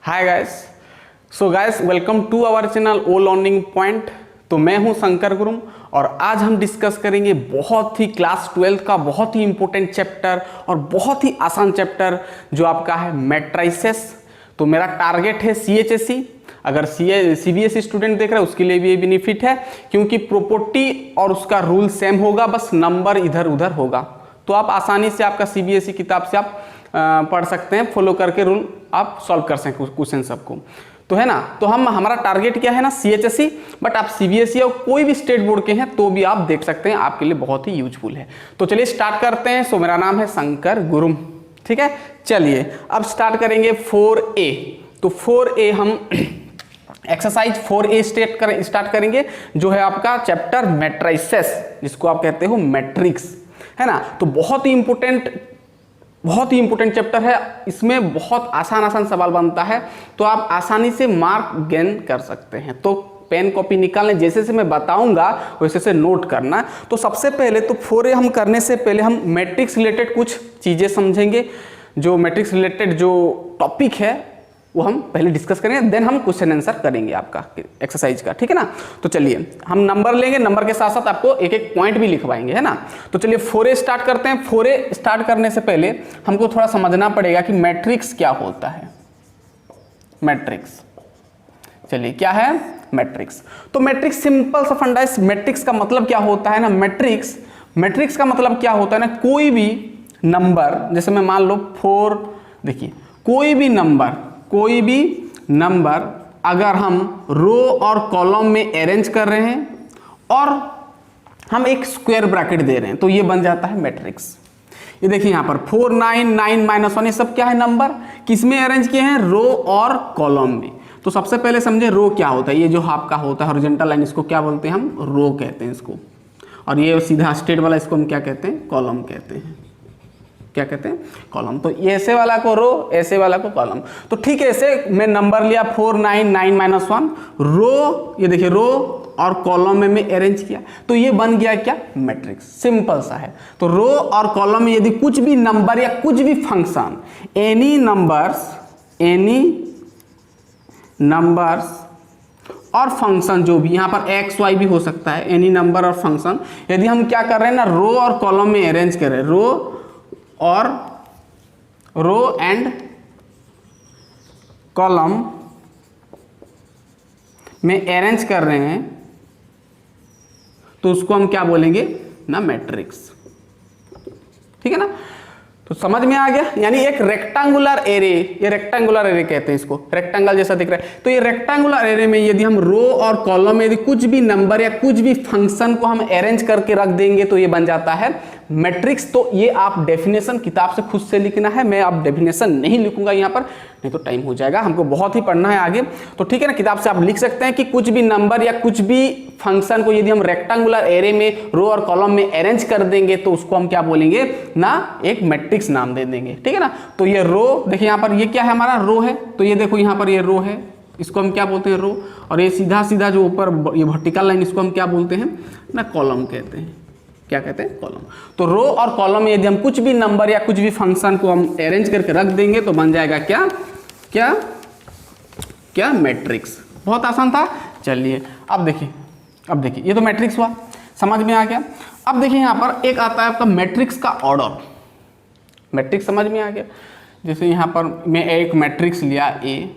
Hi guys. So guys, welcome to our channel O learning point. तो मैं हूं शंकर गुरुम और आज हम डिस्कस करेंगे बहुत ही क्लास 12 का बहुत ही इंपॉर्टेंट चैप्टर और बहुत ही आसान चैप्टर जो आपका है मैट्रिसेस। तो मेरा टारगेट है CHSE। अगर CBSE स्टूडेंट देख रहे हैं उसके लिए भी ये बेनिफिट है क्योंकि प्रॉपर्टी और उसका रूल सेम होगा, बस नंबर इधर उधर होगा। तो आप आसानी से आपका CBSE किताब से आप पढ़ सकते हैं, फॉलो करके रूल आप सॉल्व कर सकते हैं क्वेश्चन सबको। तो है ना, तो हमारा टारगेट क्या है ना, CHSE। बट आप CBSE और कोई भी स्टेट बोर्ड के हैं तो भी आप देख सकते हैं, आपके लिए बहुत ही यूजफुल है। तो चलिए स्टार्ट करते हैं। सो मेरा नाम है शंकर गुरुम, ठीक है। चलिए अब स्टार्ट करेंगे 4A। तो 4A हम एक्सरसाइज 4A स्टार्ट करेंगे जो है आपका चैप्टर मैट्रिसेस, जिसको आप कहते हो मैट्रिक्स, है ना। तो बहुत ही इंपॉर्टेंट चैप्टर है। इसमें बहुत आसान सवाल बनता है तो आप आसानी से मार्क गेन कर सकते हैं। तो पेन कॉपी निकालने, जैसे से मैं बताऊंगा वैसे से नोट करना। तो सबसे पहले तो 4A हम करने से पहले हम मैट्रिक्स रिलेटेड कुछ चीजें समझेंगे। जो मैट्रिक्स रिलेटेड जो टॉपिक है वो हम पहले डिस्कस करेंगे, देन हम क्वेश्चन आंसर करेंगे आपका एक्सरसाइज का, ठीक है ना। तो चलिए हम नंबर लेंगे, नंबर के साथ साथ आपको एक एक पॉइंट भी लिखवाएंगे, है ना। तो चलिए 4A स्टार्ट करते हैं। 4A स्टार्ट करने से पहले हमको थोड़ा समझना पड़ेगा कि मैट्रिक्स क्या होता है। मैट्रिक्स, चलिए क्या है मैट्रिक्स। तो मैट्रिक्स सिंपल सा फंडा है। मैट्रिक्स का मतलब क्या होता है ना, मैट्रिक्स का मतलब क्या होता है ना, कोई भी नंबर, जैसे मैं मान लो 4, देखिए कोई भी नंबर अगर हम रो और कॉलम में अरेंज कर रहे हैं और हम एक स्क्वायर ब्रैकेट दे रहे हैं तो ये बन जाता है मैट्रिक्स। ये देखिए यहाँ पर 4 9 9 -1 ये सब क्या है, नंबर किसमें अरेंज किए हैं, रो और कॉलम में। तो सबसे पहले समझे रो क्या होता है। ये जो आपका होता है हॉरिजॉन्टल लाइन, इसको क्या बोलते हैं हम, रो कहते हैं इसको। और ये सीधा स्ट्रेट वाला, इसको हम क्या कहते हैं, कॉलम कहते हैं। क्या कहते हैं, कॉलम। तो ये ऐसे वाला को रो, ऐसे वाला को कॉलम। तो ठीक है, ऐसे मैं नंबर लिया 4 9 9 -1 रो, ये देखिए रो और कॉलम में मैं अरेंज किया तो ये बन गया क्या, मैट्रिक्स। सिंपल सा है। तो रो और कॉलम में यदि कुछ भी नंबर या कुछ भी फंक्शन, एनी नंबर्स और फंक्शन, जो भी यहाँ पर एक्स वाई भी हो सकता है, एनी नंबर और फंक्शन, यदि हम क्या कर रहे हैं ना, रो और कॉलम में अरेंज कर रहे हैं, रो एंड कॉलम में अरेंज कर रहे हैं तो उसको हम क्या बोलेंगे ना, मैट्रिक्स, ठीक है ना। तो समझ में आ गया। यानी एक रेक्टेंगुलर एरे, ये रेक्टेंगुलर एरे कहते हैं इसको, रेक्टेंगल जैसा दिख रहा है। तो ये रेक्टेंगुलर एरे में यदि हम रो और कॉलम में यदि कुछ भी नंबर या कुछ भी फंक्शन को हम अरेंज करके रख देंगे तो ये बन जाता है मैट्रिक्स। तो ये आप डेफिनेशन किताब से खुद से लिखना है, मैं आप डेफिनेशन नहीं लिखूंगा यहाँ पर, नहीं तो टाइम हो जाएगा, हमको बहुत ही पढ़ना है आगे। तो ठीक है ना, किताब से आप लिख सकते हैं कि कुछ भी नंबर या कुछ भी फंक्शन को यदि हम रेक्टेंगुलर एरे में रो और कॉलम में अरेंज कर देंगे तो उसको हम क्या बोलेंगे ना, एक मैट्रिक्स नाम दे देंगे, ठीक है ना। तो ये रो, देखिए यहाँ पर ये क्या है, हमारा रो है। तो ये देखो यहाँ पर ये रो है, इसको हम क्या बोलते हैं, रो। और ये सीधा जो ऊपर ये वर्टिकल लाइन, इसको हम क्या बोलते हैं ना, कॉलम कहते हैं। क्या कहते हैं, कॉलम। तो रो और कॉलम में यदि हम कुछ भी नंबर या कुछ भी फंक्शन को हम अरेंज करके रख देंगे तो बन जाएगा क्या मैट्रिक्स। बहुत आसान था। चलिए अब देखिए ये तो मैट्रिक्स हुआ, समझ में आ गया। अब देखिए यहाँ पर एक आता है आपका मैट्रिक्स का ऑर्डर। मैट्रिक्स समझ में आ गया। जैसे यहाँ पर मैं एक मैट्रिक्स लिया A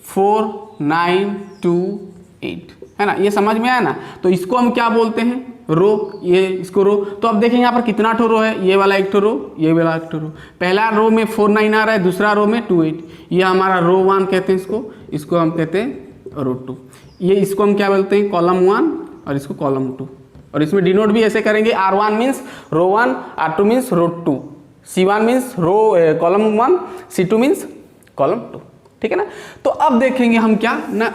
4 9 2 8, है ना, ये समझ में आया ना। तो इसको हम क्या बोलते हैं, रो। ये इसको रो। तो अब देखें यहाँ पर कितना ठो रो है, ये वाला एक ठो रो, ये वाला एक ठो रो। पहला रो में 4 9 आ रहा है, दूसरा रो में 2 8। ये हमारा रो 1 कहते हैं इसको हम कहते हैं रो 2। ये इसको हम क्या बोलते हैं, कॉलम 1 और इसको कॉलम 2। और इसमें डिनोट भी ऐसे करेंगे, R1 means row 1, R2 means row 2, C1 means column 1, C2 means column 2, ठीक है ना। तो अब देखेंगे हम क्या ना,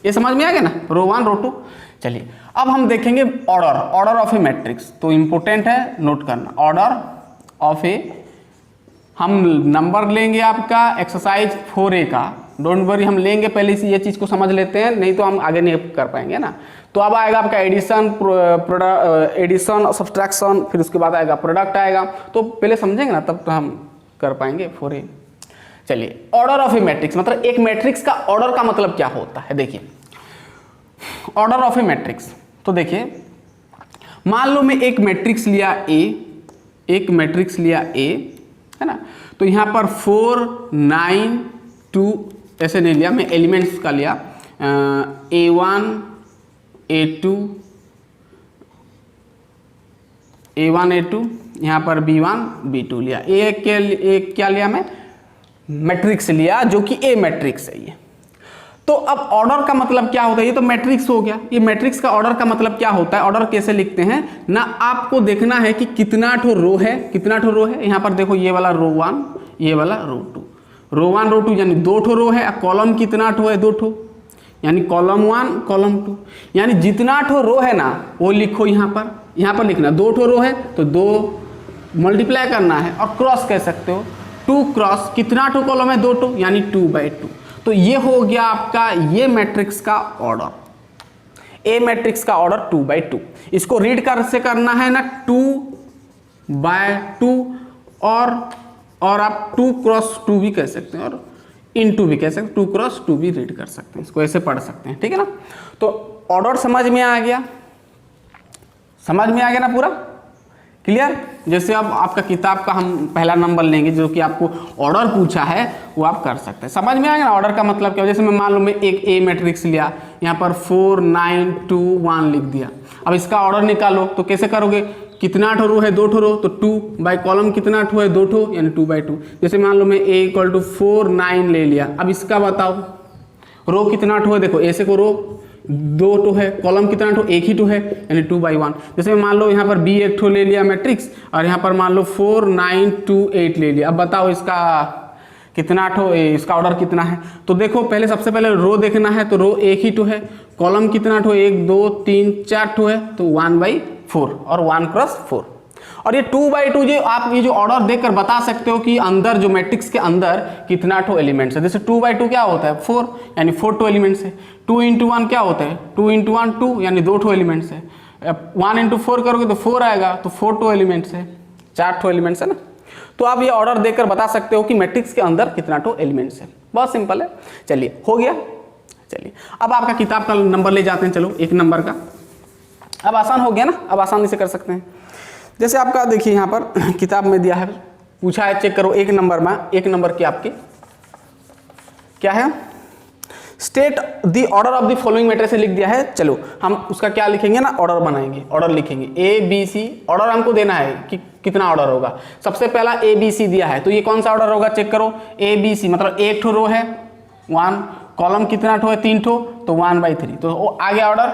ये समझ में आ गया ना, रो 1 रो 2। चलिए अब हम देखेंगे ऑर्डर ऑफ ए मैट्रिक्स। तो इंपॉर्टेंट है, नोट करना, ऑर्डर ऑफ ए। हम नंबर लेंगे आपका एक्सरसाइज 4A का, डोंट वरी, हम लेंगे पहले से ये चीज़ को समझ लेते हैं, नहीं तो हम आगे नहीं कर पाएंगे ना। तो अब आएगा आपका एडिशन सब्सट्रैक्शन, फिर उसके बाद आएगा प्रोडक्ट आएगा। तो पहले समझेंगे ना तब तो हम कर पाएंगे 4A। चलिए, ऑर्डर ऑफ ए मैट्रिक्स मतलब एक मैट्रिक्स का ऑर्डर का मतलब क्या होता है। देखिए ऑर्डर ऑफ ए मैट्रिक्स, तो देखिए मान लो मैं एक मैट्रिक्स लिया ए, एक मैट्रिक्स लिया ए, है ना, तो यहाँ पर 4 9 2 ऐसे नहीं लिया, मैं एलिमेंट्स का लिया, A1 A2 A1 A2, यहाँ पर B1 B2 लिया। एक क्या लिया मैं, मैट्रिक्स लिया जो कि ए मैट्रिक्स है ये। तो अब ऑर्डर का मतलब क्या होता है, ये तो मैट्रिक्स हो गया, ये मैट्रिक्स का ऑर्डर का मतलब क्या होता है, ऑर्डर कैसे लिखते हैं ना, आपको देखना है कि कितना ठो रो है, कितना ठो रो है। यहाँ पर देखो ये वाला रो 1, ये वाला रो 2, रो 1 रो 2 यानी 2 ठो रो है, कॉलम कितना ठो है, 2 ठो, यानी कॉलम 1 कॉलम 2, यानी जितना ठो रो है ना वो लिखो यहाँ पर लिखना, 2 ठो रो है तो 2 मल्टीप्लाई करना है और क्रॉस कह सकते हो, 2 क्रॉस कितना ठो कॉलम है, 2 ठो, यानी 2/2। तो ये हो गया आपका ये मैट्रिक्स का ऑर्डर, ए मैट्रिक्स का ऑर्डर 2/2। इसको रीड कर से करना है ना 2/2, और आप 2 क्रॉस 2 भी कह सकते हैं और इनटू भी कह सकते हैं, 2 क्रॉस 2 भी रीड कर सकते हैं, इसको ऐसे पढ़ सकते हैं, ठीक है ना। तो ऑर्डर समझ में आ गया, समझ में आ गया ना पूरा क्लियर। जैसे अब आपका किताब का हम पहला नंबर लेंगे जो कि आपको ऑर्डर पूछा है वो आप कर सकते हैं, समझ में आ गया ना ऑर्डर का मतलब क्या। जैसे मैं मान लो मैं एक ए मैट्रिक्स लिया, यहाँ पर 4 9 2 1 लिख दिया, अब इसका ऑर्डर निकालो तो कैसे करोगे, कितना ठो रो है, 2 ठो रो, तो 2 बाई कॉलम कितना ठो है, 2 ठो, यानी 2/2। जैसे मान लो मैं a = 4 9 ले लिया, अब इसका बताओ रो कितना ठो है, देखो ऐसे को रो 2 ठो है, कॉलम कितना ठो, एक ही ठो है, यानी 2/1। जैसे मान लो यहाँ पर b एक ठो ले लिया मैट्रिक्स, और यहाँ पर मान लो 4 9 2 8 ले लिया, अब बताओ इसका कितना ठो, इसका ऑर्डर कितना है। तो देखो पहले सबसे पहले रो देखना है, तो रो एक ही ठो है, कॉलम कितना ठो, 1 2 3 4 ठो है, तो 1/4 और 1 क्रॉस 4। और ये 2/2 जो आप ये जो ऑर्डर देखकर बता सकते हो कि अंदर जो मैट्रिक्स के अंदर कितना ठो एलिमेंट्स है। जैसे 2/2 क्या होता है, 4, यानी 4 ठो एलिमेंट्स है। 2 × 1 क्या होता है, 2 × 1 2, यानी 2 ठो एलिमेंट्स है। 1 × 4 करोगे तो 4 आएगा, तो 4 ठो एलिमेंट्स है, 4 ठो एलिमेंट्स है ना। तो आप ये ऑर्डर देखकर बता सकते हो कि मैट्रिक्स के अंदर कितना ठो एलिमेंट्स है, बहुत सिंपल है। चलिए हो गया, चलिए अब आपका किताब का नंबर ले जाते हैं, चलो 1 नंबर का। अब आसान हो गया ना, अब आसानी से कर सकते हैं। जैसे आपका देखिए यहाँ पर किताब में दिया है, पूछा है चेक करो 1 नंबर में, 1 नंबर की आपकी क्या है, state the order of the following matrix से लिख दिया है। चलो हम उसका क्या लिखेंगे ना, ऑर्डर बनाएंगे, ऑर्डर लिखेंगे ABC, ऑर्डर हमको देना है कि कितना ऑर्डर होगा। सबसे पहला ABC दिया है, तो ये कौन सा ऑर्डर होगा चेक करो, ABC मतलब 1 ठो रो है 1, कॉलम कितना ठो है 3 ठो, तो 1/3, तो वो आ गया ऑर्डर,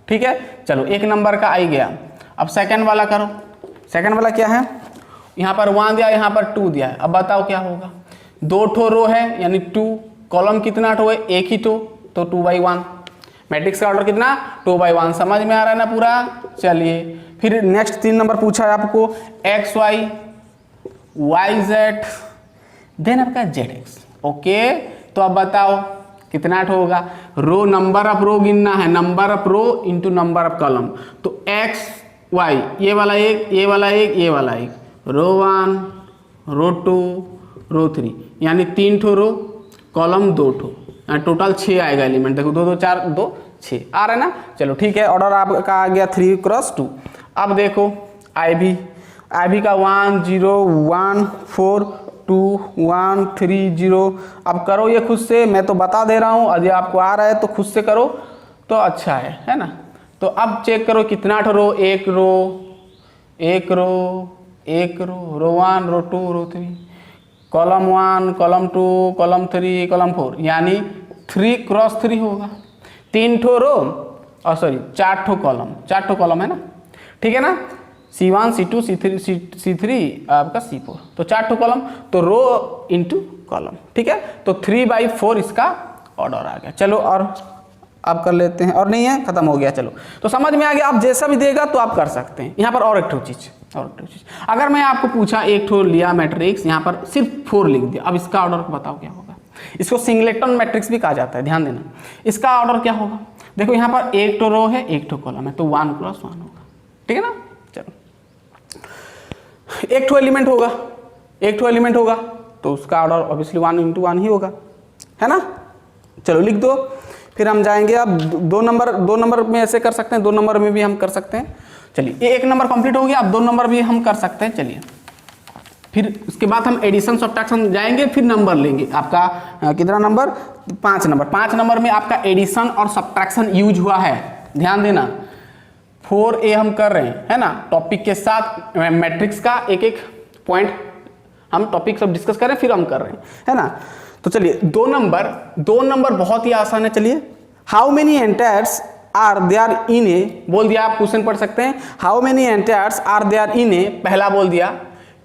ठीक है। चलो 1 नंबर का आ ही गया। अब सेकंड वाला करो, सेकंड वाला क्या है, यहाँ पर 1 दिया, यहाँ पर 2 दिया है, अब बताओ क्या होगा, 2 ठो रो है यानी 2, कॉलम कितना ठो है, एक ही ठो, तो 2/1। मैट्रिक्स का ऑर्डर कितना, 2/1। समझ में आ रहा है ना पूरा। चलिए फिर नेक्स्ट 3 नंबर पूछा है आपको, XY YZ देन आपका ZX, ओके। तो अब बताओ कितना ठो होगा, रो नंबर ऑफ रो गिनना है, number of row into number of column. तो XY ये वाला एक, ये वाला एक, ये वाला एक, रो 1 रो 2 रो 3, यानी 3 ठो रो, कॉलम 2 ठो, टोटल 6 आएगा एलिमेंट। देखो 2 2 4 2 6 आ रहा है ना। चलो ठीक है, ऑर्डर आपका आ गया 3 × 2। अब देखो IB का 1 0 1 4 2 1 3 0। अब करो ये खुद से, मैं तो बता दे रहा हूँ, यदि आपको आ रहा है तो खुद से करो तो अच्छा है ना। तो अब चेक करो कितना ठो रो, एक रो रो 1 रो 2 रो 3, कॉलम 1 कॉलम 2 कॉलम 3 कॉलम 4, यानी 3 × 3 होगा। 3 ठो रो और सॉरी 4 ठो कॉलम, 4 ठो कॉलम है ना, ठीक है ना। C1 C2 C3 आपका C4, तो 4 ठो कॉलम, तो रो इंटू कॉलम, ठीक है। तो 3/4 इसका ऑर्डर आ गया। चलो और आप कर लेते हैं, और नहीं है खत्म हो गया। चलो तो समझ में आ गया, आप जैसा भी देगा तो आप कर सकते हैं। यहाँ पर और एक ठो चीज, अगर मैं आपको पूछा 1 ठो लिया मैट्रिक्स, यहाँ पर सिर्फ 4 लिख दिया, अब इसका ऑर्डर बताओ क्या होगा। इसको सिंगलेटन मैट्रिक्स भी कहा जाता है, ध्यान देना। इसका ऑर्डर क्या होगा, देखो यहाँ पर 1 ठो रो है 1 ठो कॉलम है, तो 1 × 1 होगा, ठीक है ना। चलो 1 ठो एलिमेंट होगा, 1 ठो एलिमेंट होगा, तो उसका ऑर्डर ऑब्वियसली 1 × 1 ही होगा, है ना। चलो लिख दो। फिर हम जाएंगे अब 2 नंबर में ऐसे कर सकते हैं, 2 नंबर में भी हम कर सकते हैं। चलिए ये 1 नंबर कंप्लीट हो गया, अब 2 नंबर भी हम कर सकते हैं। चलिए फिर उसके बाद हम एडिशन सब्ट्रैक्शन जाएंगे, फिर नंबर लेंगे। आपका कितना नंबर, 5 नंबर। 5 नंबर में आपका एडिशन और सब्ट्रैक्शन यूज हुआ है, ध्यान देना। 4A हम कर रहे हैं, है ना, टॉपिक के साथ मैट्रिक्स का एक एक पॉइंट हम टॉपिक सब डिस्कस कर रहे हैं, फिर हम कर रहे हैं, है ना। तो चलिए 2 नंबर बहुत ही आसान है। चलिए how many entries are there in a, बोल दिया, आप क्वेश्चन पढ़ सकते हैं। How many entries are there in a, पहला बोल दिया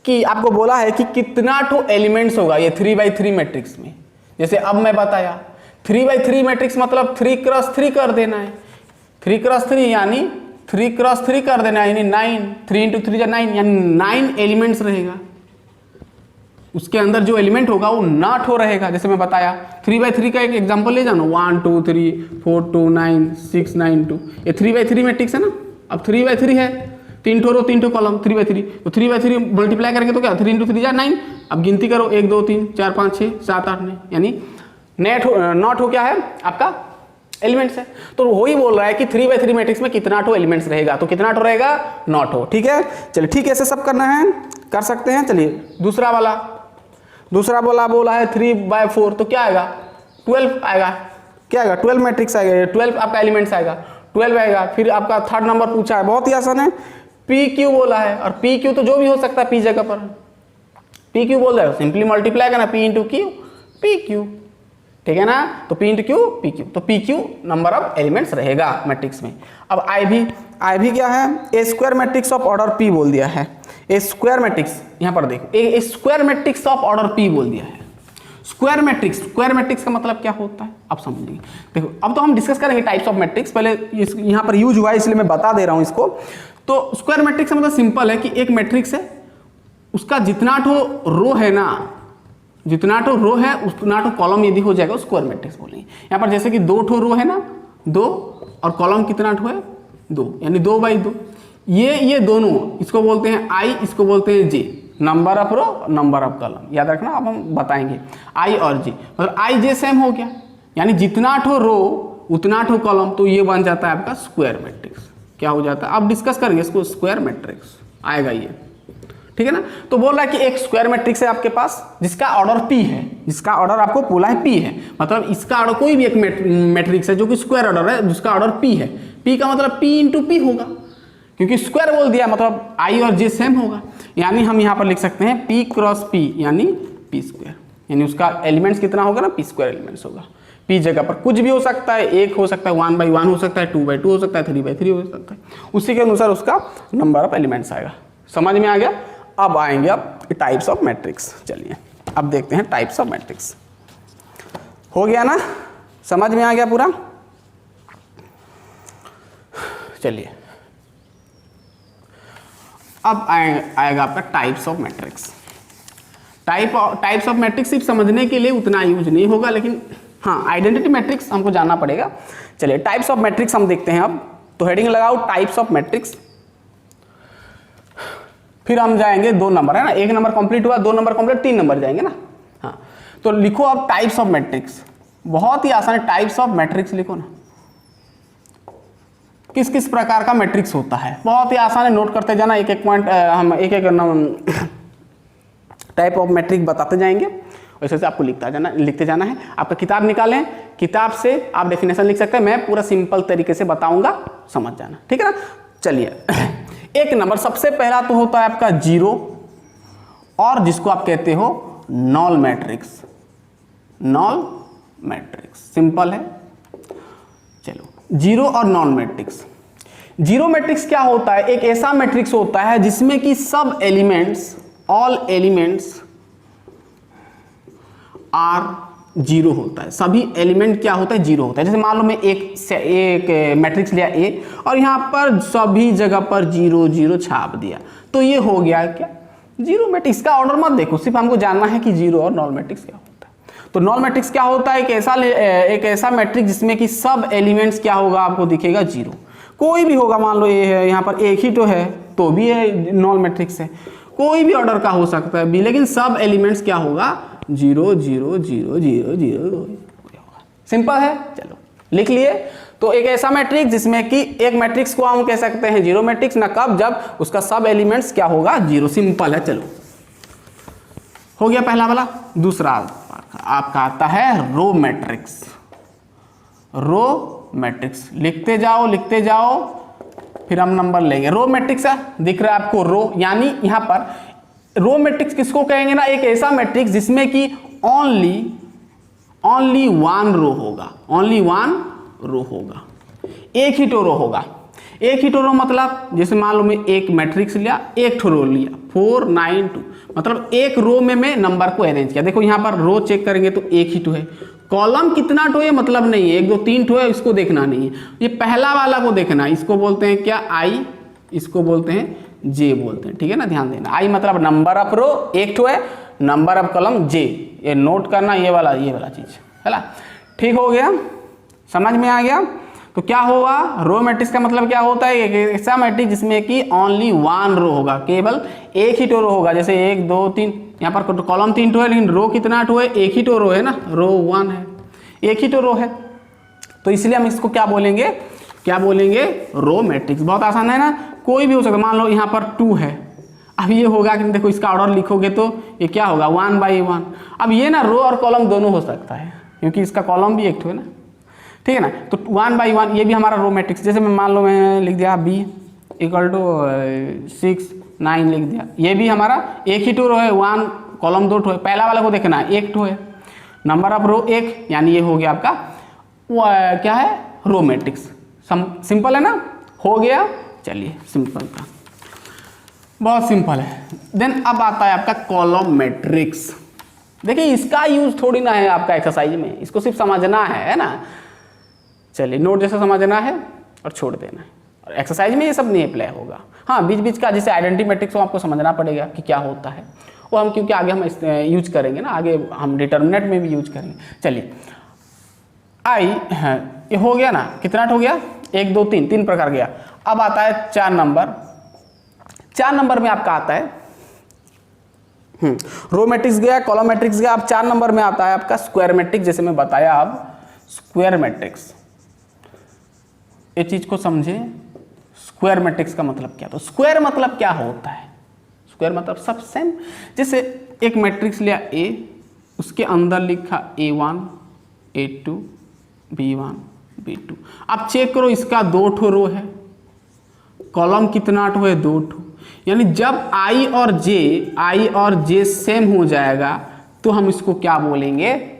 कि आपको बोला है कि कितना ठो एलिमेंट्स होगा ये 3x3 मैट्रिक्स में। जैसे अब मैं बताया 3x3 मैट्रिक्स मतलब 3x3 कर देना है, 3x3 यानी 3x3 कर देना है, यानी 9, 3 × 3 = 9, यानी 9 एलिमेंट्स रहेगा। उसके अंदर जो एलिमेंट होगा वो 9 ठो रहेगा। जैसे मैं बताया 3x3 का एक एग्जांपल ले जाना, 1 2 3 4 2 9 6 9 2, ये 3x3 मैट्रिक्स है ना। अब 3x3 है, 3 ठो रो 3 ठो कॉलम, 3x3, तो 3x3 मल्टीप्लाई करेंगे तो क्या 3 × 3 = 9। अब गिनती करो 1 2 3 4 5 6 7 8 9, यानी 9 ठो क्या है आपका एलिमेंट्स है। तो वही बोल रहा है कि 3x3 मैट्रिक्स में कितना ठो एलिमेंट्स रहेगा, तो कितना ठो रहेगा 9 ठो। ठीक है, चलिए ठीक है, ऐसे सब करना है, कर सकते हैं। चलिए दूसरा बोला है 3/4, तो क्या आएगा 12 आएगा, क्या आएगा 12 मैट्रिक्स आएगा, 12 आपका एलिमेंट्स आएगा, 12 आएगा। फिर आपका 3rd नंबर पूछा है, बहुत ही आसान है, PQ बोला है, और PQ तो जो भी हो सकता है P जगह पर, PQ बोल रहा है, सिंपली मल्टीप्लाई करना P × Q PQ, ठीक है ना। तो P × Q PQ, तो PQ नंबर ऑफ एलिमेंट्स रहेगा मैट्रिक्स में। अब IV क्या है, a square matrix of order P बोल दिया है। ए स्क्वायर मैट्रिक्स, यहाँ पर देखो, a square matrix of order P बोल दिया है। स्क्वायर मैट्रिक्स का मतलब क्या होता है आप समझेंगे। देखो अब तो हम डिस्कस करेंगे टाइप्स ऑफ मैट्रिक्स, पहले यहाँ पर यूज हुआ है इसलिए मैं बता दे रहा हूँ इसको। तो स्क्वायर मैट्रिक्स का मतलब सिंपल है कि एक मैट्रिक्स है, उसका जितना ठो रो है ना, जितना ठो रो है उतना ठो कॉलम यदि हो जाएगा स्क्वायर मैट्रिक्स बोलेंगे। यहाँ पर जैसे कि 2 ठो रो है ना, 2, और कॉलम कितना ठो है 2, यानी 2/2। ये दोनों, इसको बोलते हैं I, इसको बोलते हैं J, number of row number of column, याद रखना, अब हम बताएंगे I और J, मतलब I J सेम हो गया, यानी जितना ठो रो उतना ठो कॉलम, तो ये बन जाता है आपका स्क्वायर मैट्रिक्स। क्या हो जाता है, अब डिस्कस करेंगे इसको, स्क्वायर मैट्रिक्स आएगा ये, ठीक है ना। तो बोल रहा है कि एक स्क्वायर मैट्रिक्स है आपके पास जिसका ऑर्डर P है, जिसका ऑर्डर आपको बोला है P है, मतलब इसका ऑर्डर कोई भी एक मैट्रिक्स है जो कि स्क्वायर ऑर्डर है, जिसका ऑर्डर P है। P का मतलब P × P होगा, क्योंकि स्क्वायर बोल दिया मतलब I और J सेम होगा, यानी हम यहाँ पर लिख सकते हैं P × P यानी P², यानी उसका एलिमेंट्स कितना होगा ना, P² एलिमेंट्स होगा। P जगह पर कुछ भी हो सकता है, 1 हो सकता है, 1/1 हो सकता है, 2/2 हो सकता है, 3/3 हो सकता है, उसी के अनुसार उसका नंबर ऑफ एलिमेंट्स आएगा। समझ में आ गया। अब आएंगे अब टाइप्स ऑफ मैट्रिक्स। चलिए अब देखते हैं टाइप्स ऑफ मैट्रिक्स। हो गया ना, समझ में आ गया पूरा। चलिए अब आएगा आपका types of matrix. Types of matrix सिर्फ समझने के लिए उतना यूज नहीं होगा, लेकिन हाँ आइडेंटिटी मैट्रिक्स हमको जानना पड़ेगा। चलिए टाइप्स ऑफ मैट्रिक्स हम देखते हैं अब, तो हेडिंग लगाओ टाइप्स ऑफ मैट्रिक्स। फिर हम जाएंगे 2 नंबर, है ना, 1 नंबर कंप्लीट हुआ, 2 नंबर कंप्लीट, 3 नंबर जाएंगे ना। हाँ तो लिखो अब टाइप्स ऑफ मैट्रिक्स, बहुत ही आसान है, टाइप्स ऑफ मैट्रिक्स लिखो ना। किस किस प्रकार का मैट्रिक्स होता है, बहुत ही आसान है, नोट करते जाना, एक एक पॉइंट हम एक टाइप ऑफ मैट्रिक्स बताते जाएंगे, वैसे से आपको लिखते जाना है। आपका किताब निकालें, किताब से आप डेफिनेशन लिख सकते हैं, मैं पूरा सिंपल तरीके से बताऊंगा, समझ जाना, ठीक है ना। चलिए 1 नंबर सबसे पहला तो होता है आपका 0, और जिसको आप कहते हो knoll matrix. Knoll matrix simple है। चलो 0 और नॉन मैट्रिक्स। 0 मैट्रिक्स क्या होता है, एक ऐसा मैट्रिक्स होता है जिसमें कि सब एलिमेंट्स, ऑल एलिमेंट्स आर 0 होता है, सभी एलिमेंट क्या होता है 0 होता है। जैसे मान लो मैं एक मैट्रिक्स लिया A और यहाँ पर सभी जगह पर 0 0 छाप दिया, तो ये हो गया क्या 0 मैट्रिक्स। का ऑर्डर मत देखो, सिर्फ हमको जानना है कि 0 और नॉन मैट्रिक्स क्या होता है। तो नॉन मैट्रिक्स क्या होता है, एक ऐसा मैट्रिक्स जिसमें कि सब एलिमेंट्स क्या होगा आपको दिखेगा 0। कोई भी होगा, मान लो ये है, यहाँ पर एक ही तो है, तो भी ये नॉन मैट्रिक्स है। कोई भी ऑर्डर का हो सकता है बी, लेकिन सब एलिमेंट्स क्या होगा 0 0 0 0 0 सिंपल है। चलो लिख लिए। तो एक ऐसा मैट्रिक्स जिसमें कि एक मैट्रिक्स को हम कह सकते हैं जीरो मैट्रिक्स ना, कब, जब उसका सब एलिमेंट्स क्या होगा 0। सिंपल है। चलो हो गया पहला वाला। दूसरा आपका आता है रो मैट्रिक्स। रो मैट्रिक्स लिखते जाओ फिर हम नंबर लेंगे। रो मैट्रिक्स है, दिख रहा है आपको रो, यानी यहां पर रो मैट्रिक्स किसको कहेंगे ना, एक ऐसा मैट्रिक्स जिसमें कि ओनली वन रो होगा, ओनली वन रो होगा, एक ही तो रो होगा। एक ही तो रो मतलब जैसे मान लो मैं एक मैट्रिक्स लिया, एक ठो रो लिया 4 9 2, मतलब एक रो में मैं नंबर को अरेंज किया। देखो यहाँ पर रो चेक करेंगे तो एक ही तो है, कॉलम कितना ठो है मतलब नहीं है 1 2 3 ठो है, इसको देखना नहीं है, ये पहला वाला को देखना है। इसको बोलते हैं क्या आई, इसको बोलते हैं जे बोलते हैं, ठीक है ना, ध्यान देना। आई मतलब नंबर ऑफ रो एक ठो है, नंबर ऑफ कॉलम जे, ये नोट करना ये वाला चीज है ना। ठीक हो गया, समझ में आ गया। तो क्या होगा रो मैट्रिक्स का मतलब क्या होता है, एक ऐसा मैट्रिक्स जिसमें कि ओनली वन रो होगा, केवल एक ही तो रो होगा। जैसे 1 2 3, यहाँ पर कॉलम 3 ठो है लेकिन रो कितना ठो है, एक ही तो रो है ना, रो 1 है, एक ही तो रो है। तो इसलिए हम इसको क्या बोलेंगे रो मैट्रिक्स। बहुत आसान है ना, कोई भी हो सकता है। मान लो यहाँ पर 2 है, अब ये होगा कि देखो इसका ऑर्डर लिखोगे तो ये क्या होगा 1 by 1। अब ये ना रो और कॉलम दोनों हो सकता है क्योंकि इसका कॉलम भी एक ठो है ना, ठीक है ना। तो 1 by 1 ये भी हमारा रो मैट्रिक्स। जैसे मैं मान लो मैं लिख दिया b = 6 9 लिख दिया, ये भी हमारा एक ही टो रो है, 1 कॉलम 2 ठो है। पहला वाला को देखना है एक ठो है, नंबर ऑफ रो 1, यानी ये हो गया आपका क्या है रो मैट्रिक्स। सिंपल है ना, हो गया। चलिए सिंपल था, बहुत सिंपल है। देन अब आता है आपका कॉलम मैट्रिक्स। देखिए इसका यूज थोड़ी ना है आपका एक्सरसाइज में, इसको सिर्फ समझना है ना। चलिए नोट जैसा समझना है और छोड़ देना है, और एक्सरसाइज में ये सब नहीं अप्लाई होगा। हाँ बीच बीच का जैसे आइडेंटिटी मैट्रिक्स को आपको समझना पड़ेगा कि क्या होता है वो, हम क्योंकि आगे हम यूज करेंगे ना, आगे हम डिटर्मिनेंट में भी यूज करेंगे। चलिए आई है, ये हो गया ना, कितना हो गया 1 2 3, 3 प्रकार गया। अब आता है 4 नंबर। 4 नंबर में आपका आता है रो मैट्रिक्स गया, कॉलम मैट्रिक्स गया। अब 4 नंबर में आता है आपका स्क्वायर मैट्रिक्स। जैसे मैं बताया अब स्क्वायर मैट्रिक्स, ये चीज को समझे। स्क्वायर मैट्रिक्स का मतलब क्या, तो स्क्वायर मतलब क्या होता है, स्क्वायर मतलब सब सेम। जैसे एक मैट्रिक्स लिया A, उसके अंदर लिखा A1 A2 B1 B2। आप चेक करो इसका 2 ठो रो है, कॉलम कितना ठो है 2 ठो, यानी जब I और J सेम हो जाएगा तो हम इसको क्या बोलेंगे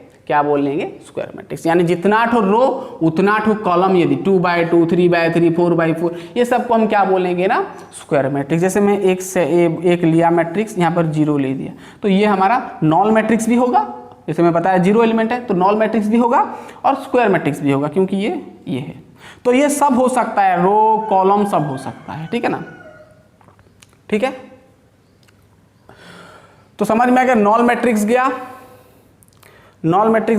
स्क्वायर मैट्रिक्स। यानी जितना ठो रो उतना ठो कॉलम, यदि 2 by 2 3 by 3 4 by 4, ये सबको हम क्या बोलेंगे ना स्क्वायर मैट्रिक्स। जैसे मैं एक लिया मैट्रिक्स, यहाँ पर 0 ले दिया, तो ये हमारा नॉल मैट्रिक्स भी होगा। जैसे मैं बताया 0 एलिमेंट है तो नॉल मैट्रिक्स भी होगा और स्क्वायर मैट्रिक्स भी होगा, क्योंकि ये है। तो ये सब हो सकता है, रो कॉलम सब हो सकता है, ठीक है ना, ठीक है। तो समझ में आ गया, नॉल मैट्रिक्स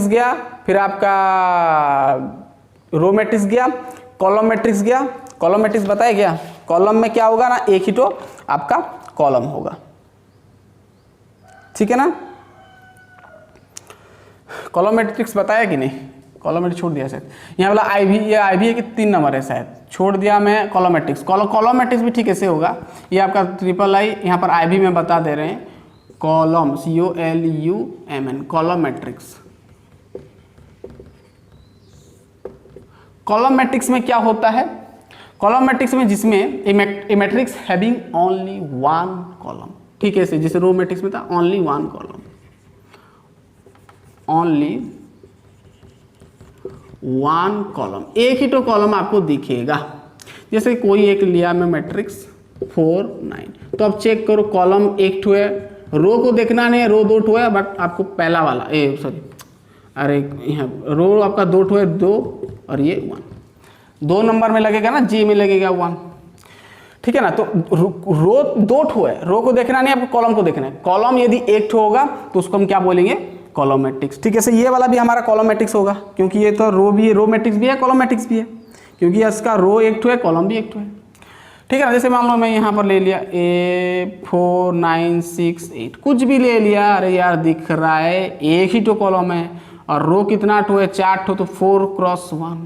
गया, फिर आपका रो मैट्रिक्स गया, कॉलम मैट्रिक्स गया। कॉलम मैट्रिक्स बताया गया, कॉलम में क्या होगा ना, एक ही तो आपका कॉलम होगा, ठीक है ना। कॉलम मैट्रिक्स बताया कि नहीं, कॉलम मैट्रिक्स छोड़ दिया शायद। यहाँ वाला आई भी, ये आई भी है कि 3 नंबर है शायद, छोड़ दिया मैं कॉलम मैट्रिक्स। कॉलम मैट्रिक्स भी ठीक ऐसे होगा, ये आपका ट्रिपल आई, यहाँ पर आई भी में बता दे रहे हैं, column COLUMN column matrix. Column matrix में क्या होता है, कॉलम मैट्रिक्स में जिसमें ए मैट्रिक्स हैविंग ओनली 1 कॉलम, ठीक है, जैसे रो मैट्रिक्स में था ओनली 1 कॉलम, ओनली 1 कॉलम, एक ही तो कॉलम आपको दिखेगा। जैसे कोई एक लिया मैं मैट्रिक्स 4 9, तो अब चेक करो कॉलम एक ठो है, रो को देखना नहीं है, रो 2 ठो है, बट आपको पहला वाला यहाँ रो आपका 2 ठो है, 2 और ये 1, 2 नंबर में लगेगा ना, जी में लगेगा 1, ठीक है ना। तो रो 2 ठो है, रो को देखना नहीं, आपको कॉलम को देखना है। कॉलम यदि एक ठो होगा तो उसको हम क्या बोलेंगे कॉलम मैट्रिक्स, ठीक है। से ये वाला भी हमारा कॉलम मैट्रिक्स होगा, क्योंकि ये तो रो भी है, रो मैट्रिक्स भी है, कॉलम मैट्रिक्स भी है, क्योंकि इसका रो एक ठो है, कॉलम भी एक ठो है, ठीक है ना। जैसे मान लो मैं यहाँ पर ले लिया A4 9 6 8 कुछ भी ले लिया, अरे यार दिख रहा है एक ही तो कॉलम है और रो कितना ठो है, 4 ठो, तो 4 क्रॉस 1,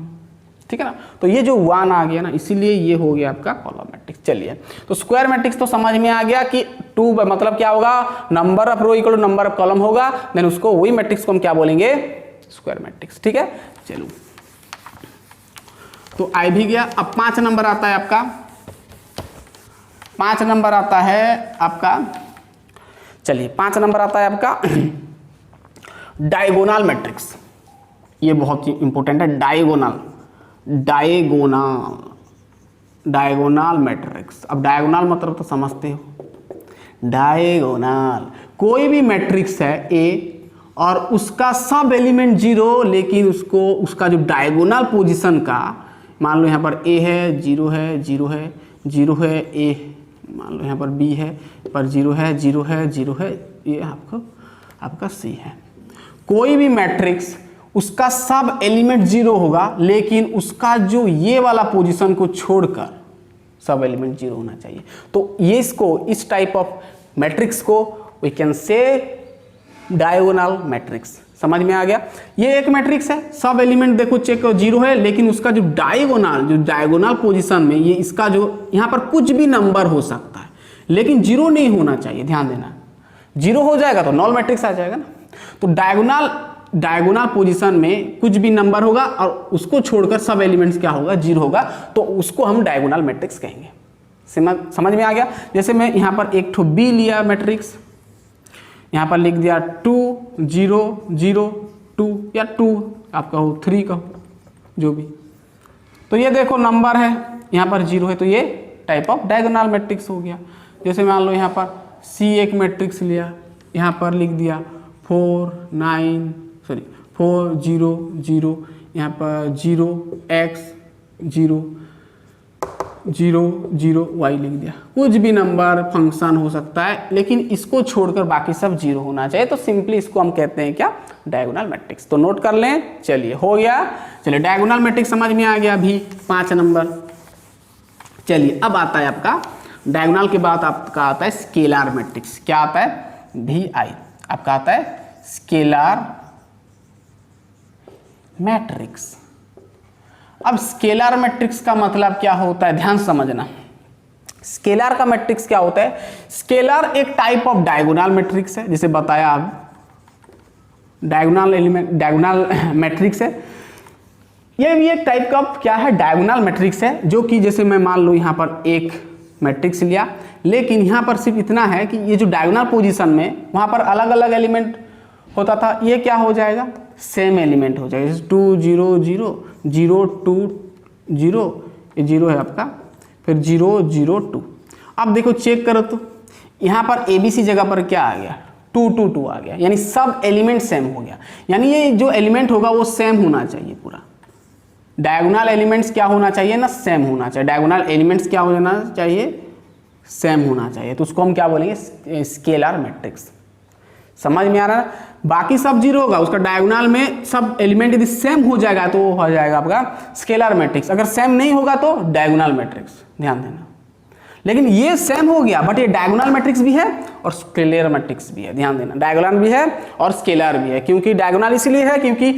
ठीक है ना। तो ये जो 1 आ गया ना, इसीलिए ये हो गया आपका कॉलम मैट्रिक्स। चलिए तो स्क्वायर मैट्रिक्स तो समझ में आ गया कि 2 मतलब क्या होगा, number of row equal to number of column होगा, देन उसको वही मैट्रिक्स को हम क्या बोलेंगे, स्क्वायर मैट्रिक्स। ठीक है, चलो तो आई भी गया। अब 5 नंबर आता है आपका, 5 नंबर आता है आपका, चलिए 5 नंबर आता है आपका डायगोनल मैट्रिक्स। ये बहुत ही इंपॉर्टेंट है, डायगोनल मैट्रिक्स। अब डायगोनल मतलब तो समझते हो, डायगोनल कोई भी मैट्रिक्स है ए और उसका सब एलिमेंट 0, लेकिन उसको उसका जो डायगोनल पोजीशन का, मान लो यहाँ पर ए है, 0 है, 0 है, 0 है, ए मान लो यहाँ पर बी है, पर 0 है, 0 है, 0 है, ये आपका सी है। कोई भी मैट्रिक्स उसका सब एलिमेंट 0 होगा, लेकिन उसका जो ये वाला पोजीशन को छोड़कर सब एलिमेंट 0 होना चाहिए। तो ये इसको, इस टाइप ऑफ मैट्रिक्स को we can say diagonal matrix. समझ में आ गया। ये एक मैट्रिक्स है, सब एलिमेंट देखो चेक करो 0 है, लेकिन उसका जो डायगोनल पोजीशन में ये इसका जो यहाँ पर कुछ भी नंबर हो सकता है, लेकिन 0 नहीं होना चाहिए। ध्यान देना, 0 हो जाएगा तो नॉन मैट्रिक्स आ जाएगा ना। तो डायगोनल पोजीशन में कुछ भी नंबर होगा और उसको छोड़कर सब एलिमेंट्स क्या होगा, 0 होगा, तो उसको हम डायगोनल मैट्रिक्स कहेंगे। समझ में आ गया। जैसे मैं यहाँ पर एक ठो बी लिया मैट्रिक्स, यहाँ पर लिख दिया 2 0 0 2 या 2 आपका हो 3 का जो भी, तो ये देखो नंबर है यहाँ पर 0 है, तो ये टाइप ऑफ डायगोनल मैट्रिक्स हो गया। जैसे मान लो यहाँ पर सी एक मैट्रिक्स लिया, यहाँ पर लिख दिया 4 0 0, यहाँ पर 0 x 0 0 0 y लिख दिया। कुछ भी नंबर फंक्शन हो सकता है, लेकिन इसको छोड़कर बाकी सब 0 होना चाहिए। तो सिंपली इसको हम कहते हैं क्या, डायगोनल मैट्रिक्स। तो नोट कर लें। चलिए हो गया। चलिए डायगोनल मैट्रिक्स समझ में आ गया भी 5 नंबर। चलिए अब आता है आपका डायगोनल के बाद आपका आता है स्केलर मैट्रिक्स। क्या आता है, भी आई आपका आता है स्केलर मैट्रिक्स। अब स्केलर मैट्रिक्स का मतलब क्या होता है, ध्यान समझना। स्केलर का मैट्रिक्स क्या होता है, स्केलर एक टाइप ऑफ डायगोनल मैट्रिक्स है, जिसे बताया अब डायगोनल मैट्रिक्स है। ये भी एक टाइप का क्या है, डायगोनल मैट्रिक्स है, जो कि जैसे मैं मान लो यहाँ पर एक मैट्रिक्स लिया, लेकिन यहाँ पर सिर्फ इतना है कि ये जो डायगोनल पोजीशन में वहाँ पर अलग अलग एलिमेंट होता था, ये क्या हो जाएगा, सेम एलिमेंट हो जाएगा। जैसे 2 0 0 0 2 0, ये 0 है आपका, फिर 0 0 2। अब देखो चेक करो तो यहाँ पर ABC जगह पर क्या आ गया, 2 2 2 आ गया, यानी सब एलिमेंट सेम हो गया। यानी ये जो एलिमेंट होगा वो सेम होना चाहिए पूरा। डायगोनल एलिमेंट्स क्या होना चाहिए ना, सेम होना चाहिए। डायगोनल एलिमेंट्स क्या होना चाहिए, सेम होना चाहिए। तो उसको हम क्या बोलेंगे, स्केलर मैट्रिक्स। समझ में आ रहा है। बाकी सब 0 होगा, उसका डायगोनल में सब एलिमेंट यदि सेम हो जाएगा तो हो जाएगा आपका स्केलर मैट्रिक्स। अगर सेम नहीं होगा तो डायगोनल मैट्रिक्स। ध्यान देना। लेकिन ये सेम हो गया, बट ये डायगोनल मैट्रिक्स भी है और स्केलर मैट्रिक्स भी है। ध्यान देना, डायगोनल भी है और स्केलर भी है। क्योंकि डायगोनल इसलिए है क्योंकि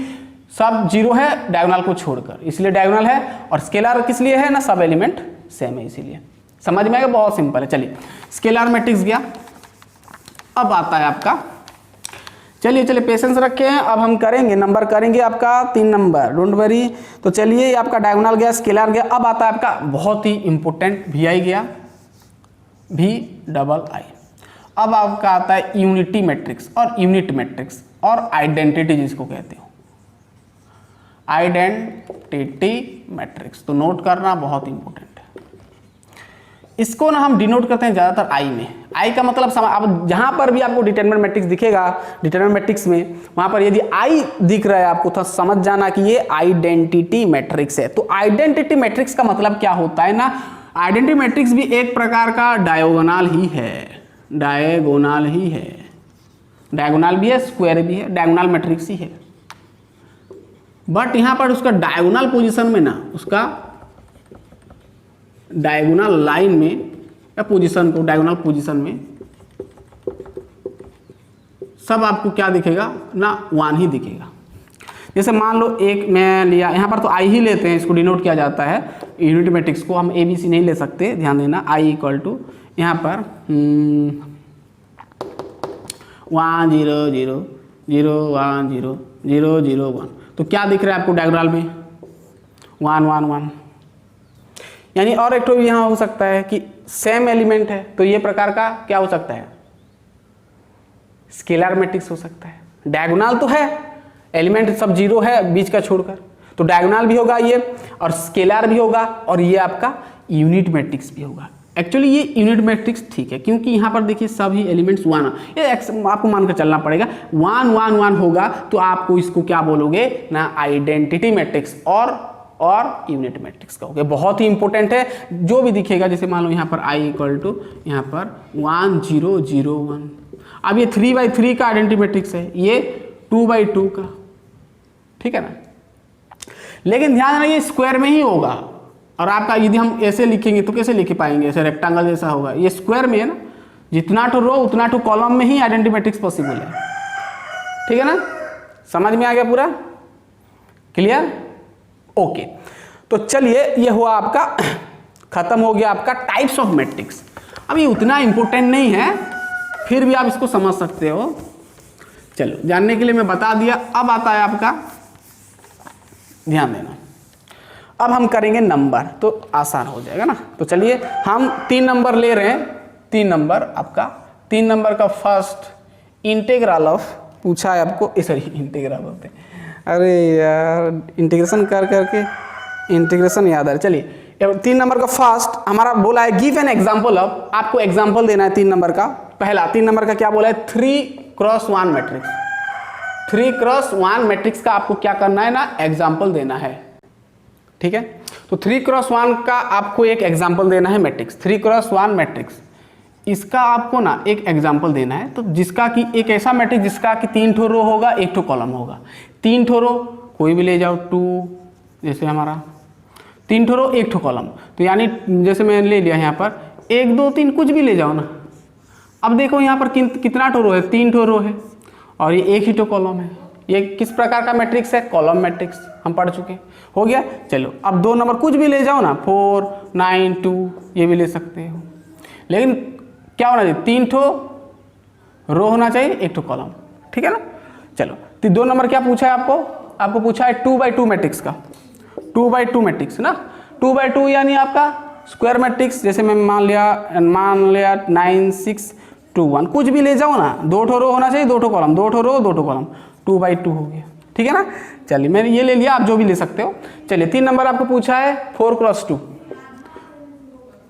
सब 0 है डायगोनल को छोड़कर, इसलिए डायगोनल है। और स्केलर किस लिए है ना, सब एलिमेंट सेम है इसीलिए। समझ में आएगा, बहुत सिंपल है। चलिए स्केलर मैट्रिक्स गया। अब आता है आपका, चलिए पेशेंस रखें, अब हम करेंगे नंबर करेंगे आपका 3 नंबर, डोंट वरी। तो चलिए आपका डायगोनल गया, स्केलर गया। अब आता है आपका बहुत ही इंपॉर्टेंट VI गया, VII। अब आपका आता है यूनिटी मैट्रिक्स और यूनिट मैट्रिक्स और आइडेंटिटी जिसको कहते हो, आइडेंटिटी मैट्रिक्स। तो नोट करना बहुत इंपॉर्टेंट है। इसको ना हम डिनोट करते हैं ज़्यादातर आई में। आई का मतलब अब जहाँ पर भी आपको डिटरमिनेंट मैट्रिक्स दिखेगा, डिटरमिनेंट मैट्रिक्स में वहाँ पर यदि आई दिख रहा है आपको, तो समझ जाना कि ये आइडेंटिटी मैट्रिक्स है। तो आइडेंटिटी मैट्रिक्स का मतलब क्या होता है ना, आइडेंटिटी मैट्रिक्स भी एक प्रकार का डायगोनल ही है, डायगोनल ही है। डायगोनल भी है, स्क्वायर भी है, डायगोनल मैट्रिक्स ही है। बट यहाँ पर उसका डायगोनल पोजीशन में ना उसका डायगोनल लाइन में या पोजीशन को, डायगोनल पोजीशन में सब आपको क्या दिखेगा ना, 1 ही दिखेगा। जैसे मान लो एक मैं लिया, यहाँ पर तो आई ही लेते हैं, इसको डिनोट किया जाता है यूनिट मैट्रिक्स को, हम ABC नहीं ले सकते, ध्यान देना। I = यहाँ पर 1 0 0 0 1 0 0 0 1, तो क्या दिख रहा है आपको डायगोनल में 1 1 1। यानी और एक तो यहाँ हो सकता है कि सेम एलिमेंट है, तो ये प्रकार का क्या हो सकता है, स्केलर मैट्रिक्स हो सकता है। डायगोनल तो है, एलिमेंट सब 0 है बीच का छोड़कर, तो डायगोनल भी होगा ये, और स्केलर भी होगा, और ये आपका यूनिट मैट्रिक्स भी होगा। एक्चुअली ये यूनिट मैट्रिक्स ठीक है, क्योंकि यहाँ पर देखिए सभी एलिमेंट्स 1, ये आपको मानकर चलना पड़ेगा 1 1 1 होगा, तो आपको इसको क्या बोलोगे ना, आइडेंटिटी मैट्रिक्स और यूनिट मैट्रिक्स कहोगे। बहुत ही इंपॉर्टेंट है, जो भी दिखेगा, जैसे मान लो यहाँ पर I = यहाँ पर 1 0 0 1, अब ये 3/3 का आइडेंटिटी मैट्रिक्स है, ये 2/2 का, ठीक है ना। लेकिन ध्यान देना ये स्क्वायर में ही होगा, और आपका यदि हम ऐसे लिखेंगे तो कैसे लिख पाएंगे, ऐसे रेक्टेंगल जैसा होगा, ये स्क्वायर में है ना, जितना तो रो उतना तो कॉलम में ही आइडेंटिटी मैट्रिक्स पॉसिबल है, ठीक है ना। समझ में आ गया पूरा क्लियर, ओके। तो चलिए ये हुआ आपका, खत्म हो गया आपका टाइप्स ऑफ मैट्रिक्स। अब ये उतना इंपॉर्टेंट नहीं है, फिर भी आप इसको समझ सकते हो, चलो जानने के लिए मैं बता दिया। अब आता है आपका, ध्यान देना, अब हम करेंगे नंबर, तो आसान हो जाएगा ना। तो चलिए हम 3 नंबर ले रहे हैं, 3 नंबर आपका, 3 नंबर का फर्स्ट इंटीग्रल ऑफ पूछा है आपको, सॉरी इंटीग्रल होते, अरे यार इंटीग्रेशन कर करके इंटीग्रेशन याद आ रहा है। चलिए 3 नंबर का फर्स्ट हमारा बोला है गिव एन एग्जाम्पल ऑफ, आपको एग्जाम्पल देना है 3 नंबर का। पहला 3 नंबर का क्या बोला है, 3x1 मैट्रिक्स, 3x1 मैट्रिक्स का आपको क्या करना है ना, एग्जाम्पल देना है, ठीक है। तो 3x1 का आपको एक एग्जाम्पल देना है मैट्रिक्स, 3x1 मैट्रिक्स, इसका आपको ना एक एग्जाम्पल देना है। तो जिसका कि एक ऐसा मैट्रिक्स जिसका कि 3 ठो रो होगा, 1 ठो कॉलम होगा, 3 ठो रो कोई भी ले जाओ, 2 जैसे हमारा 3 ठो रो 1 ठो कॉलम, तो यानी जैसे मैंने ले लिया यहाँ पर 1 2 3 कुछ भी ले जाओ ना। अब देखो यहाँ पर कितना ठो रो है, 3 ठो रो है, और ये 1 ही ठो कॉलम है। ये किस प्रकार का मैट्रिक्स है, कॉलम मैट्रिक्स, हम पढ़ चुके, हो गया। चलो अब 2 नंबर कुछ भी ले जाओ ना, 4 9 2 ये भी ले सकते हो, लेकिन क्या होना चाहिए, 3 ठो रो होना चाहिए, 1 ठो कॉलम, ठीक है ना। चलो तो 2 नंबर क्या पूछा है आपको पूछा है 2/2 मैट्रिक्स का, 2/2 मैट्रिक्स ना, 2/2 यानी आपका स्क्वायर मैट्रिक्स। जैसे मैं मान लिया 9 6 2 1, कुछ भी ले जाओ ना, 2 ठो रो होना चाहिए, 2 ठो कॉलम, 2 ठो रो 2 ठो कॉलम, 2/2 हो गया, ठीक है ना। चलिए मैंने ये ले लिया, आप जो भी ले सकते हो। चलिए 3 नंबर आपको पूछा है 4x2,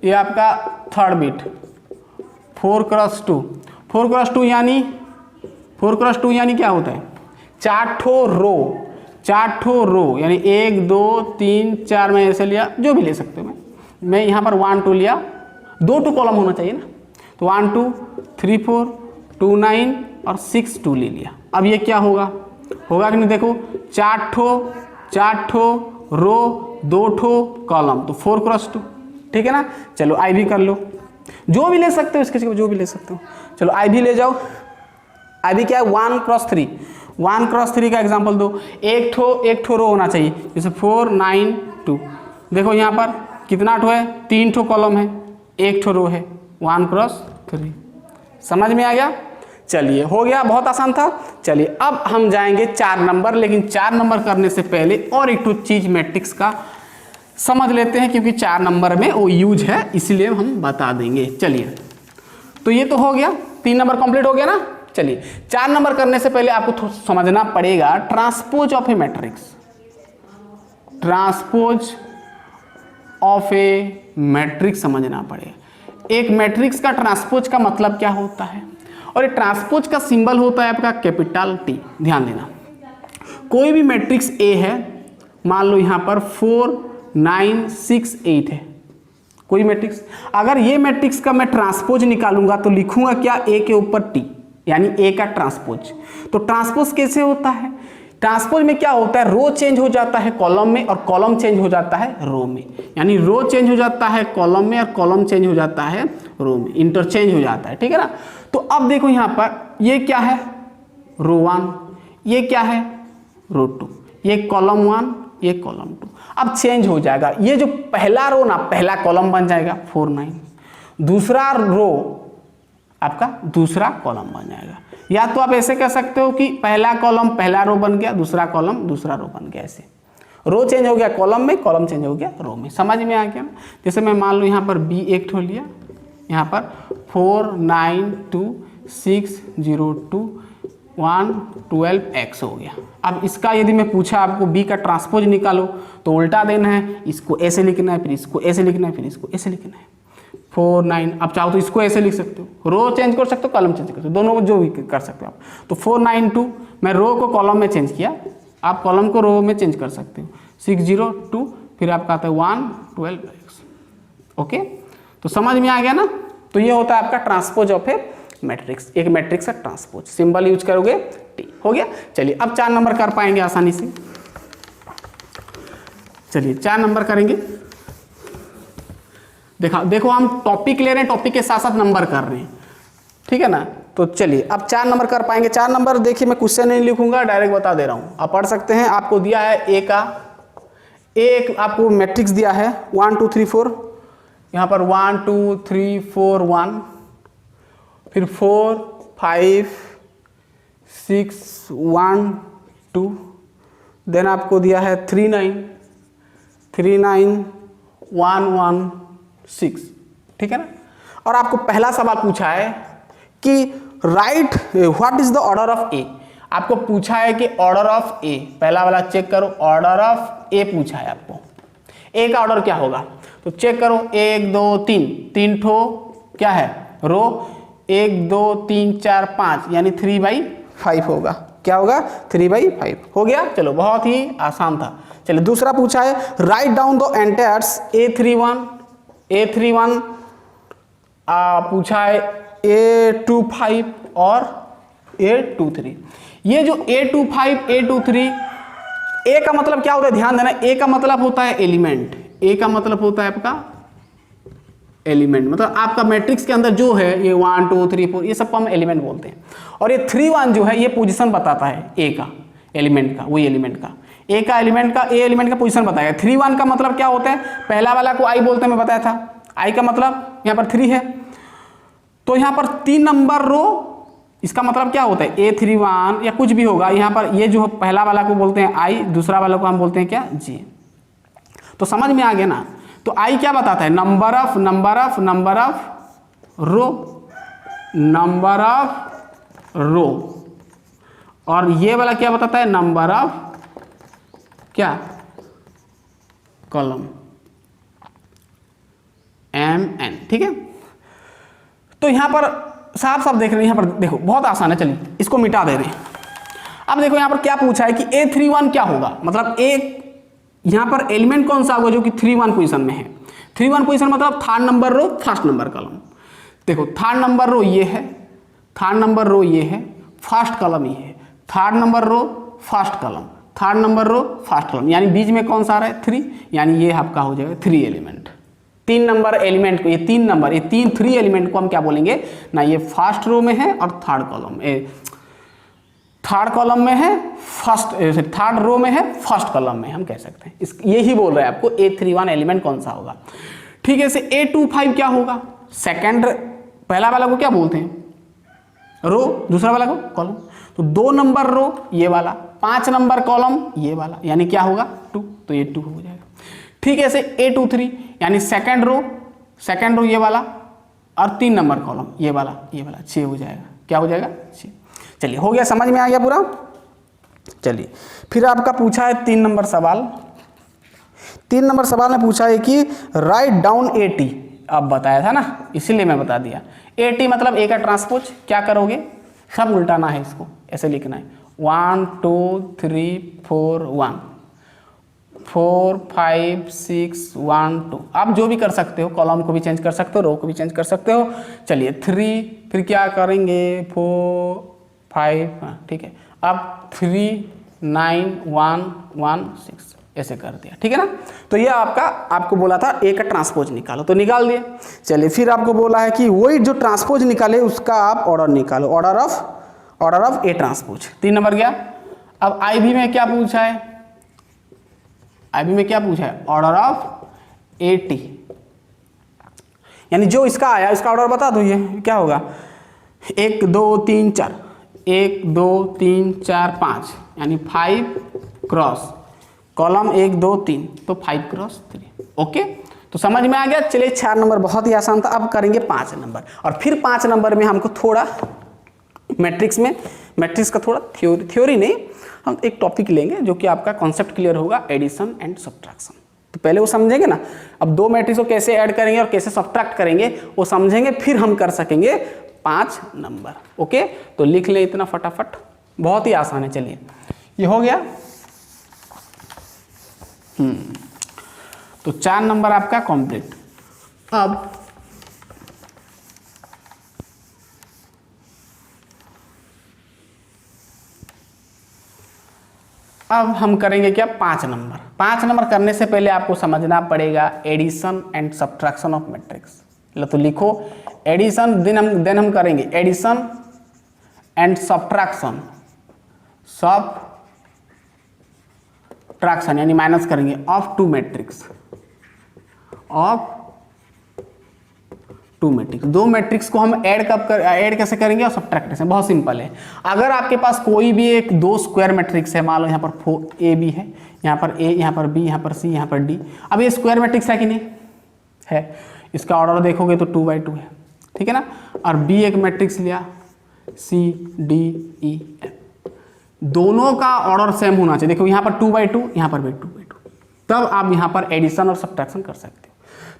ये आपका थर्ड बिट 4x2, 4x2 यानी 4x2 यानी क्या होता है, 4 ठो रो यानी 1 2 3 4, मैं ऐसे लिया, जो भी ले सकते हो। मैं यहाँ पर 1 2 लिया, 2 ठो कॉलम होना चाहिए ना, तो 1 2 3 4 2 9 और 6 2 ले लिया। अब ये क्या होगा कि नहीं, देखो 4 ठो रो 2 ठो कॉलम, तो 4x2, ठीक है ना। चलो आई भी कर लो, जो भी ले सकते हो, इसके जो भी ले सकते हो। चलो आई भी ले जाओ, आई भी क्या है 1x3, 1x3 का एग्जांपल दो, एक ठो रो होना चाहिए, जैसे 4 9 2, देखो यहाँ पर कितना ठो है, 3 ठो कॉलम है, 1 ठो रो है, 1x3, समझ में आ गया। चलिए हो गया, बहुत आसान था। चलिए अब हम जाएंगे 4 नंबर, लेकिन 4 नंबर करने से पहले और एक चीज मैट्रिक्स का समझ लेते हैं, क्योंकि 4 नंबर में वो यूज है, इसलिए हम बता देंगे। चलिए तो ये तो हो गया, 3 नंबर कंप्लीट हो गया ना। चलिए 4 नंबर करने से पहले आपको समझना पड़ेगा transpose of A matrix, transpose of A matrix समझना पड़ेगा। एक मैट्रिक्स का ट्रांसपोज का मतलब क्या होता है, और ये ट्रांसपोज का सिंबल होता है आपका कैपिटल T। ध्यान देना, कोई भी मैट्रिक्स A है, मान लो यहाँ पर 4 9 6 8 है कोई मैट्रिक्स, अगर ये मैट्रिक्स का मैं ट्रांसपोज निकालूंगा तो लिखूंगा क्या, A के ऊपर T, यानी A का ट्रांसपोज। तो ट्रांसपोज कैसे होता है ट्रांसपोज में क्या होता है, रो चेंज हो जाता है कॉलम में और कॉलम चेंज हो जाता है रो में, यानी रो चेंज हो जाता है कॉलम में और कॉलम चेंज हो जाता है रो में, इंटरचेंज हो जाता है, ठीक है ना। तो अब देखो यहाँ पर ये क्या है, रो 1, ये क्या है, रो 2, ये कॉलम 1, ये कॉलम 2। अब चेंज हो जाएगा, ये जो पहला रो ना पहला कॉलम बन जाएगा 4 9, दूसरा रो आपका दूसरा कॉलम बन जाएगा। या तो आप ऐसे कह सकते हो कि पहला कॉलम पहला रो बन गया, दूसरा कॉलम दूसरा रो बन गया, ऐसे रो चेंज हो गया कॉलम में, कॉलम चेंज हो गया रो में। समझ में आ गया। जैसे मैं मान लो यहाँ पर बी एक ठो लिया, यहाँ पर 4 9 2 6 0 2 1 12 x हो गया। अब इसका यदि मैं पूछा आपको बी का ट्रांसपोज निकालो तो उल्टा देना है, इसको ऐसे लिखना है, फिर इसको ऐसे लिखना है, फिर इसको ऐसे लिखना है। 4 9, आप चाहो तो इसको ऐसे लिख सकते हो, रो चेंज कर सकते हो, कॉलम चेंज कर सकते हो, दोनों जो भी कर सकते हो आप। तो 4 9 2 मैं रो को कॉलम में चेंज किया, आप कॉलम को रो में चेंज कर सकते हो। 6 0 2 फिर आपका आता है 1 12 x। ओके, तो समझ में आ गया ना। तो ये होता है आपका ट्रांसपोज ऑफ ए मैट्रिक्स, एक मैट्रिक्स का ट्रांसपोज, सिंबल यूज करोगे टी, हो गया। चलिए अब 4 नंबर कर पाएंगे आसानी से। चलिए 4 नंबर करेंगे। देखो हम टॉपिक ले रहे हैं, टॉपिक के साथ साथ नंबर कर रहे हैं, ठीक है ना। तो चलिए अब 4 नंबर कर पाएंगे। 4 नंबर देखिए मैं क्वेश्चन नहीं लिखूंगा, डायरेक्ट बता दे रहा हूं, आप पढ़ सकते हैं। आपको दिया है ए का, एक आपको मैट्रिक्स दिया है 1 2 3 4, यहाँ पर 1 2 3 4 1, फिर 4 5 6 1 2, देन आपको दिया है 3 9 3 9 1 1 6, ठीक है ना। और आपको पहला सवाल पूछा है कि right what is the order of a. आपको पूछा है कि ऑर्डर ऑफ ए, पहला वाला चेक करो, ऑर्डर ऑफ ए पूछा है आपको, ए का ऑर्डर क्या होगा। तो चेक करो 1 2 3, 3 ठो क्या है रो, 1 2 3 4 5, यानी 3/5 होगा। क्या होगा 3/5 हो गया। चलो बहुत ही आसान था। चलिए दूसरा पूछा है राइट डाउन द एंटायर्स A31 पूछा है A25 और A23। ये जो A25 A23, ए का मतलब क्या होता है, ध्यान देना, ए का मतलब होता है एलिमेंट, ए का मतलब होता है आपका एलिमेंट, मतलब आपका मैट्रिक्स के अंदर जो है ये 1 2 3 4 ये सब को हम एलिमेंट बोलते हैं। और ये 3 1 जो है ये पोजीशन बताता है ए का एलिमेंट का, वही एलिमेंट का, ए का एलिमेंट का, ए एलिमेंट का पोजीशन बताएगा। 3 1 का मतलब क्या होता है, पहला वाला को आई बोलते हैं, मैं बताया था, आई का मतलब यहाँ पर 3 है, तो यहाँ पर 3 नंबर रो, इसका मतलब क्या होता है A31 या कुछ भी होगा। यहाँ पर ये जो पहला वाला को बोलते हैं आई, दूसरा वाला को हम बोलते हैं क्या जी। तो समझ में आ गया ना। तो आई क्या बताता है, नंबर ऑफ रो, और ये वाला क्या बताता है, नंबर ऑफ क्या कॉलम MN, ठीक है। तो यहां पर साफ साफ देख रहे हैं, यहां पर देखो बहुत आसान है, चलिए इसको मिटा दे रहे हैं। अब देखो यहां पर क्या पूछा है कि A31 क्या होगा, मतलब एक यहां पर एलिमेंट कौन सा होगा जो कि 3 1 पोजीशन में है। 3 1 पोजीशन मतलब 3rd number row first number column. देखो 3rd नंबर रो ये है, 3rd नंबर रो ये है, फर्स्ट कॉलम ये है, 3rd number row first column, 3rd number row first column, यानी बीच में कौन सा आ रहा है 3, यानी ये आपका हो जाएगा 3 एलिमेंट। 3 नंबर एलिमेंट को, ये 3 नंबर, ये 3 एलिमेंट को हम क्या बोलेंगे ना, ये फर्स्ट रो में है और 3rd कॉलम, 3rd कॉलम में है, फर्स्ट 3rd रो में है, फर्स्ट कॉलम में हम कह सकते हैं। इस यही बोल रहे हैं आपको A31 एलिमेंट कौन सा होगा, ठीक है। से A25 क्या होगा, सेकंड, पहला वाला को क्या बोलते हैं रो, दूसरा वाला को कॉलम। तो 2 नंबर रो ये वाला, 5 नंबर कॉलम ये वाला, यानी क्या होगा 2, तो ये 2 हो जाएगा, ठीक है। ऐसे A23 यानी सेकंड रो ये वाला और 3 नंबर कॉलम ये वाला 6 हो जाएगा। क्या हो जाएगा 6। चलिए हो गया, समझ में आ गया पूरा। चलिए फिर आपका पूछा है 3 नंबर सवाल। 3 नंबर सवाल में पूछा है कि राइट डाउन AT, अब बताया था ना इसीलिए मैं बता दिया। AT मतलब ए का ट्रांसपोज, क्या करोगे सब उल्टाना है, इसको ऐसे लिखना है 1 2 3 4 1 4 5 6 1 2, आप जो भी कर सकते हो, कॉलम को भी चेंज कर सकते हो, रो को भी चेंज कर सकते हो। चलिए 3 फिर क्या करेंगे 4 5, ठीक है। अब 3 9116 ऐसे कर दिया, ठीक है ना। तो ये आपको बोला था ए का ट्रांसपोज निकालो, तो निकाल दिए। चलिए फिर आपको बोला है कि वही जो ट्रांसपोज निकाले उसका आप ऑर्डर निकालो, order of A transpose. 3 number गया। अब आई भी में क्या पूछा है, आई भी में क्या पूछा है, ऑर्डर ऑफ ए टी, यानी जो इसका आया इसका ऑर्डर बता दो, ये क्या होगा 1 2 3 4, 1 2 3 4 5, यानी 5 क्रॉस कॉलम 1 2 3, तो 5 क्रॉस 3। ओके, तो समझ में आ गया। चलिए 4 नंबर बहुत ही आसान था। अब करेंगे 5 नंबर, और फिर 5 नंबर में हमको थोड़ा मैट्रिक्स का थोड़ा थ्योरी नहीं, हम एक टॉपिक लेंगे जो कि आपका कॉन्सेप्ट क्लियर होगा, एडिशन एंड सब्ट्रैक्शन। तो पहले वो समझेंगे ना, अब 2 मैट्रिक्स को कैसे ऐड करेंगे और कैसे सब्ट्रैक्ट करेंगे वो समझेंगे, फिर हम कर सकेंगे 5 नंबर। ओके, तो लिख लें इतना फटाफट, बहुत ही आसान है। चलिए ये हो गया। तो 4 नंबर आपका कंप्लीट। अब हम करेंगे क्या, 5 नंबर। 5 नंबर करने से पहले आपको समझना पड़ेगा addition and subtraction of matrix. तो लिखो एडिशन, देन हम करेंगे एडिशन एंड सब्ट्रैक्शन यानी माइनस करेंगे of 2 matrix, of 2 matrix. 2 matrix को हम ऐड कैसे करेंगे और सब्ट्रैक्ट कैसे, बहुत सिंपल है। अगर आपके पास कोई भी एक 2 स्क्वायर मैट्रिक्स है, मान लो यहाँ पर 4AB है, यहाँ पर A, यहाँ पर B, यहाँ पर C, यहाँ पर D। अब ये स्क्वायर मैट्रिक्स है कि नहीं है, इसका ऑर्डर देखोगे तो 2 by 2 है, ठीक है ना। और B एक मैट्रिक्स लिया C D E F, दोनों का ऑर्डर सेम होना चाहिए। देखो यहाँ पर 2 by 2, यहाँ पर भी 2 by 2, तब आप यहाँ पर एडिशन और सब्ट्रैक्शन कर सकते हो।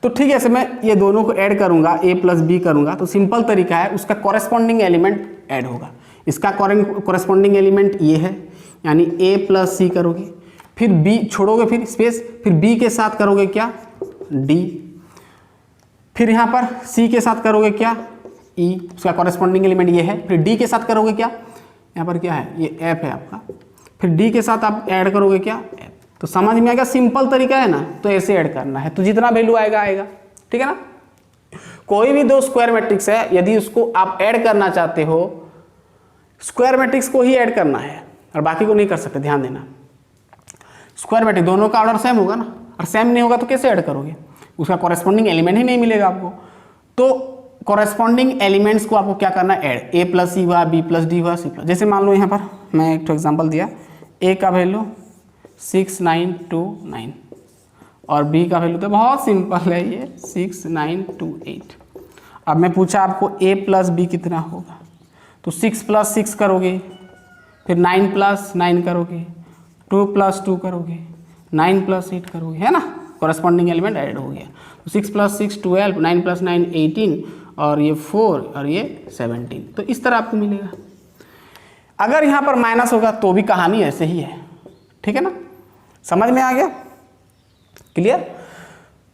तो ठीक है, ऐसे मैं ये दोनों को ऐड करूंगा, A + B करूंगा, तो सिंपल तरीका है, उसका कॉरेस्पॉन्डिंग एलिमेंट ऐड होगा। इसका कॉरेस्पॉन्डिंग एलिमेंट ये है, यानी A + C करोगे, फिर B छोड़ोगे, फिर स्पेस, फिर B के साथ करोगे क्या, D, फिर यहाँ पर C के साथ करोगे क्या, E, उसका कॉरेस्पॉन्डिंग एलिमेंट ये है, फिर D के साथ करोगे क्या, यहाँ पर क्या है, ये F है आपका, फिर D के साथ आप ऐड करोगे क्या, F। तो समझ में आएगा, सिंपल तरीका है ना, तो ऐसे ऐड करना है, तो जितना वैल्यू आएगा आएगा, ठीक है ना। कोई भी 2 स्क्वायर मैट्रिक्स है, यदि उसको आप ऐड करना चाहते हो, स्क्वायर मैट्रिक्स को ही ऐड करना है और बाकी को नहीं कर सकते, ध्यान देना। स्क्वायर मैट्रिक्स दोनों का ऑर्डर सेम होगा ना, और सेम नहीं होगा तो कैसे ऐड करोगे, उसका कॉरेस्पॉन्डिंग एलिमेंट ही नहीं मिलेगा आपको। तो कॉरेस्पॉन्डिंग एलिमेंट्स को आपको क्या करना है, ऐड। A + C हुआ, B + D हुआ, C +, जैसे मान लो यहाँ पर मैं एक एग्जाम्पल दिया, A का वैल्यू 6929 और B का वैल्यू तो बहुत सिंपल है, ये 6928। अब मैं पूछा आपको A + B कितना होगा, तो 6 + 6 करोगे, फिर 9 + 9 करोगे, 2 + 2 करोगे, 9 + 8 करोगे, है ना, कॉरेस्पॉन्डिंग एलिमेंट ऐड हो गया। तो 6 + 6 12, 9 + 9 18, और ये 4 और ये 17, तो इस तरह आपको मिलेगा। अगर यहाँ पर माइनस होगा तो भी कहानी ऐसे ही है, ठीक है ना, समझ में आ गया, क्लियर।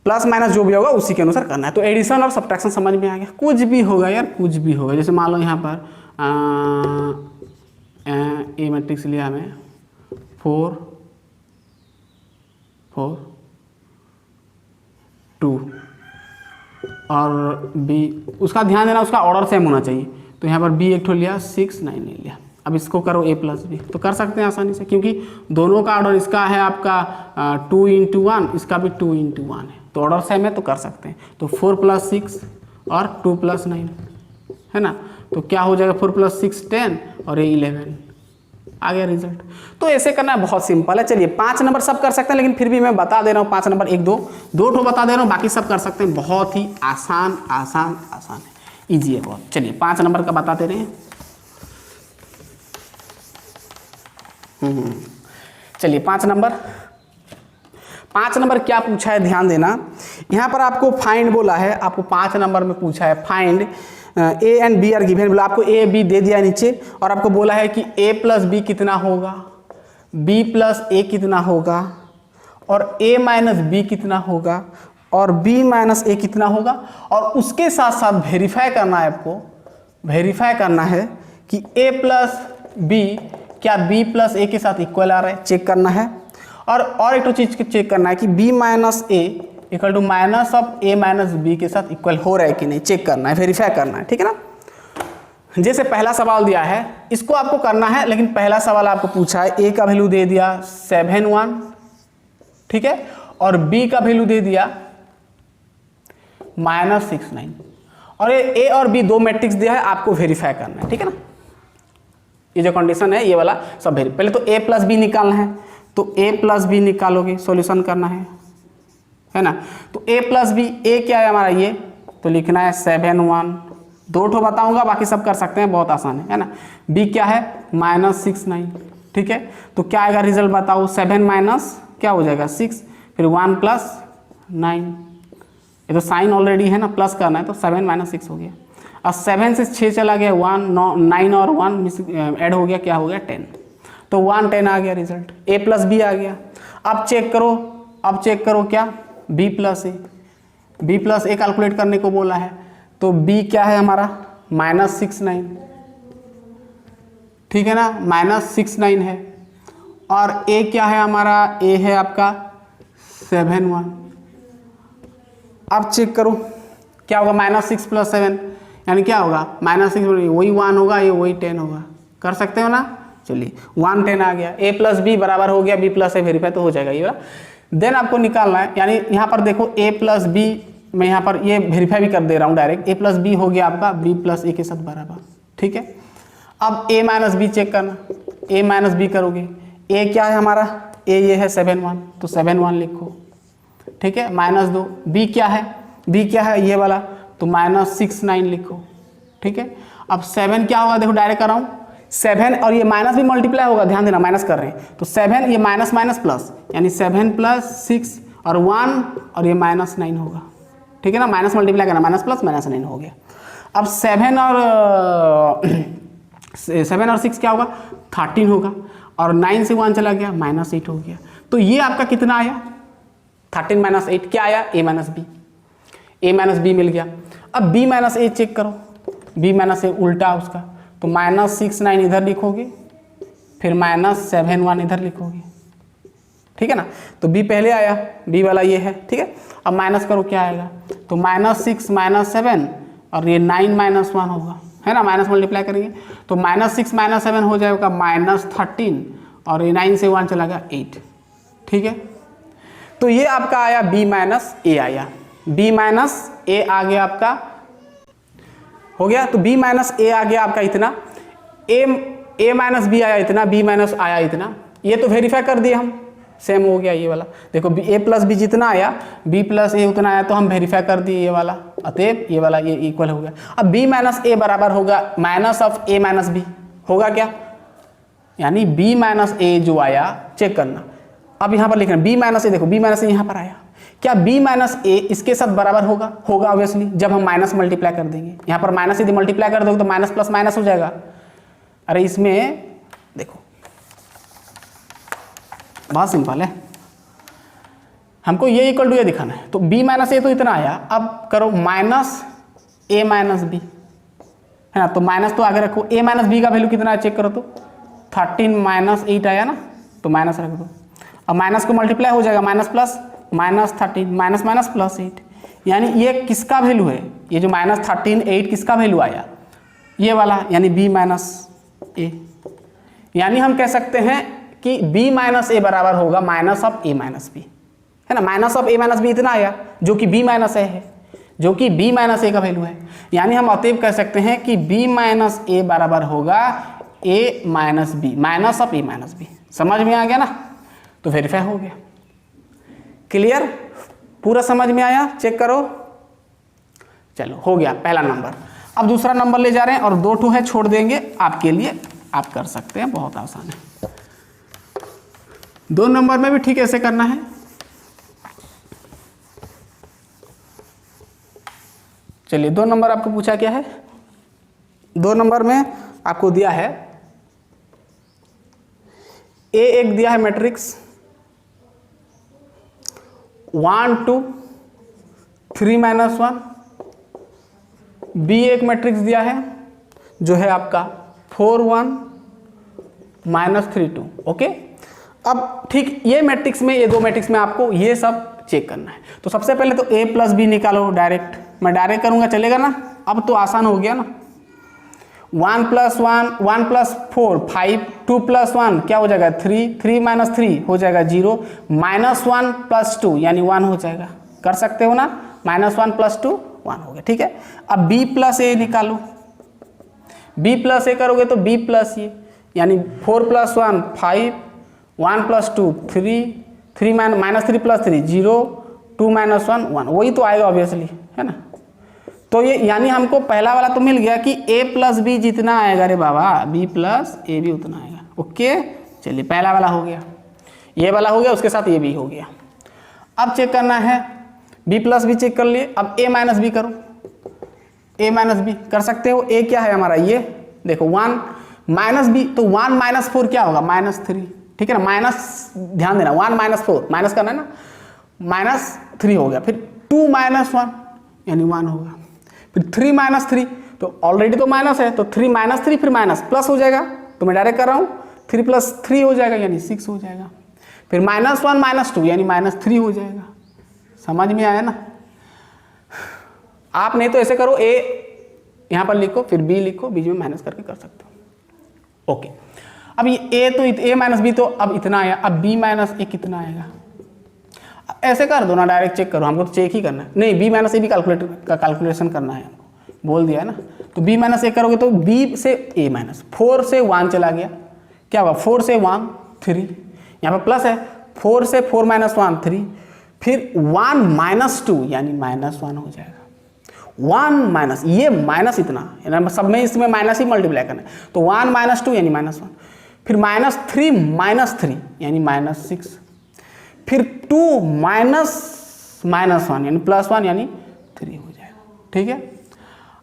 प्लस माइनस जो भी होगा उसी के अनुसार करना है। तो एडिशन और सब्ट्रैक्शन समझ में आ गया, कुछ भी होगा यार, कुछ भी होगा। जैसे मान लो यहाँ पर ए मैट्रिक्स लिया हमें 4 4 2 और B, उसका ध्यान देना, उसका ऑर्डर सेम होना चाहिए। तो यहाँ पर B एक ठो लिया, 6 9 नहीं लिया। अब इसको करो A + B, तो कर सकते हैं आसानी से, क्योंकि दोनों का ऑर्डर, इसका है आपका 2 × 1, इसका भी 2 × 1 है, तो ऑर्डर सेम है, तो कर सकते हैं। तो 4 + 6 और 2 + 9 है ना, तो क्या हो जाएगा, 4 + 6 10 और ये 11, आ गया रिजल्ट। तो ऐसे करना बहुत सिंपल है। चलिए 5 नंबर सब कर सकते हैं, लेकिन फिर भी मैं बता दे रहा हूँ 5 नंबर, 1 2 ठो बता दे रहा हूँ, बाकी सब कर सकते हैं। बहुत ही आसान आसान आसान है, ईजी है बहुत। चलिए 5 नंबर का बताते रहे। चलिए 5 नंबर क्या पूछा है, ध्यान देना। यहाँ पर आपको फाइंड बोला है, आपको 5 नंबर में पूछा है find A and B are given, बोला आपको A B दे दिया नीचे, और आपको बोला है कि A + B कितना होगा, B + A कितना होगा, और A - B कितना होगा, और B - A कितना होगा, और उसके साथ साथ वेरीफाई करना है, आपको वेरीफाई करना है कि A + B क्या b प्लस ए के साथ इक्वल आ रहा है, चेक करना है। और एक तो चीज चेक करना है कि b minus A equal to minus of A minus B के साथ इक्वल हो रहा है कि नहीं, चेक करना है, वेरीफाई करना है, ठीक है ना। जैसे पहला सवाल दिया है इसको आपको करना है, लेकिन पहला सवाल आपको पूछा है ए का वैल्यू दे दिया 7 1, ठीक है, और बी का वैल्यू दे दिया -6 9, और ये ए और बी दो मैट्रिक्स दिया है, आपको वेरीफाई करना है, ठीक है ना। ये जो कंडीशन है ये वाला सब वेरीफाई, पहले तो ए प्लस बी निकालना है, तो ए प्लस बी निकालोगे, सॉल्यूशन करना है ना। तो ए प्लस बी, ए क्या है हमारा ये, तो लिखना है 7 1, दो ठो बताऊंगा, बाकी सब कर सकते हैं, बहुत आसान है ना। बी क्या है -6 9, ठीक है, तो क्या आएगा रिजल्ट बताओ, 7 माइनस क्या हो जाएगा 6, फिर 1 प्लस 9, ये तो साइन ऑलरेडी है ना, प्लस करना है, तो 7 माइनस 6 हो गया। अब 7 से 6 चला गया 1, 9 और 1 ऐड हो गया, क्या हो गया 10, तो 1 10 आ गया रिजल्ट, ए प्लस बी आ गया। अब चेक करो क्या, B plus A, B plus A calculate करने को बोला है, तो b क्या है हमारा -6 9, ठीक है ना, -6 9 है, और a क्या है हमारा, a है आपका 7 1। अब चेक करो क्या होगा, -6 + 7 यानी क्या होगा, -6 वही 1 होगा, ये वही 10 होगा, कर सकते हो ना। चलिए 1 10 आ गया, a प्लस बी बराबर हो गया b प्लस ए, वेरीफाई तो हो जाएगा ये वाला। देन आपको निकालना है, यानी यहाँ पर देखो a प्लस बी, मैं यहाँ पर ये वेरीफाई भी कर दे रहा हूँ डायरेक्ट, a प्लस बी हो गया आपका b प्लस ए के साथ बराबर, ठीक है। अब a माइनस बी चेक करना, a माइनस बी करोगे, a क्या है हमारा, a ये है 7 1, तो 7 1 लिखो, ठीक है, -2, b क्या है ये वाला, तो -6 9 लिखो, ठीक है। अब 7 क्या होगा, देखो डायरेक्ट कर रहा हूँ, 7 और ये माइनस भी मल्टीप्लाई होगा, ध्यान देना माइनस कर रहे हैं, तो 7 ये माइनस माइनस प्लस, यानी 7 + 6 और 1 और ये -9 होगा, ठीक है ना, माइनस मल्टीप्लाई करना, माइनस प्लस -9 हो गया। अब 7 और 6 क्या होगा, 13 होगा, और 9 से 1 चला गया, -8 हो गया। तो ये आपका कितना आया, 13 - 8 क्या आया, a - b, a - b मिल गया। अब b - a चेक करो, b - a उल्टा उसका, तो -6 9 इधर लिखोगे, फिर -7 1 इधर लिखोगे, ठीक है ना। तो b पहले आया, b वाला ये है, ठीक है। अब माइनस करो क्या आएगा, तो -6 -7 और ये 9 - 1 होगा, है ना, माइनस मल्टीप्लाई करेंगे, तो -6 - 7 हो जाएगा -13, और ये 9 से 1 चला गया 8, ठीक है। तो ये आपका आया b - a आया, b - a आ गया आपका, हो गया। तो b - a आ गया आपका इतना, a - b आया इतना, b - आया इतना, ये तो वेरीफाई कर दिए हम, सेम हो गया ये वाला। देखो a प्लस बी जितना आया, b प्लस ए उतना आया, तो हम वेरीफाई कर दिए ये वाला, अतएव ये वाला ये इक्वल हो गया। अब b - a बराबर होगा -a - b, होगा क्या, यानी b - a जो आया, चेक करना, अब यहाँ पर लिखना b - a, देखो b - a यहाँ पर आया, क्या b - a इसके साथ बराबर होगा, ऑब्वियसली, जब हम माइनस मल्टीप्लाई कर देंगे, यहाँ पर माइनस यदि मल्टीप्लाई कर दोगे तो माइनस प्लस माइनस हो जाएगा। अरे इसमें देखो बहुत सिंपल है, हमको ये इक्वल टू ये दिखाना है, तो b - a तो इतना आया, अब करो -a - b, है ना, तो माइनस तो आगे रखो, a - b का वैल्यू कितना है चेक करो, तो 13 - 8 आया ना, तो माइनस रख दो, अब माइनस को मल्टीप्लाई हो जाएगा, माइनस प्लस -13 माइनस माइनस +8, यानी ये किसका वैल्यू है, ये जो -13 8 किसका वैल्यू आया, ये वाला, यानी b - a, यानी हम कह सकते हैं कि b - a बराबर होगा -a - b, है ना, -a - b इतना आया, जो कि b - a है, जो कि b - a का वैल्यू है, यानी हम अतएव कह सकते हैं कि b - a बराबर होगा a - b, -a - b। समझ में आ गया ना, तो वेरीफाई हो गया, क्लियर, पूरा समझ में आया, चेक करो, चलो हो गया पहला नंबर। अब दूसरा नंबर ले जा रहे हैं, और 2 ठो है, छोड़ देंगे आपके लिए, आप कर सकते हैं, बहुत आसान है। 2 नंबर में भी ठीक ऐसे करना है, चलिए 2 नंबर आपको पूछा क्या है, 2 नंबर में आपको दिया है ए, एक दिया है मैट्रिक्स 1 2 3 - 1, बी एक मैट्रिक्स दिया है जो है आपका 4 1 -3 2। ओके, अब ठीक ये मैट्रिक्स में, ये दो मैट्रिक्स में आपको ये सब चेक करना है। तो सबसे पहले तो a प्लस बी निकालो डायरेक्ट, मैं डायरेक्ट करूँगा चलेगा ना? अब तो आसान हो गया ना। 1 + 1 1 + 4 5 2 + 1 क्या हो जाएगा 3 3 - 3 हो जाएगा 0 -1 + 2 यानी 1 हो जाएगा। कर सकते हो ना? -1 + 2 1 हो गया। ठीक है, अब b + a निकालो। b + a करोगे तो b + a यानी 4 + 1 5 1 + 2 3 3 -3 + 3 0 2 - 1 1 वही तो आएगा ऑब्वियसली, है ना? तो ये यानी हमको पहला वाला तो मिल गया कि a + b जितना आएगा रे बाबा b + a भी उतना आएगा। ओके, चलिए पहला वाला हो गया, ये वाला हो गया, उसके साथ ये भी हो गया। अब चेक करना है b + b चेक कर लिए। अब a - b करो, a - b कर सकते हो। a क्या है हमारा, ये देखो 1 -b तो 1 - 4 क्या होगा -3। ठीक है ना, माइनस ध्यान देना 1 - 4 माइनस करना है ना, -3 हो गया। फिर 2 - 1 यानी 1 होगा। फिर 3 - 3 तो ऑलरेडी तो माइनस है, तो 3 - 3 फिर माइनस प्लस हो जाएगा, तो मैं डायरेक्ट कर रहा हूँ 3 + 3 हो जाएगा यानी 6 हो जाएगा। फिर -1 - 2 यानी -3 हो जाएगा। समझ में आया ना? आप नहीं तो ऐसे करो, a यहाँ पर लिखो फिर b लिखो, बीच में माइनस करके कर सकते हो। ओके, अब ये a तो a - b तो अब इतना आया, अब b - a कितना आएगा? ऐसे कर दो ना, डायरेक्ट चेक करो, हमको तो चेक ही करना है। नहीं, b - a भी कैलकुलेशन करना है हमको, बोल दिया है ना। तो b - a करोगे तो b से a - 4 से 1 चला गया, क्या होगा 4 से 1 3, यहाँ पर प्लस है 4 से 4 - 1 3, फिर 1 - 2 यानी -1 हो जाएगा। 1 ये माइनस इतना, यानी सब में इसमें माइनस ही मल्टीप्लाई करना है, तो 1 - 2 यानी -1, फिर -3 - 3 यानी -6, फिर 2 - -1 यानी +1 यानी 3 हो जाएगा। ठीक है,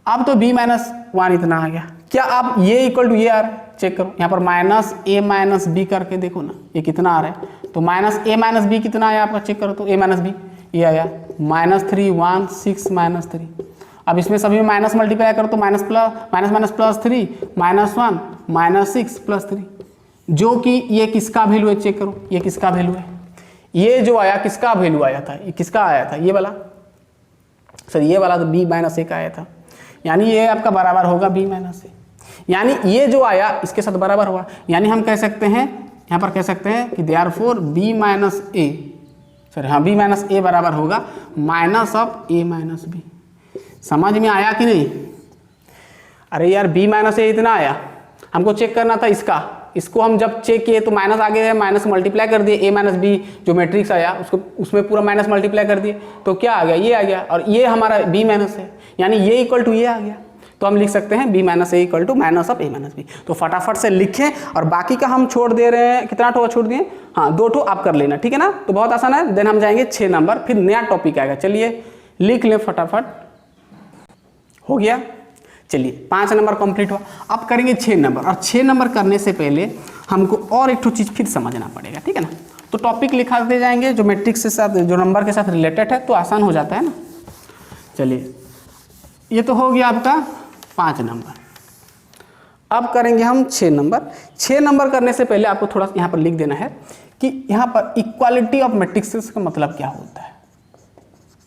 अब तो b - 1 इतना आ गया। क्या आप ये इक्वल टू ये आ रहा है, चेक करो यहाँ पर -a - b करके देखो ना, ये कितना आ रहा है। तो -a - b कितना आया आपका, चेक करो तो a - b ये आया -3 1 6 -3। अब इसमें सभी में माइनस मल्टीप्लाई करो तो माइनस +3 -1 -6 +3, जो कि ये किसका वैल्यू है, चेक करो ये किसका वैल्यू है। ये जो आया किसका वैल्यू आया था, ये किसका आया था, ये वाला, सर ये वाला तो b - a का आया था, यानी ये आपका बराबर होगा b - a, यानी ये जो आया इसके साथ बराबर हुआ। यानी हम कह सकते हैं, यहाँ पर कह सकते हैं कि देयरफॉर b - a, सर हाँ b - a बराबर होगा -a - b। समझ में आया कि नहीं? अरे यार b - a इतना आया, हमको चेक करना था इसका, इसको हम जब चेक किए तो माइनस आगे है, माइनस मल्टीप्लाई कर दिए, a - b जो मैट्रिक्स आया उसको उसमें पूरा माइनस मल्टीप्लाई कर दिए, तो क्या आ गया, ये आ गया, और ये हमारा b - है, यानी ये इक्वल टू ये आ गया। तो हम लिख सकते हैं b - a equal to -a - b। तो फटाफट से लिखें, और बाकी का हम छोड़ दे रहे हैं, कितना ठो छोड़ दिए, हाँ 2 ठो आप कर लेना, ठीक है ना। तो बहुत आसान है। देन हम जाएंगे 6 नंबर, फिर नया टॉपिक आएगा। चलिए लिख लें फटाफट, हो गया। चलिए 5 नंबर कंप्लीट हुआ, अब करेंगे 6 नंबर। और 6 नंबर करने से पहले हमको और एक चीज़ फिर समझना पड़ेगा, ठीक है ना। तो टॉपिक लिखा दे जाएंगे जो मैट्रिक्स के साथ, जो नंबर के साथ रिलेटेड है, तो आसान हो जाता है ना। चलिए ये तो हो गया आपका 5 नंबर। अब करेंगे हम 6 नंबर। 6 नंबर करने से पहले आपको थोड़ा यहाँ पर लिख देना है कि यहाँ पर इक्वालिटी ऑफ मैट्रिक्सेस का मतलब क्या होता है।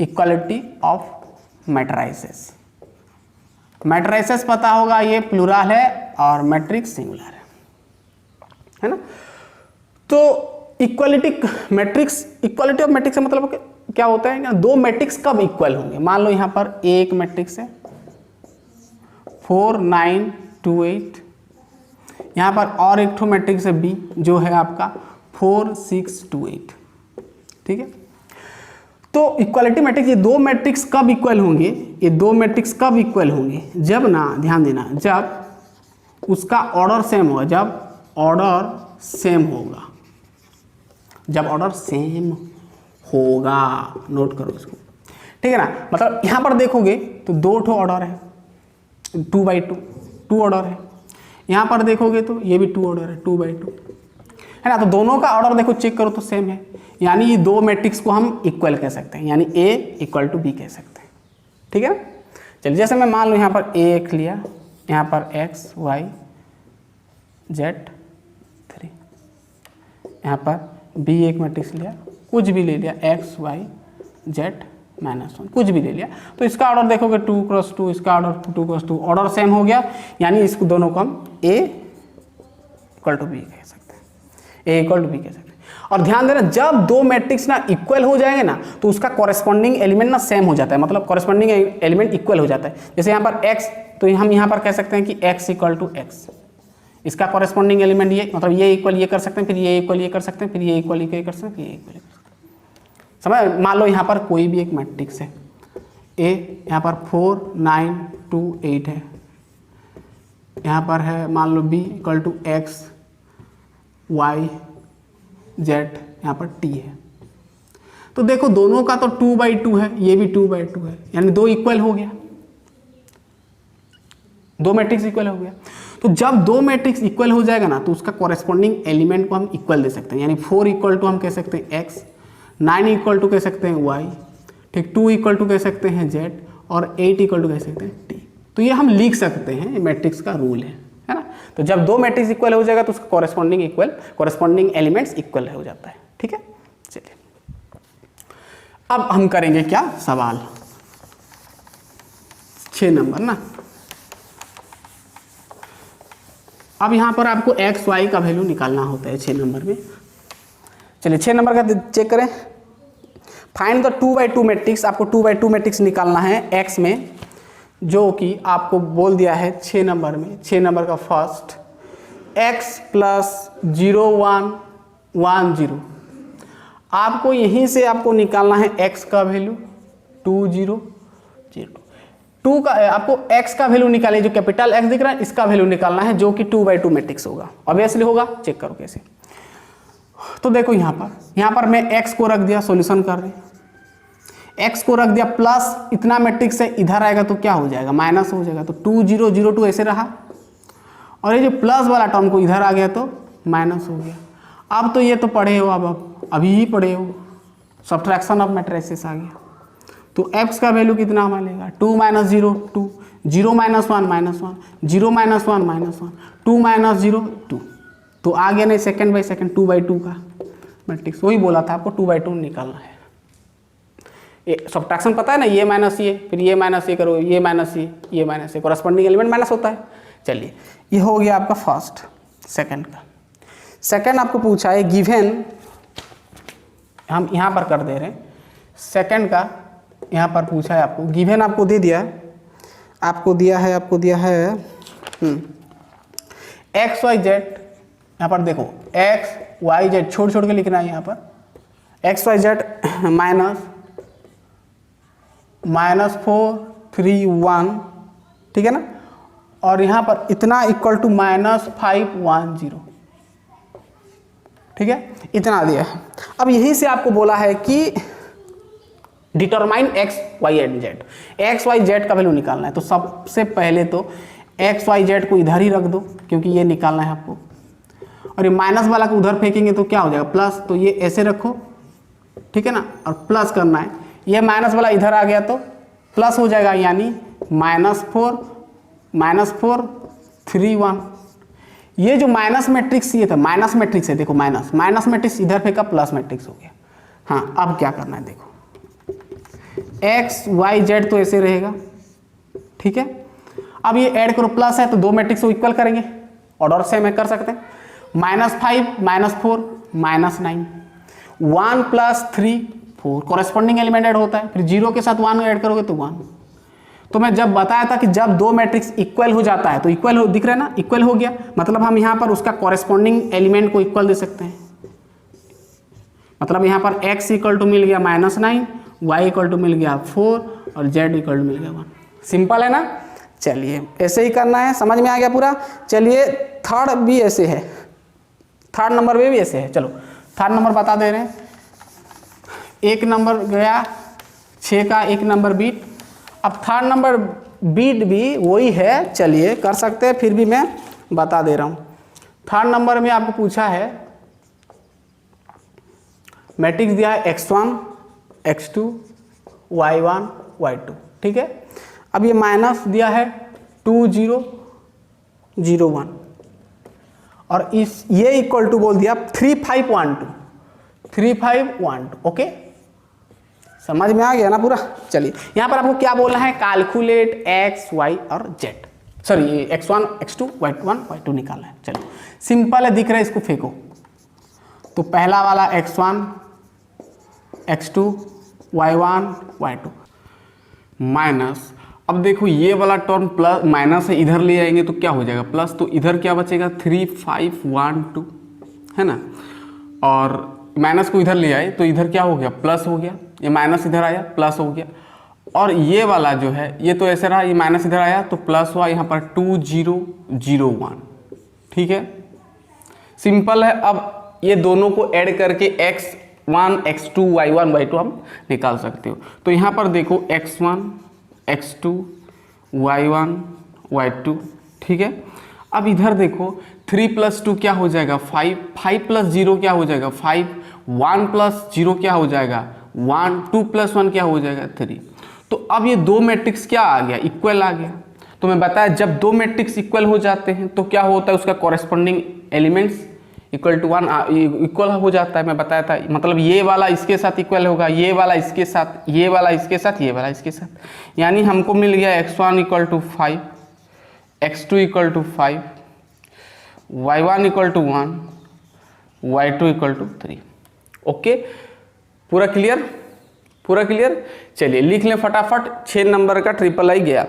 इक्वालिटी ऑफ मैट्राइसेस, मैट्राइसेस पता होगा, ये प्लूरल है और मैट्रिक्स सिंगुलर है ना। तो equality matrix, equality of matrix का मतलब क्या होता है ना, दो मैट्रिक्स कब इक्वल होंगे। मान लो यहाँ पर एक मैट्रिक्स है 4 9 2 8, यहाँ पर और एक ठो मैट्रिक्स है बी जो है आपका 4 6 2 8, ठीक है। तो इक्वालिटी मैट्रिक्स, ये दो मैट्रिक्स कब इक्वल होंगे, ये दो मैट्रिक्स कब इक्वल होंगे, जब ना, ध्यान देना, जब उसका ऑर्डर सेम होगा, जब ऑर्डर सेम होगा, जब ऑर्डर सेम होगा, नोट करो इसको, ठीक है ना। मतलब यहाँ पर देखोगे तो 2 ठो ऑर्डर है 2/2 ऑर्डर है, यहाँ पर देखोगे तो ये भी 2 ऑर्डर है 2/2 है ना। तो दोनों का ऑर्डर देखो, चेक करो तो सेम है, यानी ये दो मैट्रिक्स को हम इक्वल कह सकते हैं, यानी A = B कह सकते हैं, ठीक है। चलिए जैसे मैं मान लो यहाँ पर A लिया, यहाँ पर X Y Z यहाँ पर बी एक मैट्रिक्स लिया, कुछ भी ले लिया, एक्स वाई जेड -1 कुछ भी ले लिया, तो इसका ऑर्डर देखोगे 2 क्रॉस 2, इसका ऑर्डर 2 क्रॉस 2, ऑर्डर सेम हो गया, यानी इसको दोनों को हम ए इक्वल टू बी कह सकते हैं, ए इक्वल टू बी कह सकते हैं। और ध्यान देना, जब दो मैट्रिक्स ना इक्वल हो जाएंगे ना तो उसका कॉरेस्पॉन्डिंग एलिमेंट ना सेम हो जाता है, मतलब कॉरेस्पॉन्डिंग एलिमेंट इक्वल हो जाता है। जैसे यहाँ पर x, तो हम यहाँ पर कह सकते हैं कि x इक्वल टू एक्स, इसका कॉरेस्पॉन्डिंग एलिमेंट ये, मतलब ये इक्वल ये कर सकते हैं, फिर ये इक्वल ये कर सकते हैं, फिर ये इक्वल ये कर सकते हैं, फिर ये इक्वल ये कर सकते हैं। समझ, मान लो यहाँ पर कोई भी एक मैट्रिक्स है A, यहाँ पर 4 9 2 8 है, यहाँ पर है मान लो B equal to X Y Z, यहाँ पर T है, तो देखो दोनों का तो 2/2 है, ये भी 2/2 है, यानी दो इक्वल हो गया, दो मैट्रिक्स इक्वल हो गया। तो जब दो मैट्रिक्स इक्वल हो जाएगा ना तो उसका कॉरेस्पॉन्डिंग एलिमेंट को हम इक्वल दे सकते हैं, यानी 4 इक्वल टू हम कह सकते हैं x, 9 इक्वल टू कह सकते हैं y, ठीक, 2 इक्वल टू कह सकते हैं z और 8 इक्वल टू कह सकते हैं t। तो ये हम लिख सकते हैं, मैट्रिक्स का रूल है ना। तो जब दो मैट्रिक्स इक्वल हो जाएगा तो उसका कॉरेस्पॉन्डिंग एलिमेंट्स इक्वल हो जाता है, ठीक है। चलिए अब हम करेंगे क्या, सवाल 6 नंबर ना। अब यहाँ पर आपको एक्स वाई का वैल्यू निकालना होता है 6 नंबर में। चलिए 6 नंबर का चेक करें, फाइंड द 2/2 मैट्रिक्स, आपको 2/2 मैट्रिक्स निकालना है एक्स में, जो कि आपको बोल दिया है 6 नंबर में। 6 नंबर का फर्स्ट x प्लस 0 1 1 0, आपको यहीं से आपको निकालना है x का वैल्यू 2 0 0, 2 का आपको x का वैल्यू निकालिए, जो कैपिटल X दिख रहा है इसका वैल्यू निकालना है, जो कि 2/2 मैट्रिक्स होगा, ऑब्वियसली होगा, चेक करो कैसे। तो देखो यहाँ पर मैं x को रख दिया, सॉल्यूशन कर रहे हैं, x को रख दिया प्लस इतना मैट्रिक्स है, इधर आएगा तो क्या हो जाएगा, माइनस हो जाएगा, तो 2 0 0 2 ऐसे रहा, और ये जो प्लस वाला टर्म को इधर आ गया तो माइनस हो गया। अब तो ये तो पढ़े हो, अब अभी ही पढ़े हो, सब्ट्रैक्शन ऑफ मैट्रिसेस आ गया, तो x का वैल्यू कितना हमारा लेगा, 2 - 0 2, 0 - 1 -1, 0 - 1 -1, 2 - 0 2, तो आ गया नहीं सेकंड बाई सेकंड 2/2 का मैट्रिक्स। वही बोला था आपको 2/2 निकालना है। ये सब्ट्रैक्शन पता है ना, ये माइनस ये, फिर ये माइनस ये करो, ये माइनस ये माइनस ये, कॉरेस्पॉन्डिंग एलिमेंट माइनस होता है। चलिए ये हो गया आपका फर्स्ट। सेकंड का, सेकंड आपको पूछा है गिवन, हम यहाँ पर कर दे रहे हैं, सेकंड का यहाँ पर पूछा है आपको, गिवन आपको दे दिया, आपको दिया है एक्स वाई जेड, यहाँ पर देखो एक्स वाई जेड छोड़ के लिखना है, यहाँ पर एक्स वाई जेड -4 3 1, ठीक है ना, और यहाँ पर इतना इक्वल टू -5 1 0, ठीक है, इतना दिया है। अब यहीं से आपको बोला है कि determine X Y and Z, X Y Z का वैल्यू निकालना है। तो सबसे पहले तो एक्स वाई जेड को इधर ही रख दो, क्योंकि ये निकालना है आपको, और ये माइनस वाला को उधर फेंकेंगे तो क्या हो जाएगा प्लस, तो ये ऐसे रखो, ठीक है ना, और प्लस करना है, ये माइनस वाला इधर आ गया तो प्लस हो जाएगा, यानी -4 3 1। ये जो माइनस मैट्रिक्स ये था, माइनस मैट्रिक्स है, देखो माइनस मैट्रिक्स इधर फेंका, प्लस मैट्रिक्स हो गया। हाँ अब क्या करना है, देखो एक्स वाई जेड तो ऐसे रहेगा, ठीक है। अब ये ऐड करो, प्लस है तो दो मैट्रिक्स को इक्वल करेंगे, ऑर्डर सेम है, कर सकते हैं, -5 -4 -9, 1 + 3 4, कॉरेस्पॉन्डिंग एलिमेंट ऐड होता है, फिर 0 के साथ 1 ऐड करोगे तो 1। तो मैं जब बताया था कि जब दो मैट्रिक्स इक्वल हो जाता है तो इक्वल हो, दिख रहा है ना, इक्वल हो गया, मतलब हम यहाँ पर उसका कॉरेस्पॉन्डिंग एलिमेंट को इक्वल दे सकते हैं। मतलब यहाँ पर x इक्वल टू मिल गया -9, y इक्वल टू मिल गया 4 और z इक्वल टू मिल गया 1। सिंपल है ना। चलिए ऐसे ही करना है, समझ में आ गया पूरा। चलिए थर्ड भी ऐसे है, थर्ड नंबर में भी ऐसे है। चलो थर्ड नंबर बता दे रहे हैं, एक नंबर गया 6 का, एक नंबर बीट। अब थर्ड नंबर बीट भी वही है, चलिए कर सकते हैं, फिर भी मैं बता दे रहा हूँ। थर्ड नंबर में आपको पूछा है, मैट्रिक्स दिया है x1 x2 y1 y2, ठीक है। अब ये माइनस दिया है 2 0 0 1, और इस ये इक्वल टू बोल दिया 3512, 3512। ओके, समझ में आ गया ना पूरा। चलिए यहां पर आपको क्या बोलना है, कैलकुलेट एक्स वाई और Z, sorry x1 x2 y1 y2 निकालना है। चलिए सिंपल है, दिख रहा है, इसको फेंको। तो पहला वाला x1 x2 y1 y2 minus, अब देखो ये वाला टर्म प्लस माइनस है, इधर ले आएंगे तो क्या हो जाएगा प्लस, तो इधर क्या बचेगा 3512 है ना, और माइनस को इधर ले आए तो इधर क्या हो गया प्लस हो गया, ये माइनस इधर आया प्लस हो गया, और ये वाला जो है ये तो ऐसे रहा, ये माइनस इधर आया तो प्लस हुआ, यहाँ पर 2001। ठीक है, सिंपल है। अब ये दोनों को ऐड करके x1 x2 y1 y2 हम निकाल सकते हो। तो यहाँ पर देखो x1 x2 y1 y2, ठीक है। अब इधर देखो 3 + 2 क्या हो जाएगा 5, 5 + 0 क्या हो जाएगा 5, 1 + 0 क्या हो जाएगा 1, 2 + 1 क्या हो जाएगा 3। तो अब ये दो मैट्रिक्स क्या आ गया, इक्वल आ गया। तो मैं बताया जब दो मैट्रिक्स इक्वल हो जाते हैं तो क्या होता है, उसका corresponding elements equal to 1 equal हो जाता है। मैं बताया था, मतलब ये वाला इसके साथ इक्वल होगा, ये वाला इसके साथ, ये वाला इसके साथ, ये वाला इसके साथ। यानी हमको मिल गया x1 = 5, x2 = 5, y1 = 1, y2 = 3। Okay, पूरा क्लियर, पूरा क्लियर। चलिए लिख लें फटाफट। 6 नंबर का ट्रिपल आई गया।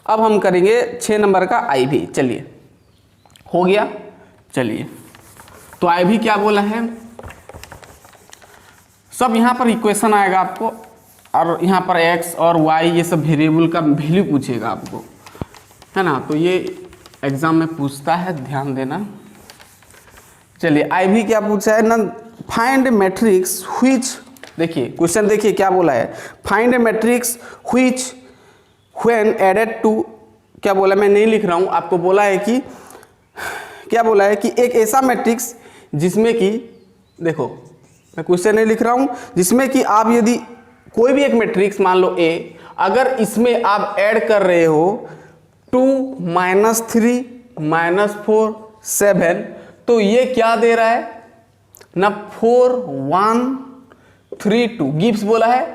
अब हम करेंगे 6 नंबर का आई भी। चलिए हो गया। चलिए तो आई भी क्या बोला है, सब यहाँ पर इक्वेशन आएगा आपको, और यहाँ पर x और y ये सब वेरिएबल का वैल्यू पूछेगा आपको, है ना। तो ये एग्जाम में पूछता है, ध्यान देना। चलिए आई भी क्या पूछा है ना, फाइंड मैट्रिक्स व्हिच, देखिए क्वेश्चन देखिए क्या बोला है, find a matrix which when added to, क्या बोला मैं नहीं लिख रहा हूँ, आपको बोला है कि क्या बोला है कि एक ऐसा मैट्रिक्स जिसमें कि, देखो मैं क्वेश्चन नहीं लिख रहा हूँ, जिसमें कि आप यदि कोई भी एक मैट्रिक्स मान लो A, अगर इसमें आप ऐड कर रहे हो 2 - 3 - 4 7, तो ये क्या दे रहा है ना 4 1 3 2 गिव्स बोला है।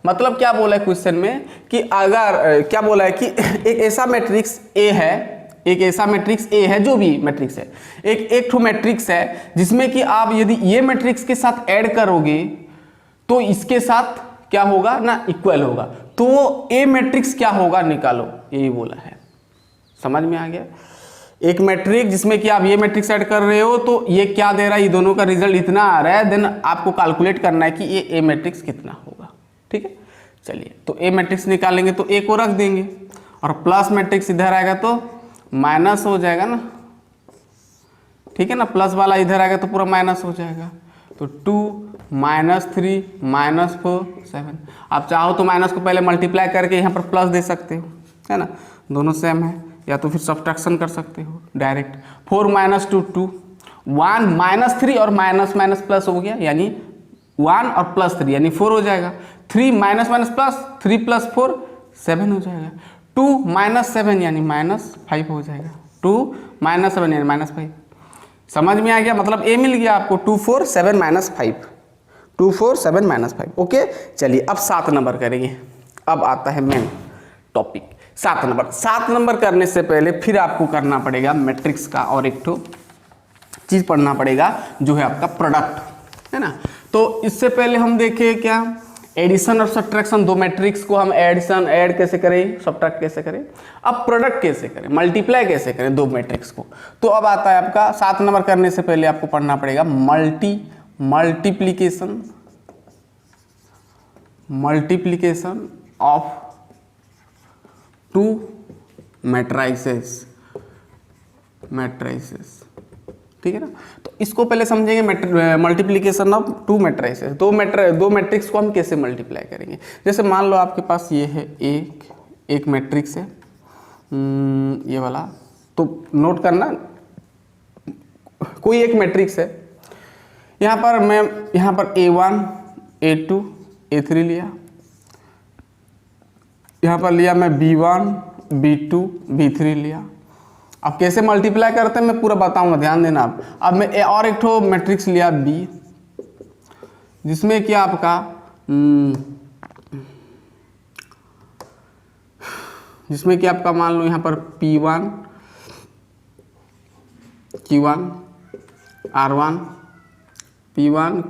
मतलब क्या बोला है क्वेश्चन में कि अगर क्या बोला है कि एक ऐसा मैट्रिक्स A है, एक ऐसा मैट्रिक्स A है, जो भी मैट्रिक्स है, एक ठो मैट्रिक्स है जिसमें कि आप यदि ये मैट्रिक्स के साथ ऐड करोगे तो इसके साथ क्या होगा ना इक्वल होगा, तो A मैट्रिक्स क्या होगा निकालो, यही बोला है। समझ में आ गया। एक मैट्रिक्स जिसमें कि आप ये मैट्रिक्स ऐड कर रहे हो तो ये क्या दे रहा है, ये दोनों का रिजल्ट इतना आ रहा है, देन आपको कैलकुलेट करना है कि ये A मैट्रिक्स कितना होगा। ठीक है, चलिए तो A मैट्रिक्स निकालेंगे तो A को रख देंगे, और प्लस मैट्रिक्स इधर आएगा तो माइनस हो जाएगा ना, ठीक है ना, प्लस वाला इधर आएगा तो पूरा माइनस हो जाएगा। तो 2 - 3 - 4 7, आप चाहो तो माइनस को पहले मल्टीप्लाई करके यहाँ पर प्लस दे सकते हो, है ना, दोनों सेम है, या तो फिर सब्ट्रैक्शन कर सकते हो डायरेक्ट। 4 - 2 2, 1 - 3 और माइनस माइनस प्लस हो गया, यानी 1 और +3 यानी 4 हो जाएगा। 3 माइनस माइनस प्लस, 3 + 4 7 हो जाएगा। 2 - 7 यानी -5 हो जाएगा। 2 - 7 यानी -5। समझ में आ गया, मतलब A मिल गया आपको 2 4 7 -5, 2 4 7 -5। ओके, चलिए अब 7 नंबर करेंगे। अब आता है मेन टॉपिक 7 नंबर। 7 नंबर करने से पहले फिर आपको करना पड़ेगा मैट्रिक्स का और एक ठो चीज़ पढ़ना पड़ेगा, जो है आपका प्रोडक्ट, है ना। तो इससे पहले हम देखें क्या एडिशन और सब्ट्रैक्शन, दो मैट्रिक्स को हम एडिशन ऐड कैसे करें, सब्ट्रैक्ट कैसे करें, अब प्रोडक्ट कैसे करें, मल्टीप्लाई कैसे करें दो मैट्रिक्स को। तो अब आता है आपका 7 नंबर करने से पहले आपको पढ़ना पड़ेगा मल्टीप्लीकेशन ऑफ 2 मैट्रिसेस, ठीक है ना। तो इसको पहले समझेंगे, मल्टीप्लिकेशन ऑफ 2 मैट्रिसेस, दो मैट्रिक्स को हम कैसे मल्टीप्लाई करेंगे। जैसे मान लो आपके पास ये है एक मैट्रिक्स है, ये वाला, तो नोट करना कोई एक मैट्रिक्स है, यहाँ पर मैं यहाँ पर A1 A2 A3 लिया, यहाँ पर लिया मैं B1 B2 B3 लिया, अब कैसे मल्टीप्लाई करते हैं मैं पूरा बताऊंगा, ध्यान देना आप। अब मैं और एक ठो मैट्रिक्स लिया B, जिसमें कि आपका मान लो यहाँ पर P1 Q1 R1 P1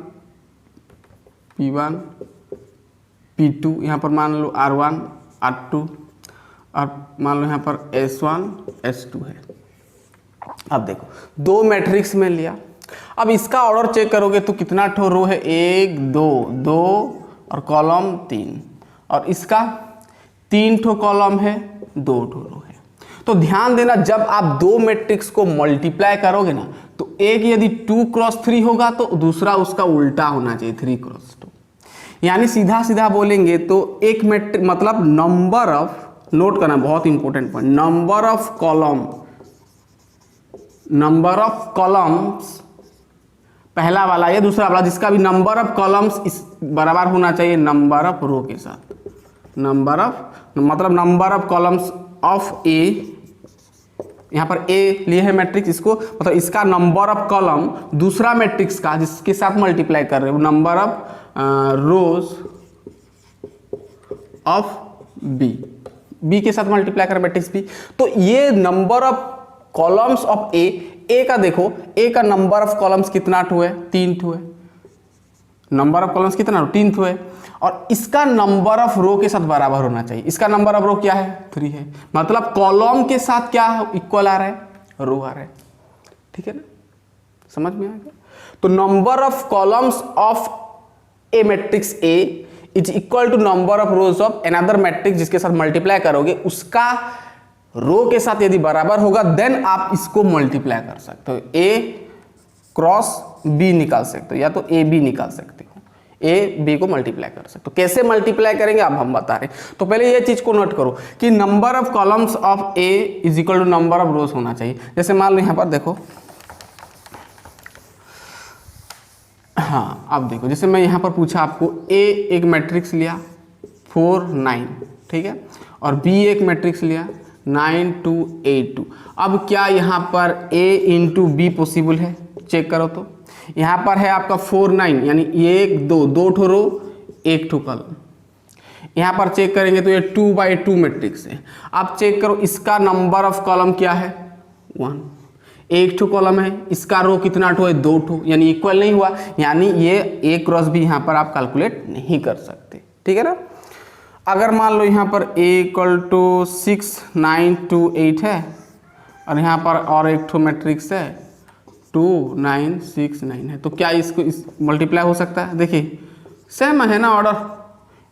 P2, यहाँ पर मान लो R1 R2 और मान लो यहाँ पर S1 S2 है। अब देखो दो मैट्रिक्स में लिया, अब इसका ऑर्डर चेक करोगे तो कितना ठो रो है, 1 2 2 और कॉलम 3, और इसका 3 ठो कॉलम है, 2 ठो रो है। तो ध्यान देना जब आप दो मैट्रिक्स को मल्टीप्लाई करोगे ना तो एक यदि 2 क्रॉस 3 होगा तो दूसरा उसका उल्टा होना चाहिए 3 क्रॉस 2। यानी सीधा सीधा बोलेंगे तो एक मैट्रिक मतलब नंबर ऑफ, नोट करना बहुत important point, number of columns पहला वाला या दूसरा वाला जिसका भी नंबर ऑफ कॉलम्स इस बराबर होना चाहिए नंबर ऑफ रो के साथ। Number of columns of A, यहाँ पर ए लिए है मैट्रिक्स, इसको मतलब इसका नंबर ऑफ कॉलम दूसरा मैट्रिक्स का जिसके साथ मल्टीप्लाई कर रहे हो number of rows of B के साथ मल्टीप्लाई कर मैट्रिक्स बी। तो ये number of columns of A का देखो, ए का नंबर ऑफ कॉलम्स कितना ठो है, 3 ठो है। नंबर ऑफ कॉलम्स कितना 3 ठो है, और इसका नंबर ऑफ रो के साथ बराबर होना चाहिए। इसका नंबर ऑफ रो क्या है, 3 है, मतलब कॉलम के साथ क्या इक्वल आ रहा है, रो आ रहा है। ठीक है ना, समझ में आ गया। तो number of columns of A matrix A is equal to number of rows of another matrix जिसके साथ मल्टीप्लाई करोगे उसका रो के साथ यदि बराबर होगा देन आप इसको मल्टीप्लाई कर सकते हो, ए क्रॉस बी निकाल सकते हो, या तो ए बी निकाल सकते हो, ए बी को मल्टीप्लाई कर सकते हो। कैसे मल्टीप्लाई करेंगे अब हम बता रहे हैं। तो पहले ये चीज को नोट करो कि number of columns of A is equal to number of rows होना चाहिए। जैसे मान लो यहां पर देखो, हाँ अब देखो, जैसे मैं यहाँ पर पूछा आपको ए एक मैट्रिक्स लिया 4 9, ठीक है, और बी एक मैट्रिक्स लिया 9 2 8 2। अब क्या यहाँ पर a इंटू बी पॉसिबल है, चेक करो तो यहाँ पर है आपका 4 9 यानी 1 2 ठो रो 1 ठो कॉलम। यहाँ पर चेक करेंगे तो ये 2 बाई 2 मैट्रिक्स है। आप चेक करो इसका नंबर ऑफ कॉलम क्या है 1, 1 ठो कॉलम है, इसका रो कितना ठो है 2 ठो, यानी इक्वल नहीं हुआ, यानी ये a क्रॉस भी यहाँ पर आप कैलकुलेट नहीं कर सकते। ठीक है ना। अगर मान लो यहाँ पर a इक्वल टू 6 9 2 8 है, और यहाँ पर और एक ठो मैट्रिक्स है 2 9 6 9 है, तो क्या इसको मल्टीप्लाई हो सकता है। देखिए सेम है ना ऑर्डर,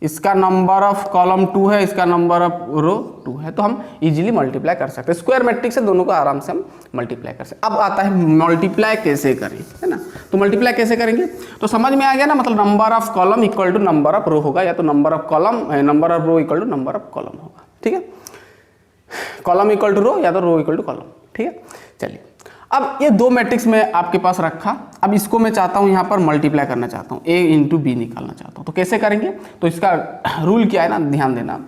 इसका नंबर ऑफ कॉलम 2 है, इसका नंबर ऑफ रो 2 है, तो हम इजीली मल्टीप्लाई कर सकते हैं। स्क्वायर मैट्रिक्स है, दोनों को आराम से हम मल्टीप्लाई कर सकते हैं। अब आता है मल्टीप्लाई कैसे करें, है ना। तो मल्टीप्लाई कैसे करेंगे तो समझ में आ गया ना, मतलब number of column equal to number of row होगा, या तो number of row equal to number of column होगा। ठीक है, कॉलम इक्वल टू रो या तो रो इक्वल टू कॉलम। ठीक है, चलिए अब ये दो मैट्रिक्स में आपके पास रखा, अब इसको मैं चाहता हूँ यहाँ पर मल्टीप्लाई करना चाहता हूँ, a इंटू बी निकालना चाहता हूँ। तो कैसे करेंगे, तो इसका रूल क्या है ना, ध्यान देना।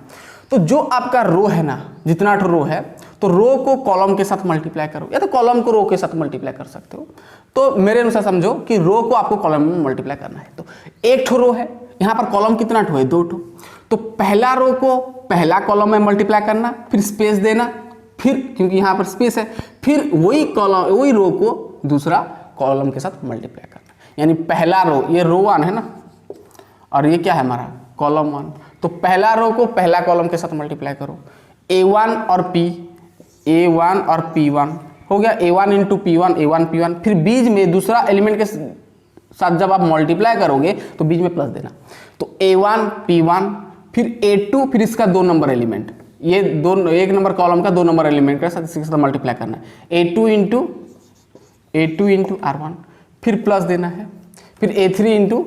तो जो आपका रो है ना, जितना रो है, तो रो को कॉलम के साथ मल्टीप्लाई करो, या तो कॉलम को रो के साथ मल्टीप्लाई कर सकते हो। तो मेरे अनुसार समझो कि रो को आपको कॉलम में मल्टीप्लाई करना है। तो 1 ठो रो है, यहाँ पर कॉलम कितना ठो है 2 ठो, तो पहला रो को पहला कॉलम में मल्टीप्लाई करना, फिर स्पेस देना, फिर क्योंकि यहाँ पर स्पेस है, फिर वही रो को दूसरा कॉलम के साथ मल्टीप्लाई करना। यानी पहला रो, ये रो 1 है ना, और ये क्या है हमारा कॉलम 1, तो पहला रो को पहला कॉलम के साथ मल्टीप्लाई करो, a1 और p1 हो गया, a1 into p1 a1 p1, फिर बीच में दूसरा एलिमेंट के साथ जब आप मल्टीप्लाई करोगे तो बीच में प्लस देना, तो a1 p1 फिर a2, फिर इसका 2 नंबर एलिमेंट, ये 1 नंबर कॉलम का 2 नंबर एलिमेंट के साथ इसके साथ मल्टीप्लाई करना है, a2 इंटू r1, फिर प्लस देना है, फिर a3 इंटू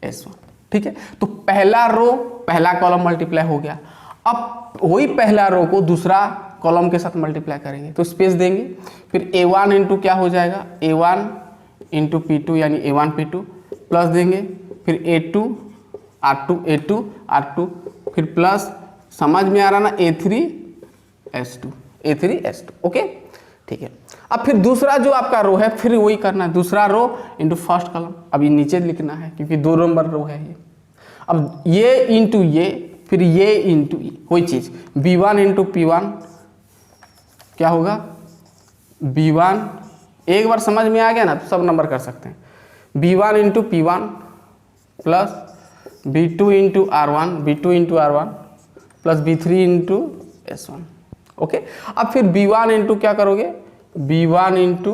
s1। ठीक है, तो पहला रो पहला कॉलम मल्टीप्लाई हो गया। अब वही पहला रो को दूसरा कॉलम के साथ मल्टीप्लाई करेंगे, तो स्पेस देंगे, फिर a1 इंटू क्या हो जाएगा, a1 इंटू p2 यानी a1 p2, प्लस देंगे, फिर a2 r2 फिर प्लस, समझ में आ रहा ना, a3 s2, A3H2। ओके ठीक है। अब फिर दूसरा जो आपका रो है फिर वही करना है, दूसरा रो इंटू फर्स्ट कॉलम। अब ये नीचे लिखना है क्योंकि 2 नंबर रो है ये। अब ये इंटू ये, फिर ये इंटू ये, वही चीज़ B1 इंटू P1 क्या होगा, B1, एक बार समझ में आ गया ना तो सब नंबर कर सकते हैं। B1 into P1 plus B2 into R1, B2 into R1 plus B3 into S1। Okay, अब फिर B1 इंटू क्या करोगे, B1 इंटू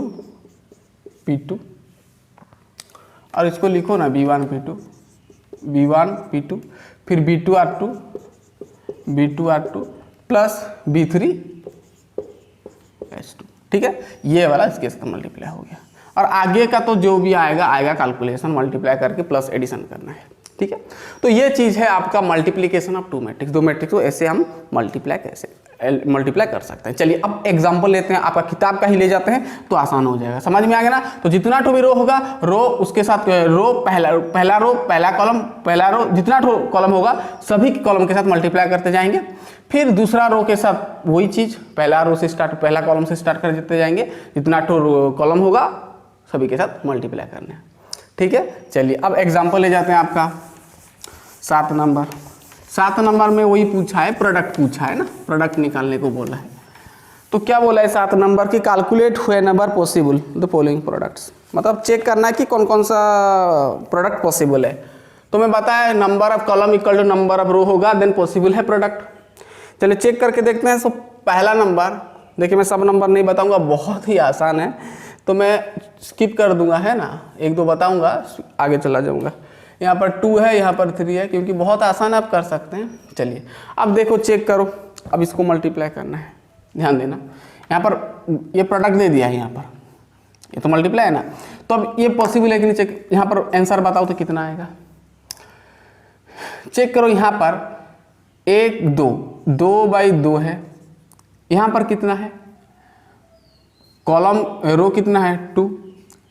P2, और इसको लिखो ना B1 P2, B1 P2, फिर B2 R2, B2 R2 plus B3 S2। ठीक है, ये वाला इसके साथ मल्टीप्लाई हो गया। और आगे का तो जो भी आएगा कैलकुलेशन मल्टीप्लाई करके प्लस एडिशन करना है। ठीक है, तो ये चीज़ है आपका मल्टीप्लिकेशन ऑफ 2 मैट्रिक्स। 2 मैट्रिक्स को ऐसे हम मल्टीप्लाई कर सकते हैं। चलिए अब एग्जांपल लेते हैं, आपका किताब का ही ले जाते हैं तो आसान हो जाएगा, समझ में आ गया ना। तो जितना ठो भी रो होगा, रो उसके साथ रो पहला रो पहला कॉलम, पहला रो जितना ठो कॉलम होगा सभी कॉलम के साथ मल्टीप्लाई करते जाएंगे। फिर दूसरा रो के साथ वही चीज़, पहला रो से स्टार्ट, पहला कॉलम से स्टार्ट कर देते जाएंगे, जितना ठो कॉलम होगा सभी के साथ मल्टीप्लाई करना है। ठीक है, चलिए अब एग्जाम्पल ले जाते हैं आपका 7 नंबर। 7 नंबर में वही पूछा है, प्रोडक्ट पूछा है ना, प्रोडक्ट निकालने को बोला है। तो क्या बोला है 7 नंबर की, कैलकुलेट हुए number possible the following products, मतलब चेक करना है कि कौन कौन सा प्रोडक्ट पॉसिबल है। तो मैं बताया number of column equal to number of row होगा, देन पॉसिबल है प्रोडक्ट। चलिए चेक करके देखते हैं। सो पहला नंबर, देखिए मैं सब नंबर नहीं बताऊंगा, बहुत ही आसान है तो मैं स्किप कर दूंगा, है ना, 1-2 बताऊंगा, आगे चला जाऊंगा। यहाँ पर 2 है, यहाँ पर 3 है, क्योंकि बहुत आसान है, आप कर सकते हैं। चलिए अब देखो चेक करो, अब इसको मल्टीप्लाई करना है, ध्यान देना। यहाँ पर ये प्रोडक्ट दे दिया है, यहाँ पर ये तो मल्टीप्लाई है ना, तो अब ये पॉसिबल है कि नहीं, चेक यहाँ पर आंसर बताओ तो कितना आएगा। चेक करो, यहाँ पर 1 2 है, यहाँ पर कितना है, कॉलम रो कितना है 2,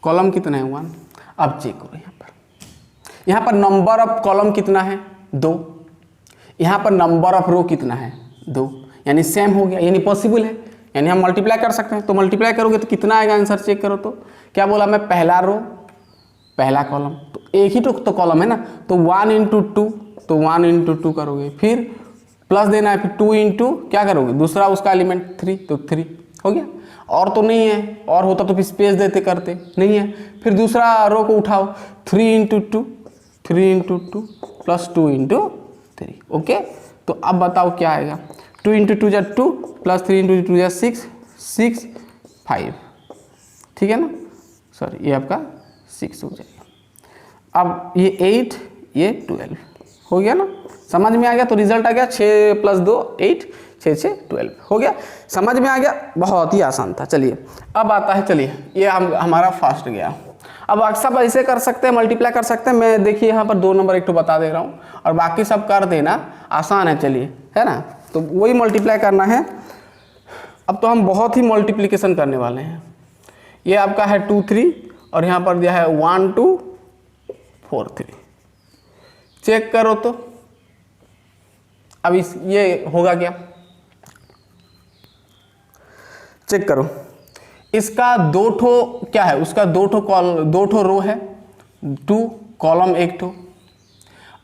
कॉलम कितना है 1। अब चेक करो, यहाँ पर नंबर ऑफ कॉलम कितना है 2, यहाँ पर नंबर ऑफ रो कितना है 2, यानी सेम हो गया, यानी पॉसिबल है, यानी हम मल्टीप्लाई कर सकते हैं। तो मल्टीप्लाई करोगे तो कितना आएगा आंसर, चेक करो। तो क्या बोला मैं, पहला रो पहला कॉलम, तो एक ही तो कॉलम है ना, तो 1 इंटू 2, तो 1 इंटू 2 करोगे, फिर प्लस देना है, फिर 2 इंटू क्या करोगे, दूसरा उसका एलिमेंट 3, तो 3 हो गया। और तो नहीं है, और होता तो फिर स्पेस देते करते, नहीं है। फिर दूसरा रो को उठाओ, 3 into 2, 3 into 2 plus 2 into 3। Okay, तो अब बताओ क्या आएगा, 2 इंटू 2 जा 2 प्लस 3 इंटू 2 जा 6, 6 5, ठीक है ना, सॉरी ये आपका 6 हो जाएगा। अब ये 8, ये 12 हो गया ना, समझ में आ गया। तो रिजल्ट आ गया 6 + 2 8, 6 6 12 हो गया, समझ में आ गया, बहुत ही आसान था। चलिए अब आता है, चलिए ये हमारा फास्ट गया। अब सब ऐसे कर सकते हैं, मल्टीप्लाई कर सकते हैं। मैं देखिए यहाँ पर 2 नंबर एक तो बता दे रहा हूँ, और बाकी सब कर देना, आसान है। चलिए, है ना, तो वही मल्टीप्लाई करना है। अब तो हम बहुत ही मल्टीप्लिकेशन करने वाले हैं। ये आपका है 2 3, और यहाँ पर दिया है 1 2 4 3। चेक करो तो अब ये होगा क्या, चेक करो। इसका 2 ठो क्या है, उसका 2 ठो रो है, 2 कॉलम 1 ठो,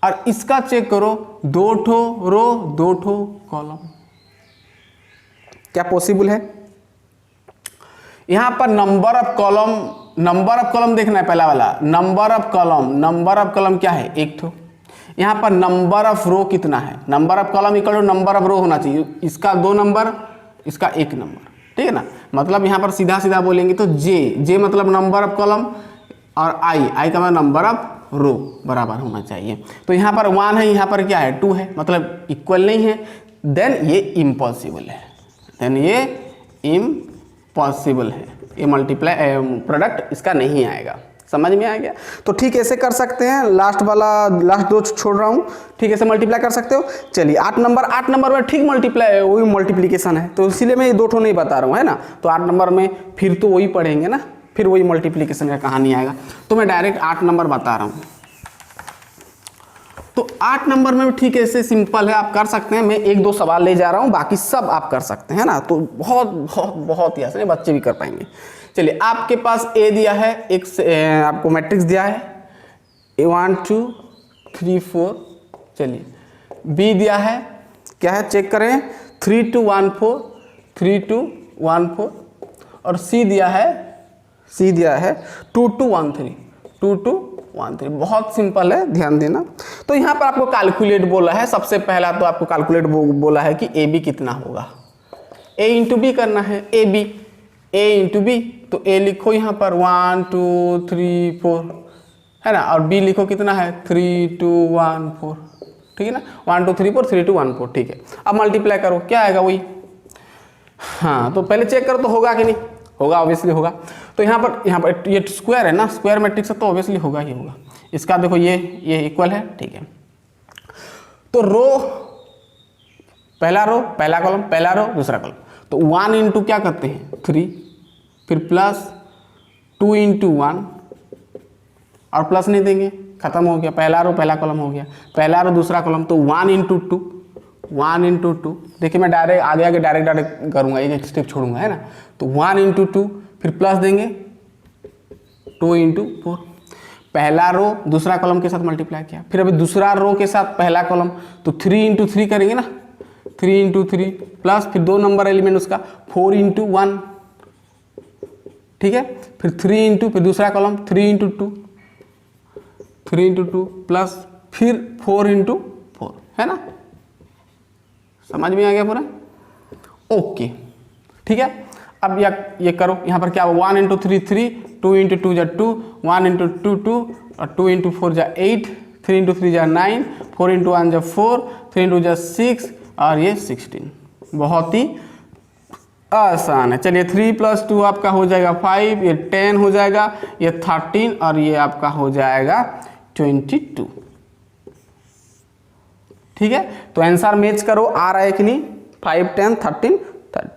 और इसका चेक करो 2 ठो रो 2 ठो कॉलम। क्या पॉसिबल है? यहां पर नंबर ऑफ कॉलम देखना है, पहला वाला नंबर ऑफ कॉलम क्या है, 1 ठो। यहाँ पर नंबर ऑफ रो कितना है, number of column equal to number of row होना चाहिए, इसका 2 नंबर, इसका 1 नंबर, ठीक है ना। मतलब यहाँ पर सीधा सीधा बोलेंगे तो जे मतलब नंबर ऑफ कॉलम, और आई का मतलब नंबर ऑफ रो बराबर होना चाहिए। तो यहाँ पर 1 है, यहाँ पर क्या है 2 है, मतलब इक्वल नहीं है, देन ये इम्पॉसिबल है, ये मल्टीप्लाई प्रोडक्ट इसका नहीं आएगा। समझ में आ गया? तो ठीक ऐसे कर सकते हैं, लास्ट 2 छोड़ रहा हूँ, ठीक ऐसे मल्टीप्लाई कर सकते हो। चलिए 8 नंबर में ठीक मल्टीप्लाई, वही मल्टीप्लिकेशन है, तो इसीलिए मैं ये 2 ठो नहीं बता रहा हूँ, है ना। तो 8 नंबर में फिर तो वही पढ़ेंगे ना, फिर वही मल्टीप्लिकेशन का कहानी आएगा। तो मैं डायरेक्ट 8 नंबर बता रहा हूँ। तो 8 नंबर में भी ठीक है, ऐसे सिंपल है, आप कर सकते हैं। मैं 1-2 सवाल ले जा रहा हूँ, बाकी सब आप कर सकते हैं ना। तो बहुत बहुत बहुत ही आसान है, बच्चे भी कर पाएंगे। चलिए, आपके पास ए दिया है, एक आपको मैट्रिक्स दिया है 1 2 3 4। चलिए, बी दिया है, क्या है चेक करें, 3 2 1 4 3 2 1 4। और सी दिया है 2 2 1 3 2 2 1 3। बहुत सिंपल है, ध्यान देना। तो यहाँ पर आपको कैलकुलेट बोला है। सबसे पहला तो आपको कैलकुलेट बोला है कि ए बी कितना होगा। ए इंटू बी करना है, A B A into B. तो ए लिखो यहाँ पर 1 2 3 4 है ना, और बी लिखो कितना है 3 2 1 4, ठीक है ना। 1 2 3 4 3 2 1 4, ठीक है। अब मल्टीप्लाई करो, क्या आएगा वही। हाँ, तो पहले चेक करो तो होगा कि नहीं होगा, ऑब्वियसली होगा। तो यहाँ पर ये स्क्वायर है ना, स्क्वायर मैट्रिक्स है, तो ऑब्वियसली होगा ही होगा। इसका देखो ये इक्वल है, ठीक है। तो रो पहला कॉलम, पहला रो दूसरा कॉलम। तो 1 इंटू क्या करते हैं 3, फिर प्लस 2 इंटू 1, और प्लस नहीं देंगे, खत्म हो गया। पहला रो पहला कॉलम हो गया, पहला रो दूसरा कॉलम। तो 1 इंटू 2, 1 इंटू 2। देखिए मैं डायरेक्ट आगे डायरेक्ट करूँगा, एक स्टेप छोड़ूंगा, है ना। तो 1 इंटू 2, फिर प्लस देंगे 2 इंटू 4। पहला रो दूसरा कॉलम के साथ मल्टीप्लाई किया, फिर अभी दूसरा रो के साथ पहला कॉलम। तो 3 इंटू 3 करेंगे ना, 3 इंटू 3 प्लस फिर 2 नंबर एलिमेंट उसका 4 इंटू 1, ठीक है। फिर 3 इंटू, फिर दूसरा कॉलम 3 इंटू 2, 3 इंटू 2 प्लस फिर 4 इंटू 4, है ना। समझ में आ गया पूरा, ओके, ठीक है। अब ये करो, यहाँ पर क्या 1 इंटू 3 3, 2 इंटू 2 जा 2, 1 इंटू 2 2, और 2 इंटू 4 जा 8, 3 इंटू 3 जा 9, 4 इंटू 1 जा 4, 3 इंटू जा 6, और ये 16। बहुत ही आसान है। चलिए 3 + 2 आपका हो जाएगा 5, ये 10 हो जाएगा, ये 13, और ये आपका हो जाएगा 22, ठीक है। तो आंसर मैच करो, आ रहा है कि नहीं, 5 10 13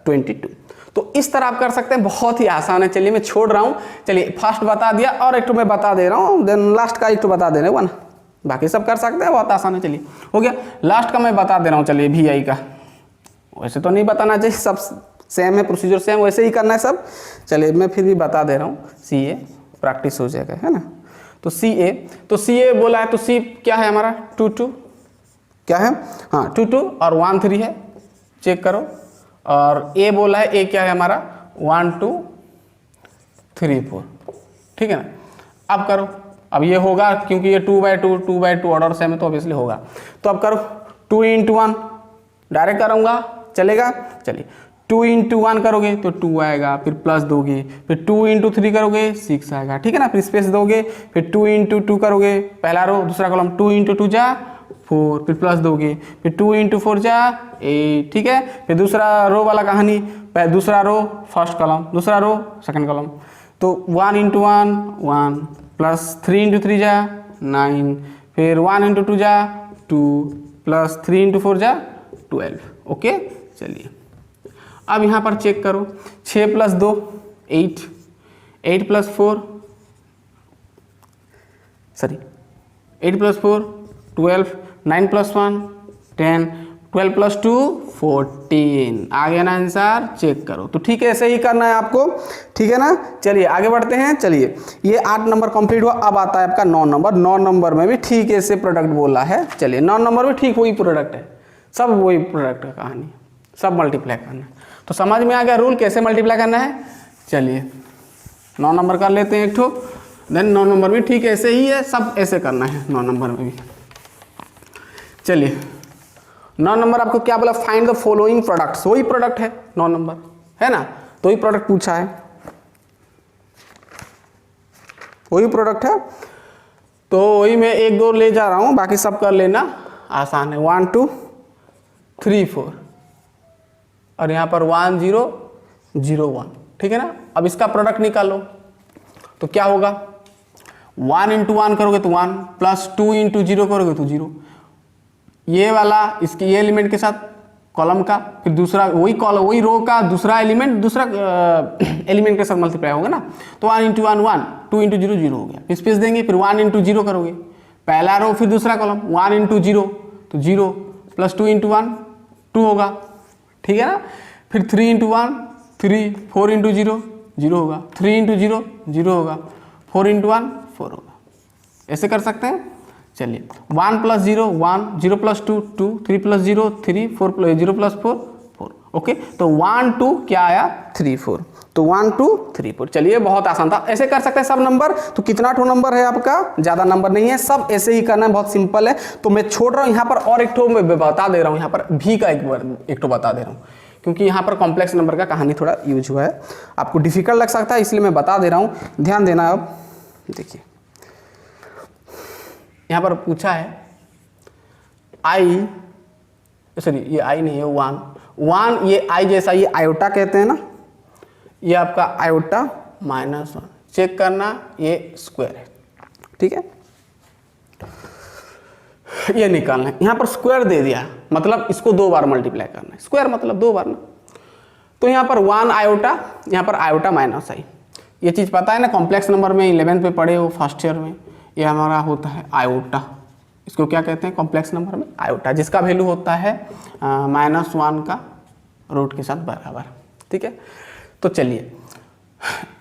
22। तो इस तरह आप कर सकते हैं, बहुत ही आसान है। चलिए मैं छोड़ रहा हूँ, चलिए फर्स्ट बता दिया, और एक तो मैं बता दे रहा हूँ, देन लास्ट का एक तो बता दे रहे हो ना, बाकी सब कर सकते हैं, बहुत आसान है। चलिए हो गया, लास्ट का मैं बता दे रहा हूँ। चलिए VI का, वैसे तो नहीं बताना चाहिए, सब सेम है, प्रोसीजर सेम, वैसे ही करना है सब। चलिए मैं फिर भी बता दे रहा हूँ, CA प्रैक्टिस हो जाएगा, है ना। तो CA बोला है, तो C क्या है हमारा 2 2, क्या है, हाँ 2 2, और 1 3 है, चेक करो। और A बोला है, A क्या है हमारा 1 2 3 4, ठीक है ना। अब करो, अब ये होगा क्योंकि ये 2/2 ऑर्डर सेम है, तो ऑब्वियसली होगा। तो अब करो 2 इंटू 1, डायरेक्ट करूँगा, चलेगा। चलिए 2 इंटू 1 करोगे तो 2 आएगा, फिर प्लस दोगे, फिर 2 इंटू 3 करोगे 6 आएगा, ठीक है ना। फिर स्पेस दोगे, फिर 2 इंटू 2 करोगे, पहला रो दूसरा कॉलम, 2 इंटू 2 जा 4, फिर प्लस दोगे, फिर 2 इंटू 4 जा 8, ठीक है। फिर दूसरा रो वाला कहानी, दूसरा रो फर्स्ट कॉलम, दूसरा रो सेकंड कॉलम। तो 1 इंटू 1 1, प्लस 3 इंटू 3 जा 9, फिर 1 इंटू 2 जा 2, प्लस 3 इंटू 4 जा 12, ओके। चलिए अब यहाँ पर चेक करो, 6 + 2 8, 8 + 4 12, 9 + 1 10, 12 + 2 14, आ गया ना आंसर, चेक करो। तो ठीक है, ऐसे ही करना है आपको, ठीक है ना। चलिए आगे बढ़ते हैं। चलिए ये 8 नंबर कंप्लीट हुआ, अब आता है आपका 9 नंबर। 9 नंबर में भी ठीक ऐसे प्रोडक्ट बोला है। चलिए 9 नंबर में ठीक वही प्रोडक्ट है, सब वही प्रोडक्ट का कहानी, सब मल्टीप्लाई करना है। तो समझ में आ गया रूल कैसे मल्टीप्लाई करना है। चलिए 9 नंबर कर लेते हैं एक ठो, देन 9 नंबर भी ठीक ऐसे ही है, सब ऐसे करना है 9 नंबर में भी। चलिए 9 नंबर आपको क्या बोला, फाइंड द फॉलोइंग प्रोडक्ट्स, वही प्रोडक्ट है 9 नंबर, है ना। तो वही प्रोडक्ट पूछा है, वही प्रोडक्ट है। तो वही मैं 1 2 ले जा रहा हूँ, बाकी सब कर लेना, आसान है। 1 2 3 4, और यहाँ पर 1 0 0 1, ठीक है ना। अब इसका प्रोडक्ट निकालो, तो क्या होगा, 1 इंटू 1 करोगे तो 1, प्लस 2 इंटू 0 करोगे तो 0, ये वाला इसके ये एलिमेंट के साथ कॉलम का, फिर दूसरा वही कॉलम वही रो का दूसरा एलिमेंट दूसरा एलिमेंट के साथ मल्टीप्लाई होगा ना। तो 1 इंटू 1 1, 2 इंटू 0 0 हो गया, फिर स्पेस देंगे, फिर 1 इंटू 0 करोगे पहला रो फिर दूसरा कॉलम, 1 इंटू 0 तो 0 प्लस 2 इंटू 1 2 होगा, ठीक है ना। फिर 3 इंटू 1 3, 4 इंटू 0 0 होगा, 3 इंटू 0 0 होगा, 4 इंटू 1 4 होगा। ऐसे कर सकते हैं। चलिए 1 plus 0 1, 0 plus 2 2, 3 plus 0 3, 4 plus 0 plus 4 4। Okay, तो 1 2 क्या आया 3 4, तो 1 2 3 4। चलिए बहुत आसान था, ऐसे कर सकते हैं सब नंबर। तो कितना ठो नंबर है आपका, ज़्यादा नंबर नहीं है, सब ऐसे ही करना है, बहुत सिंपल है। तो मैं छोड़ रहा हूँ यहाँ पर, और एक ठो मैं बता दे रहा हूँ यहाँ पर भी का एक ठो बता दे रहा हूँ, क्योंकि यहाँ पर कॉम्प्लेक्स नंबर का कहानी थोड़ा यूज हुआ है, आपको डिफिकल्ट लग सकता है, इसलिए मैं बता दे रहा हूँ, ध्यान देना। अब देखिए यहाँ पर पूछा है आई, सॉरी ये आई नहीं है, 1 ये आई जैसा, ये आयोटा कहते हैं ना, ये आपका आयोटा -1 चेक करना, ये स्क्वायर है, ठीक है। ये निकालना है, यहाँ पर स्क्वायर दे दिया मतलब इसको 2 बार मल्टीप्लाई करना है, स्क्वायर मतलब 2 बार ना। तो यहाँ पर 1 आयोटा, यहाँ पर आयोटा माइनस आई, ये चीज़ पता है ना, कॉम्प्लेक्स नंबर में 11th पे पढ़े हो फर्स्ट ईयर में, ये हमारा होता है आयोटा, इसको क्या कहते हैं कॉम्प्लेक्स नंबर में आयोटा, जिसका वैल्यू होता है -1 का रूट के साथ बराबर, ठीक है। तो चलिए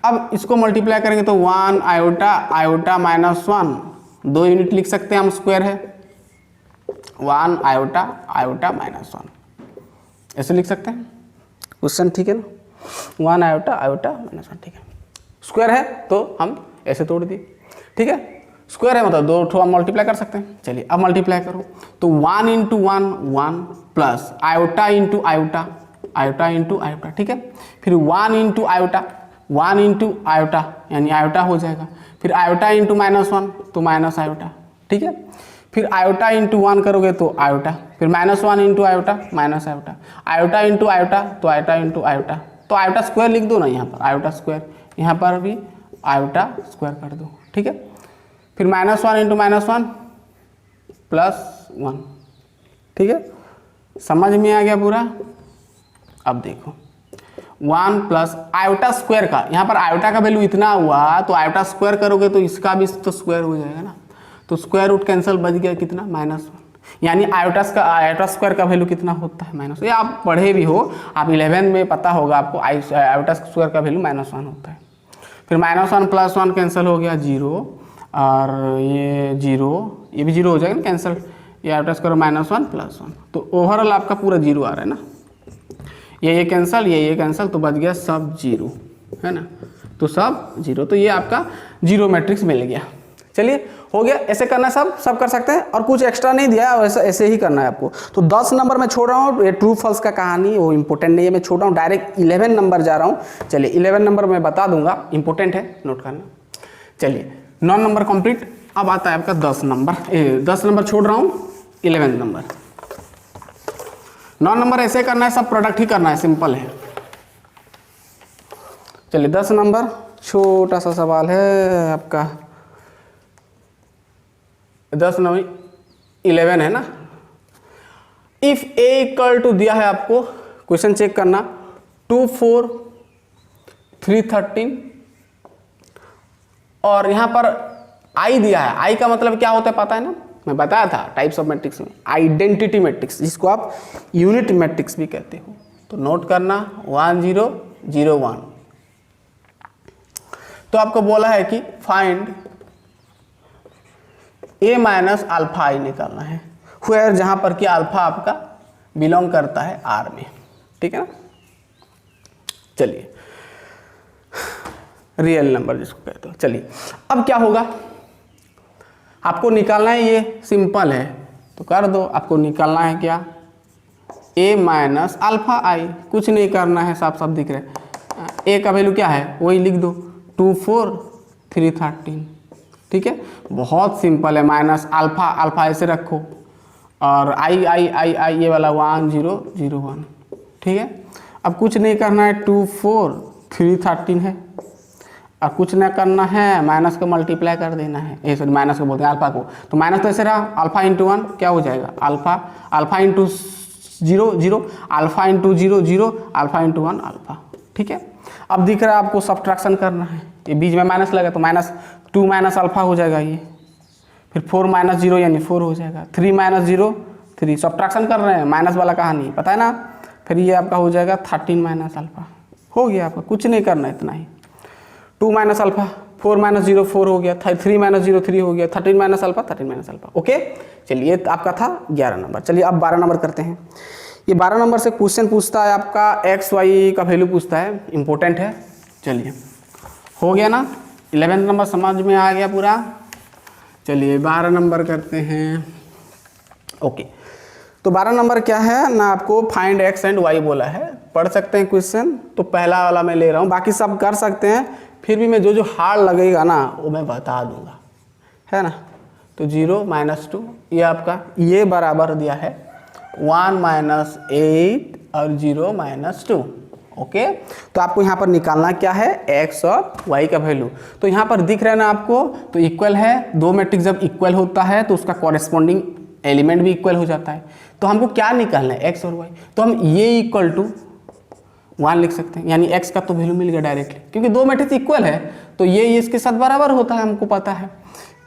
अब इसको मल्टीप्लाई करेंगे तो 1 आयोटा आयोटा -1 2 यूनिट लिख सकते हैं हम, स्क्वायर है 1 आयोटा आयोटा -1 ऐसे लिख सकते हैं क्वेश्चन, ठीक है ना। 1 आयोटा आयोटा -1, ठीक है, स्क्वायर है तो हम ऐसे तोड़ दिए, ठीक है। स्क्वायर है मतलब 2 ठो हम मल्टीप्लाई कर सकते हैं। चलिए अब मल्टीप्लाई करो तो 1 into 1 1 plus iota into iota iota into iota, ठीक है। फिर 1 इंटू आयोटा 1 इंटू आयोटा यानी आयोटा हो जाएगा, फिर आयोटा इंटू -1 तो माइनस आयोटा, ठीक है। फिर आयोटा इंटू 1 करोगे तो आयोटा, फिर -1 into iota minus iota, iota into iota तो आयोटा इंटू आयोटा, तो आयोटा स्क्वायर लिख दो ना यहाँ पर, आयोटा स्क्वायर, यहाँ पर भी आयोटा स्क्वायर कर दो, ठीक है। फिर -1 इंटू -1 +1, ठीक है, समझ में आ गया पूरा। अब देखो 1 प्लस आयोटा स्क्वायर का, यहाँ पर आयोटा का वैल्यू इतना हुआ तो आयोटा स्क्वायर करोगे तो इसका भी तो स्क्वायर हो जाएगा ना, तो स्क्वायर रूट कैंसिल, बच गया कितना -1, यानी आयोटा स्क्वायर का वैल्यू कितना होता है -1। ये आप पढ़े भी हो, आप 11 में पता होगा आपको, आयोटा स्क्वायर का वैल्यू -1 होता है। फिर -1 + 1 कैंसिल हो गया 0, और ये 0 ये भी 0 हो जाएगा ना कैंसिल, ये आयोटा स्क्वायर -1 + 1, तो ओवरऑल आपका पूरा 0 आ रहा है ना, ये कैंसिल ये कैंसिल, तो बच गया सब 0 है ना, तो सब 0, तो ये आपका 0 मैट्रिक्स मिल गया। चलिए हो गया, ऐसे करना सब कर सकते हैं, और कुछ एक्स्ट्रा नहीं दिया है, ऐसे ही करना है आपको। तो 10 नंबर मैं छोड़ रहा हूँ, ये ट्रू फॉल्स का कहानी वो इंपॉर्टेंट नहीं है, मैं छोड़ रहा हूँ, डायरेक्ट 11 नंबर जा रहा हूँ। चलिए 11 नंबर मैं बता दूंगा, इंपॉर्टेंट है, नोट करना। चलिए 9 नंबर कंप्लीट, अब आता है आपका 10 नंबर, 10 नंबर छोड़ रहा हूँ, 11 नंबर। 9 नंबर ऐसे करना है, सब प्रोडक्ट ही करना है, सिंपल है। चलिए 10 नंबर छोटा सा सवाल है आपका, 10 नंबर 11 है ना। इफ ए इक्वल टू दिया है आपको, क्वेश्चन चेक करना, 2 4 3 13, और यहाँ पर आई दिया है। आई का मतलब क्या होता है पता है ना, मैं बताया था टाइप्स ऑफ मैट्रिक्स में, आइडेंटिटी मैट्रिक्स, जिसको आप यूनिट मैट्रिक्स भी कहते हो। तो नोट करना 1 0 0 1। तो आपको बोला है कि फाइंड a माइनस अल्फा आई निकालना है, वेयर जहां पर कि अल्फा आपका बिलोंग करता है R में, ठीक है ना। चलिए रियल नंबर जिसको कहते हो। चलिए अब क्या होगा, आपको निकालना है, ये सिंपल है तो कर दो। आपको निकालना है क्या, a माइनस अल्फा आई, कुछ नहीं करना है, साफ साफ दिख रहा है। a का वैल्यू क्या है वही लिख दो, 2 4 3 13, ठीक है, बहुत सिंपल है। माइनस अल्फा, अल्फा ऐसे रखो, और आई आई आई आई ये वाला 1 0 0 1, ठीक है। अब कुछ नहीं करना है, 2 4 3 13 है, और कुछ ना करना है, माइनस को मल्टीप्लाई कर देना है, ये सॉरी माइनस को बोलते हैं अल्फा को, तो माइनस तो ऐसे रहा, अल्फा इंटू 1 क्या हो जाएगा, alpha, alpha into 0 0, alpha into 0 0, alpha into 1 alpha, ठीक है। अब दिख रहा है आपको सब्ट्रैक्शन करना है, ये बीच में माइनस लगा तो -2 माइनस अल्फा हो जाएगा ये, फिर 4 माइनस 0 यानी 4 हो जाएगा, 3 माइनस 0 3, सब्ट्रैक्शन कर रहे हैं, माइनस वाला कहानी पता है ना। फिर ये आपका हो जाएगा 13 माइनस अल्फा, हो गया आपका, कुछ नहीं करना इतना ही। 2 माइनस अल्फा, 4 माइनस 0 4 हो गया, 3 माइनस 0 3 हो गया, 13 minus alpha 13 minus alpha. Okay चलिए, आपका था 11 नंबर। चलिए अब 12 नंबर करते हैं। ये 12 नंबर से क्वेश्चन पूछता है आपका एक्स वाई का वैल्यू पूछता है, इंपॉर्टेंट है। चलिए हो गया ना, 11 नंबर समझ में आ गया पूरा। चलिए 12 नंबर करते हैं। ओके तो 12 नंबर क्या है ना, आपको फाइंड एक्स एंड वाई बोला है, पढ़ सकते हैं क्वेश्चन। तो पहला वाला मैं ले रहा हूँ, बाकी सब कर सकते हैं, फिर भी मैं जो जो हार्ड लगेगा ना वो मैं बता दूंगा, है ना। तो 0 माइनस 2 ये आपका, ये बराबर दिया है 1 माइनस 8 और 0 माइनस 2। ओके तो आपको यहाँ पर निकालना क्या है, एक्स और वाई का वैल्यू। तो यहाँ पर दिख रहा है ना आपको, तो इक्वल है, दो मैट्रिक्स जब इक्वल होता है तो उसका कॉरेस्पॉन्डिंग एलिमेंट भी इक्वल हो जाता है। तो हमको क्या निकालना है, एक्स और वाई। तो हम ये इक्वल टू 1 लिख सकते हैं, यानी एक्स का तो वैल्यू मिल गया डायरेक्टली, क्योंकि दो मैट्रिक्स इक्वल है तो ये इसके साथ बराबर होता है, हमको पता है।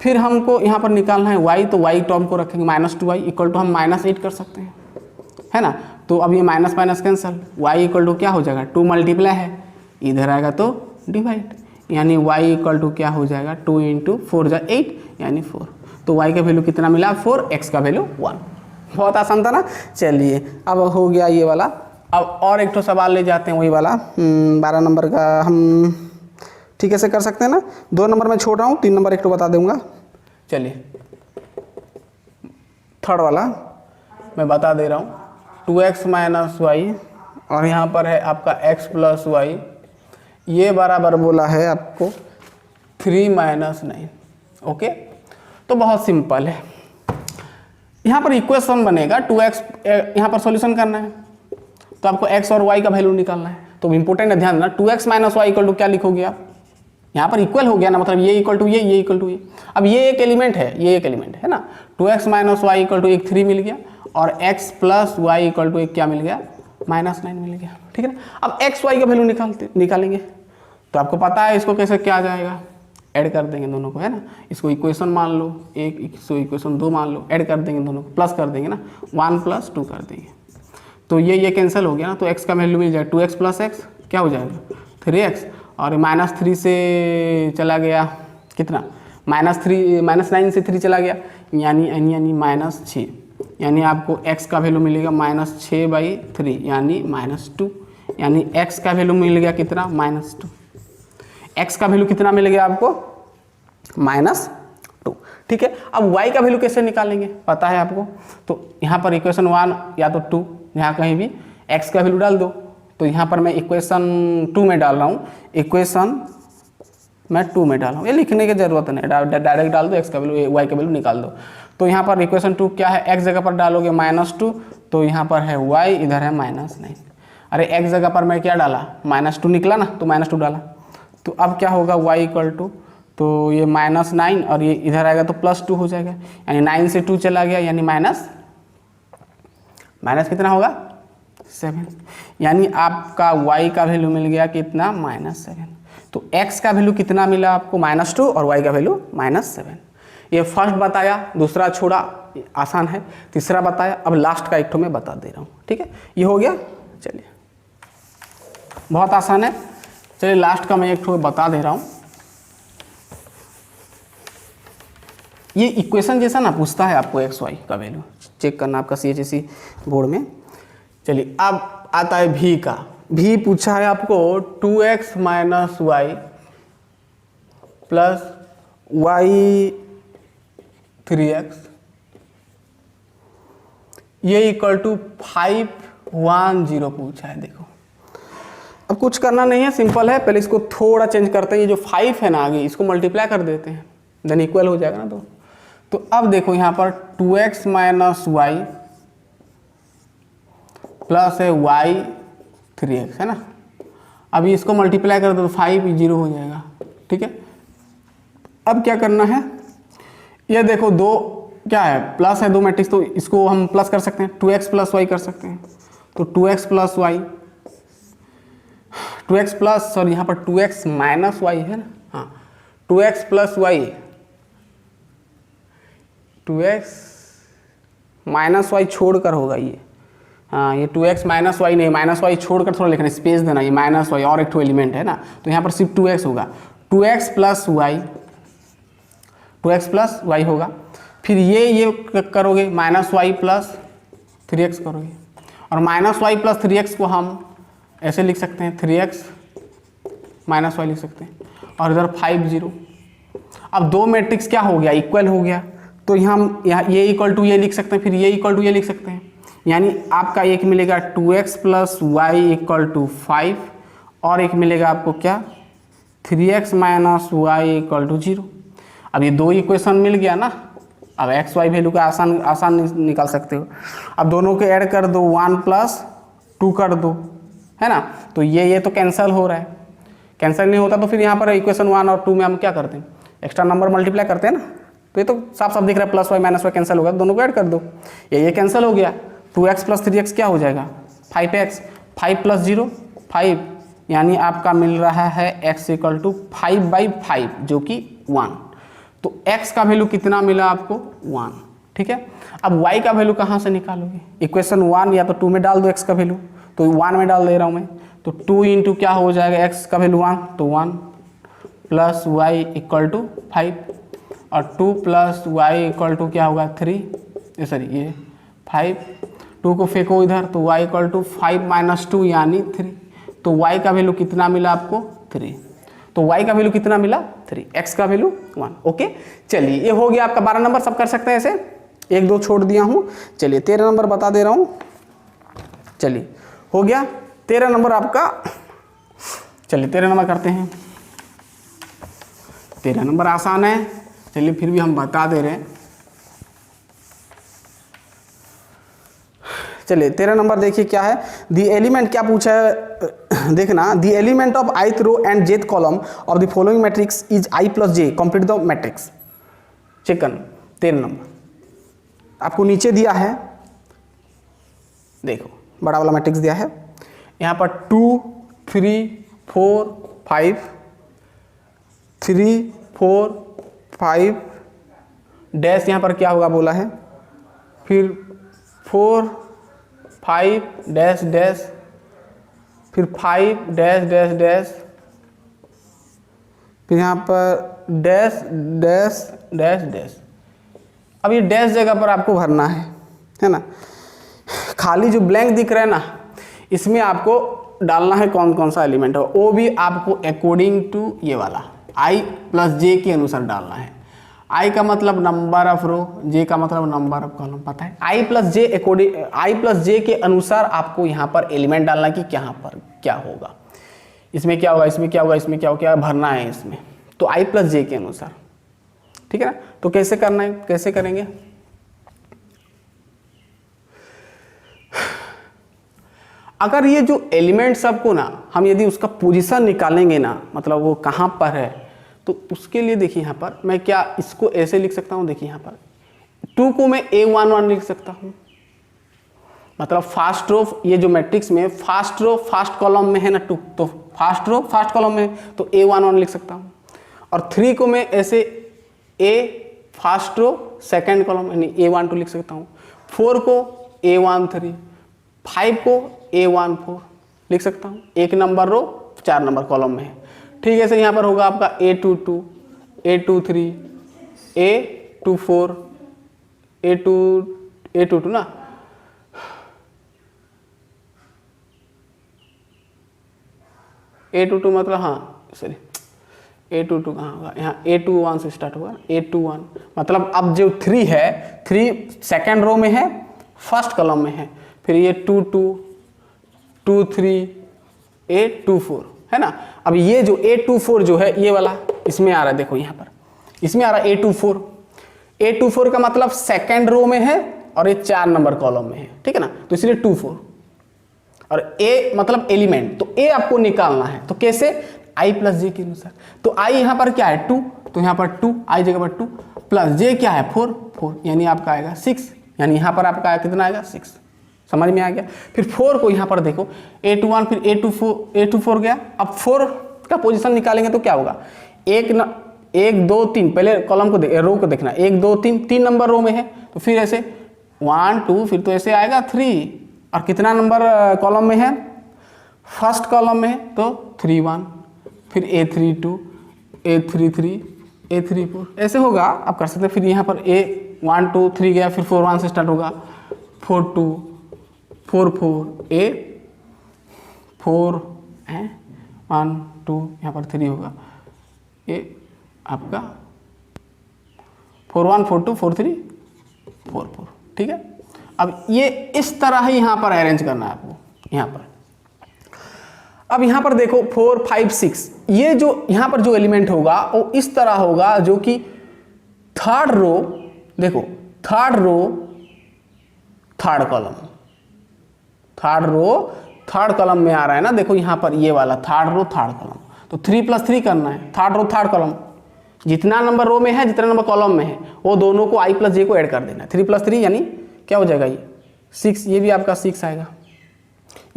फिर हमको यहाँ पर निकालना है वाई, तो वाई टर्म को रखेंगे -2y इक्वल टू हम -8 कर सकते हैं, है ना। तो अब ये minus minus cancel, y equal to क्या हो जाएगा, 2 मल्टीप्लाई है, इधर आएगा तो डिवाइड, यानी y इक्वल टू क्या हो जाएगा 2 × 4 = 8 यानी 4। तो y का वैल्यू कितना मिला 4, x का वैल्यू 1। बहुत आसान था ना। चलिए अब हो गया ये वाला। अब और एक तो सवाल ले जाते हैं वही वाला 12 नंबर का, हम ठीक है से कर सकते हैं ना। 2 नंबर में छोड़ रहा हूँ, 3 नंबर एक तो बता दूंगा। चलिए थर्ड वाला मैं बता दे रहा हूँ, 2x माइनस वाई और यहाँ पर है आपका x प्लस वाई, ये बराबर बोला है आपको 3 माइनस 9। ओके तो बहुत सिंपल है, यहाँ पर इक्वेशन बनेगा 2x, यहाँ पर सॉल्यूशन करना है तो आपको x और y का वैल्यू निकालना है। तो इंपॉर्टेंट है, ध्यान देना, 2x minus Y equal to क्या लिखोगे आप, यहाँ पर इक्वल हो गया ना, मतलब ये इक्वल टू ये इक्वल टू ये। अब ये एक एलिमेंट है, ये एक एलिमेंट है ना। 2x minus Y equal to एक 3 मिल गया और x plus Y equal to एक क्या मिल गया, -9 मिल गया, ठीक है ना। अब x y का वैल्यू निकालेंगे, तो आपको पता है इसको कैसे क्या आ जाएगा, ऐड कर देंगे दोनों को, है ना। इसको इक्वेशन मान लो एक, इसको इक्वेशन 2 मान लो, ऐड कर देंगे दोनों को, प्लस कर देंगे ना, 1 + 2 कर देंगे, तो ये कैंसिल हो गया ना। तो x का वैल्यू मिल जाएगा 2x + x क्या हो जाएगा 3x, और -3 से चला गया कितना, -9 से 3 चला गया, यानी -6, यानी आपको x का वैल्यू मिलेगा -6/3 यानी -2, यानी x का वैल्यू मिल गया कितना -2। x का वैल्यू कितना मिल गया आपको -2, ठीक है। अब y का वैल्यू कैसे निकालेंगे पता है आपको, तो यहाँ पर इक्वेशन 1 या तो 2, यहाँ कहीं भी x का वैल्यू डाल दो। तो यहाँ पर मैं इक्वेशन 2 में डाल रहा हूँ, इक्वेशन मैं 2 में डाल रहा हूँ, ये लिखने की जरूरत नहीं, डायरेक्ट डाल दो, x का वैल्यू y का वैल्यू निकाल दो। तो यहाँ पर इक्वेशन 2 क्या है, x जगह पर डालोगे -2, तो यहाँ पर है y, इधर है -9। अरे x जगह पर मैं क्या डाला, -2 निकला ना, तो -2 डाला। तो अब क्या होगा y इक्वल टू, तो ये -9 और ये इधर आएगा तो +2 हो जाएगा, यानी 9 से 2 चला गया, यानी माइनस कितना होगा 7, यानी आपका y का वैल्यू मिल गया कितना -7। तो x का वैल्यू कितना मिला आपको -2 और y का वैल्यू -7। ये फर्स्ट बताया, दूसरा छोड़ा, आसान है, तीसरा बताया, अब लास्ट का एक ठो मैं बता दे रहा हूँ, ठीक है। ये हो गया, चलिए बहुत आसान है। चलिए लास्ट का मैं एक ठो बता दे रहा हूँ। ये इक्वेशन जैसा ना पूछता है आपको x y का वैल्यू, चेक करना आपका CHSE बोर्ड में। चलिए अब आता है v का, v पूछा है आपको 2x minus Y plus y 3x, ये इक्वल टू 510 पूछा है। देखो अब कुछ करना नहीं है, सिंपल है, पहले इसको थोड़ा चेंज करते हैं, ये जो 5 है ना आगे इसको मल्टीप्लाई कर देते हैं, देन इक्वल हो जाएगा ना। तो अब देखो यहाँ पर 2x माइनस वाई प्लस है y 3x, है ना। अभी इसको मल्टीप्लाई कर दो तो 5 0 हो जाएगा, ठीक है। अब क्या करना है, ये देखो दो क्या है, प्लस है, दो मैट्रिक्स, तो इसको हम प्लस कर सकते हैं, 2x + y कर सकते हैं। तो 2x + y, 2x plus, sorry यहाँ पर 2x माइनस वाई है ना, हाँ 2x + y, 2x minus Y छोड़कर होगा ये, हाँ ये 2x माइनस वाई नहीं, माइनस वाई छोड़कर थोड़ा लिखना, स्पेस देना, ये माइनस वाई और एक ठो एलिमेंट है ना, तो यहाँ पर सिर्फ 2x होगा, 2x प्लस वाई होगा। फिर ये करोगे माइनस वाई प्लस 3x करोगे, और माइनस वाई प्लस 3x को हम ऐसे लिख सकते हैं 3x माइनस वाई लिख सकते हैं, और इधर 5 0। अब दो मैट्रिक्स क्या हो गया, इक्वल हो गया, तो हम यहाँ ये इक्वल टू ये लिख सकते हैं, फिर ये इक्वल टू ये लिख सकते हैं, यानी आपका एक मिलेगा 2x plus Y equal to 5, और एक मिलेगा आपको क्या 3x minus Y equal to 0। अब ये दो इक्वेशन मिल गया ना, अब एक्स वाई वैल्यू का आसान निकाल सकते हो। अब दोनों को ऐड कर दो, 1 प्लस 2 कर दो, है ना, तो ये तो कैंसिल हो रहा है, कैंसिल नहीं होता तो फिर यहाँ पर इक्वेशन 1 और 2 में हम क्या करते हैं, एक्स्ट्रा नंबर मल्टीप्लाई करते हैं ना, तो ये तो साफ साफ दिख रहा है, plus Y minus Y cancel होगा, दोनों को ऐड कर दो, ये कैंसिल हो गया, 2x प्लस 3x क्या हो जाएगा 5x, 5 प्लस 0 5, यानी आपका मिल रहा है x इक्वल टू 5/5 जो कि 1। तो x का वैल्यू कितना मिला आपको 1, ठीक है। अब y का वैल्यू कहाँ से निकालोगे, इक्वेशन 1 या तो 2 में डाल दो x का वैल्यू, तो 1 में डाल दे रहा हूँ मैं, तो 2 इंटू क्या हो जाएगा x का वैल्यू 1, तो 1 प्लस वाई इक्वल टू 5, और 2 प्लस वाई इक्वल टू क्या होगा 3, सॉरी ये 5, 2 को फेंको इधर, तो y इक्वल टू 5 माइनस 2 यानी 3, तो y का वैल्यू कितना मिला आपको 3, तो y का वैल्यू कितना मिला 3, x का वैल्यू 1। ओके चलिए ये हो गया आपका 12 नंबर, सब कर सकते हैं ऐसे, 1 2 छोड़ दिया हूँ। चलिए 13 नंबर बता दे रहा हूँ, चलिए हो गया 13 नंबर आपका। चलिए 13 नंबर करते हैं, 13 नंबर आसान है, चलिए फिर भी हम बता दे रहे हैं। चलिए 13 नंबर देखिए क्या है, दी एलिमेंट क्या पूछा है देखना, the element of ith row and jth column of the following matrix is i plus j, complete the matrix. चिकन 13 नंबर आपको नीचे दिया है, देखो बड़ा वाला मैट्रिक्स दिया है, यहाँ पर 2 3 4 5 3 4 5 डैश, यहाँ पर क्या होगा बोला है, फिर 4 5 डैश डैश, फिर 5 डैश डैश डैश, फिर यहाँ पर डैश डैश डैश डैश। अब ये डैश जगह पर आपको भरना है ना, खाली जो ब्लैंक दिख रहा है ना, इसमें आपको डालना है कौन कौन सा एलिमेंट है, वो भी आपको अकॉर्डिंग टू ये वाला i प्लस जे के अनुसार डालना है। i का मतलब नंबर ऑफ रो, j का मतलब नंबर ऑफ कॉलम, पता है i प्लस जे के अनुसार आपको यहाँ पर एलिमेंट डालना है कि यहाँ पर क्या होगा, इसमें क्या होगा, इसमें क्या होगा, इसमें क्या होगा, क्या भरना है इसमें, तो i प्लस जे के अनुसार, ठीक है ना। तो कैसे करना है, कैसे करेंगे, अगर ये जो एलिमेंट सबको ना हम यदि उसका पोजीशन निकालेंगे ना, मतलब वो कहाँ पर है, तो उसके लिए देखिए यहाँ पर मैं क्या इसको ऐसे लिख सकता हूँ, देखिए यहाँ पर 2 को मैं A11 लिख सकता हूँ, मतलब फास्ट रो, ये जो मैट्रिक्स में फास्ट रो फर्स्ट कॉलम में है ना 2, तो फास्ट रो फर्स्ट कॉलम में तो A11 लिख सकता हूँ, और 3 को मैं ऐसे A first row second column यानी A12 लिख सकता हूँ, 4 को A13, 5 को A14 लिख सकता हूँ, 1 नंबर रो 4 नंबर कॉलम में है, ठीक है। सर यहाँ पर होगा आपका A22 A23 A24 A22 ना, A22 मतलब हाँ सॉरी A22 कहाँ होगा, यहाँ A21 से स्टार्ट होगा, A21 मतलब अब जो 3 है, 3 सेकेंड रो में है फर्स्ट कॉलम में है, फिर ये 22 23 A24 है ना। अब ये जो A24 जो है ये वाला इसमें आ रहा है, देखो यहाँ पर इसमें आ रहा है A24 का मतलब सेकेंड रो में है और ये 4 नंबर कॉलम में है, ठीक है ना, तो इसलिए 24, और A मतलब एलिमेंट, तो A आपको निकालना है, तो कैसे i प्लस जे के अनुसार, तो i यहाँ पर क्या है 2, तो यहाँ पर 2 i जगह पर 2 प्लस j क्या है 4 यानी आपका आएगा 6, यानी यहाँ पर आपका कितना आएगा 6, समझ में आ गया। फिर 4 को यहाँ पर देखो A21 फिर A24 गया, अब 4 का पोजीशन निकालेंगे तो क्या होगा, 1 2 3, पहले कॉलम को रो को देखना, 1 2 3, 3 नंबर रो में है, तो फिर ऐसे 1 2, फिर तो ऐसे आएगा 3, और कितना नंबर कॉलम में है, फर्स्ट कॉलम में है तो 3 1, फिर A3 2, A3 3, A3 4, ऐसे होगा, आप कर सकते हैं। फिर यहाँ पर A 1 2 3 गया, फिर 4 1 से स्टार्ट होगा, 4 2 4 4, A 4 है 1 2, यहाँ पर 3 होगा, ये आपका 4 1 4 2 4 3 4 4, ठीक है। अब ये इस तरह ही यहाँ पर अरेंज करना है आपको, यहाँ पर। अब यहाँ पर देखो 4 5 6, ये जो यहाँ पर जो एलिमेंट होगा वो इस तरह होगा, जो कि थर्ड रो, देखो third row third column, third row third column में आ रहा है ना, देखो यहाँ पर ये वाला थर्ड रो थर्ड कॉलम, तो 3 + 3 करना है, थर्ड रो थर्ड कॉलम, जितना नंबर रो में है जितना नंबर कॉलम में है वो दोनों को I + J को ऐड कर देना है। 3 + 3 यानी क्या हो जाएगा, ये 6, ये भी आपका 6 आएगा।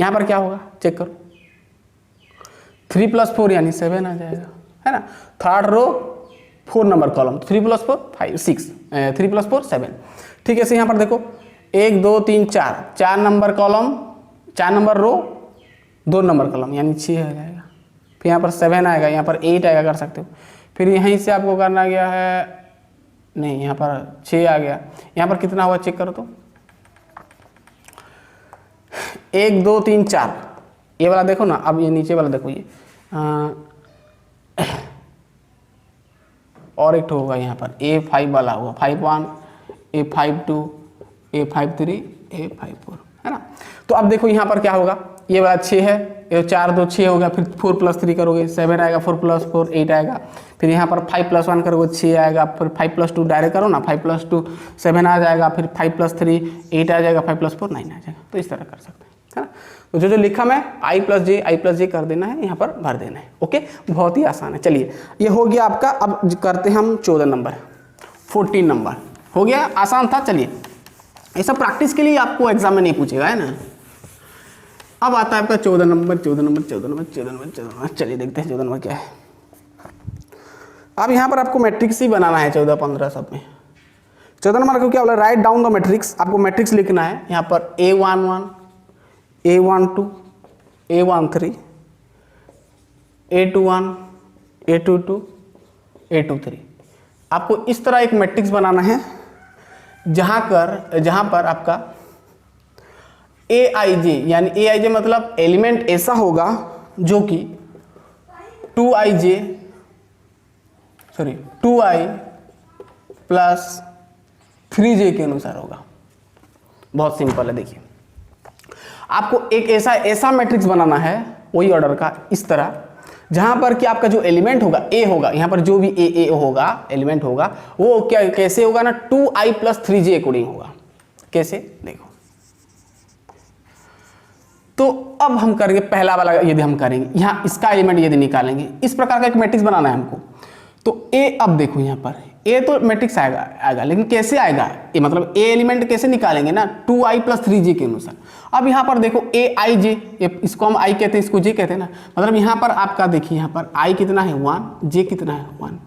यहाँ पर क्या होगा चेक करो, 3 + 4 यानी 7 आ जाएगा, है ना। थर्ड रो 4 नंबर कॉलम, 3 + 4 5 6, 3 + 4 7, ठीक है। यहाँ पर देखो 1 2 3 4, 4 नंबर कॉलम, 4 नंबर रो, 2 नंबर कॉलम, यानी 6 आ जाएगा। फिर यहाँ पर 7 आएगा, यहाँ पर 8 आएगा, कर सकते हो। फिर यहीं से आपको करना गया है, नहीं यहाँ पर 6 आ गया, यहाँ पर कितना हुआ चेक करो तो 1 2 3 4, ये वाला देखो ना। अब ये नीचे वाला देखो, ये और एक होगा यहाँ पर A5 वाला होगा, 5 1 A5 2 A5 3 A5 4, है ना। तो अब देखो यहाँ पर क्या होगा, ये वाला 6 है, ये 4 2 6 हो गया, फिर 4 + 3 करोगे 7 आएगा, 4 + 4 8 आएगा, फिर यहाँ पर 5 + 1 करोगे 6 आएगा, फिर 5 + 2 डायरेक्ट करो ना, 5 + 2 7 आ जाएगा, फिर 5 + 3 8 आ जाएगा, 5 + 4 9 आ जाएगा। तो इस तरह कर सकते हैं, है ना। तो जो जो लिखा मैं I + J कर देना है, यहाँ पर भर देना है, ओके, बहुत ही आसान है। चलिए ये हो गया आपका। अब करते हैं हम 14 नंबर, 14 नंबर हो गया, आसान था। चलिए ये सब प्रैक्टिस के लिए आपको एग्जाम में नहीं पूछेगा, है ना। अब आता है आपका 14 number, 14 number, 14 number, 14 number, 14 number. चलिए देखते हैं 14 नंबर क्या है। अब यहाँ पर आपको मैट्रिक्स ही बनाना है 14 15 सब में। 14 नंबर को क्या बोला, राइट डाउन द मैट्रिक्स, आपको मैट्रिक्स लिखना है। यहाँ पर A11 A12 A13 A21 A22 A23, आपको इस तरह एक मैट्रिक्स बनाना है, जहाँ पर आपका AIJ, यानी AIJ मतलब एलिमेंट ऐसा होगा जो कि 2i + 3j के अनुसार होगा। बहुत सिंपल है। देखिए आपको एक ऐसा मैट्रिक्स बनाना है वही ऑर्डर का, इस तरह, जहां पर कि आपका जो एलिमेंट होगा A होगा, यहाँ पर जो भी A होगा एलिमेंट होगा, वो क्या कैसे होगा ना, 2i + 3j अकॉर्डिंग होगा। कैसे देखो, तो अब हम करेंगे पहला वाला, यदि हम करेंगे यहाँ इसका एलिमेंट यदि निकालेंगे, इस प्रकार का एक मैट्रिक्स बनाना है हमको। तो A, अब देखो यहाँ पर A तो मैट्रिक्स आएगा, लेकिन कैसे आएगा, ये मतलब A एलिमेंट कैसे निकालेंगे ना, 2i + 3j के अनुसार। अब यहाँ पर देखो AIJ, इसको हम I कहते हैं, इसको J कहते हैं ना, मतलब यहाँ पर आपका देखिए, यहाँ पर I कितना है 1, J कितना है 1।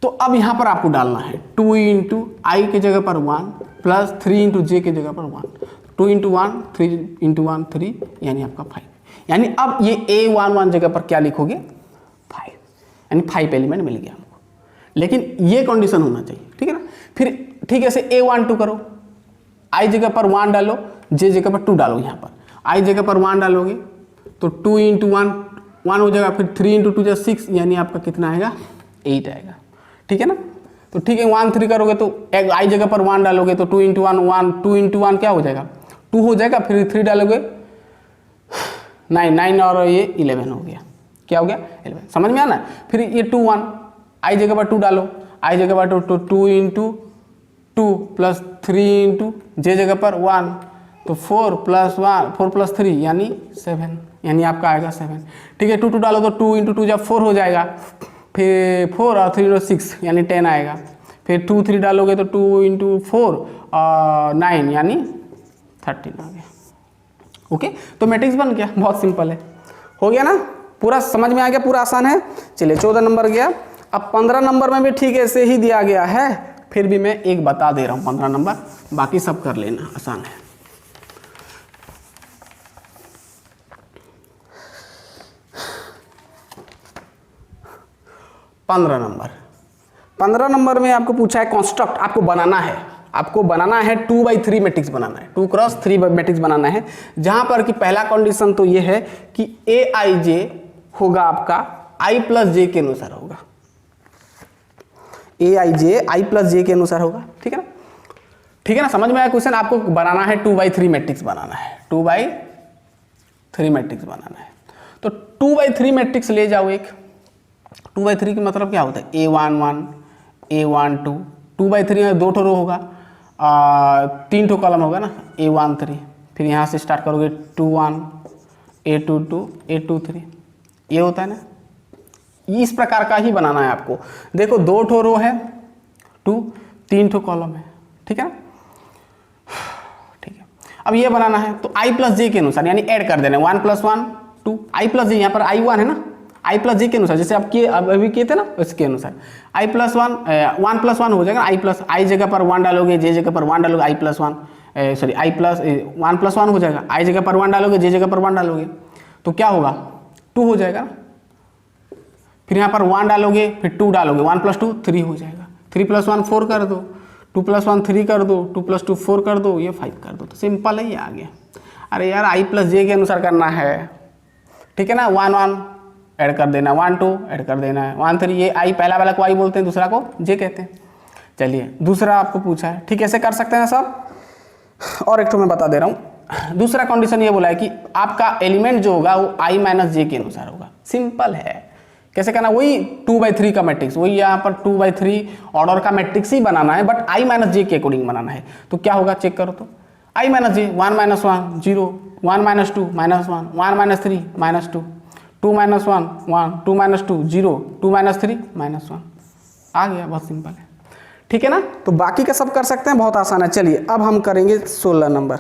तो अब यहाँ पर आपको डालना है 2 × I के जगह पर 1 + 3 × J के जगह पर 1, 2 × 1 3 × 1 3, यानी आपका 5। यानी अब ये A11 जगह पर क्या लिखोगे 5, यानी 5 एलिमेंट मिल गया हमको। लेकिन ये कंडीशन होना चाहिए, ठीक है ना। फिर ठीक है, से A12 करो, I जगह पर 1 डालो, J जगह पर 2 डालो। यहाँ पर I जगह पर 1 डालोगे तो 2 × 1 1 हो जाएगा, फिर 3 × 2 6, यानी आपका कितना आएगा 8 आएगा, ठीक है ना। तो ठीक है 1 3 करोगे तो I जगह पर 1 डालोगे तो 2 × 1 1, 2 × 1 क्या हो जाएगा 2 हो जाएगा, फिर 3 डालोगे 9 9 और ये 11 हो गया। क्या हो गया 11, समझ में आना। फिर ये 2 1, I जगह पर 2 डालो, I जगह पर 2 2 × 2 + 3 × J जगह पर 1, तो 4 + 1 4 + 3 यानी 7, यानी आपका आएगा 7। ठीक है 2 2 डालो तो 2 × 2 जब 4 हो जाएगा, फिर 4 और 3 6 यानी 10 आएगा। फिर 2 3 डालोगे तो 2 × 4 9 यानी 13 आ गया। ओके, तो मैट्रिक्स बन गया, बहुत सिंपल है, हो गया ना, पूरा समझ में आ गया, पूरा आसान है। चलिए 14 नंबर गया। अब 15 नंबर में भी ठीक ऐसे ही दिया गया है, फिर भी मैं एक बता दे रहा हूँ 15 नंबर, बाकी सब कर लेना, आसान है। पंद्रह नंबर में आपको पूछा है कंस्ट्रक्ट, आपको बनाना है 2/3 मैट्रिक्स बनाना है, 2x3 मैट्रिक्स बनाना है, जहां पर कि पहला कंडीशन तो ये है कि aij होगा आपका i प्लस जे के अनुसार होगा, aij i प्लस जे के अनुसार होगा, ठीक है ना, ठीक है ना, समझ में आया क्वेश्चन। आपको बनाना है 2/3 मैट्रिक्स बनाना है, 2/3 मैट्रिक्स बनाना है, तो 2/3 मैट्रिक्स ले जाओ एक। 2/3 का मतलब क्या होता है, a11 a12, 2/3 में 2 ठो रो होगा, 3 ठो कॉलम होगा ना, a13, फिर यहाँ से स्टार्ट करोगे 21 a22 a23, ये होता है ना, इस प्रकार का ही बनाना है आपको। देखो 2 ठो रो है 2, 3 ठो कॉलम है, ठीक है ना, ठीक है। अब ये बनाना है तो i प्लस जे के अनुसार यानी ऐड कर देना, 1 + 1 2, i प्लस जे, यहाँ पर i1 है ना, i प्लस जे के अनुसार, जैसे आप किए अभी किए थे ना उसके अनुसार, i + 1 1 + 1 हो जाएगा, i जगह पर 1 डालोगे, j जगह पर 1 डालोगे, i + 1 सॉरी i प्लस 1 + 1 हो जाएगा, i जगह पर 1 डालोगे, j जगह पर 1 डालोगे, तो क्या होगा 2 हो जाएगा। फिर यहाँ पर 1 डालोगे, फिर 2 डालोगे, 1 + 2 3 हो जाएगा, 3 + 1 4 कर दो, 2 + 1 3 कर दो, 2 + 2 4 कर दो, ये 5 कर दो, तो सिंपल है ये आ गया। अरे यार i प्लस जे के अनुसार करना है, ठीक है ना, 1 1 ऐड कर देना, 1 2 ऐड कर देना है, 1 3, ये i पहला वाला को i बोलते हैं, दूसरा को j कहते हैं। चलिए दूसरा आपको पूछा है, ठीक ऐसे कर सकते हैं सब। और एक तो मैं बता दे रहा हूँ, दूसरा कंडीशन ये बोला है कि आपका एलिमेंट जो होगा वो i - j के अनुसार होगा। सिंपल है, कैसे करना, वही 2/3 का मैट्रिक्स, वही यहाँ पर 2/3 ऑर्डर का मैट्रिक्स ही बनाना है, बट i - j के अकॉर्डिंग बनाना है। तो क्या होगा चेक करो तो, i - j 1 - 1 0, 1 - 2 -1, 1 - 3 -2, 2 - 1 1, 2 - 2 0, 2 - 3 -1, आ गया, बहुत सिंपल है, ठीक है ना। तो बाकी का सब कर सकते हैं, बहुत आसान है। चलिए अब हम करेंगे 16 नंबर,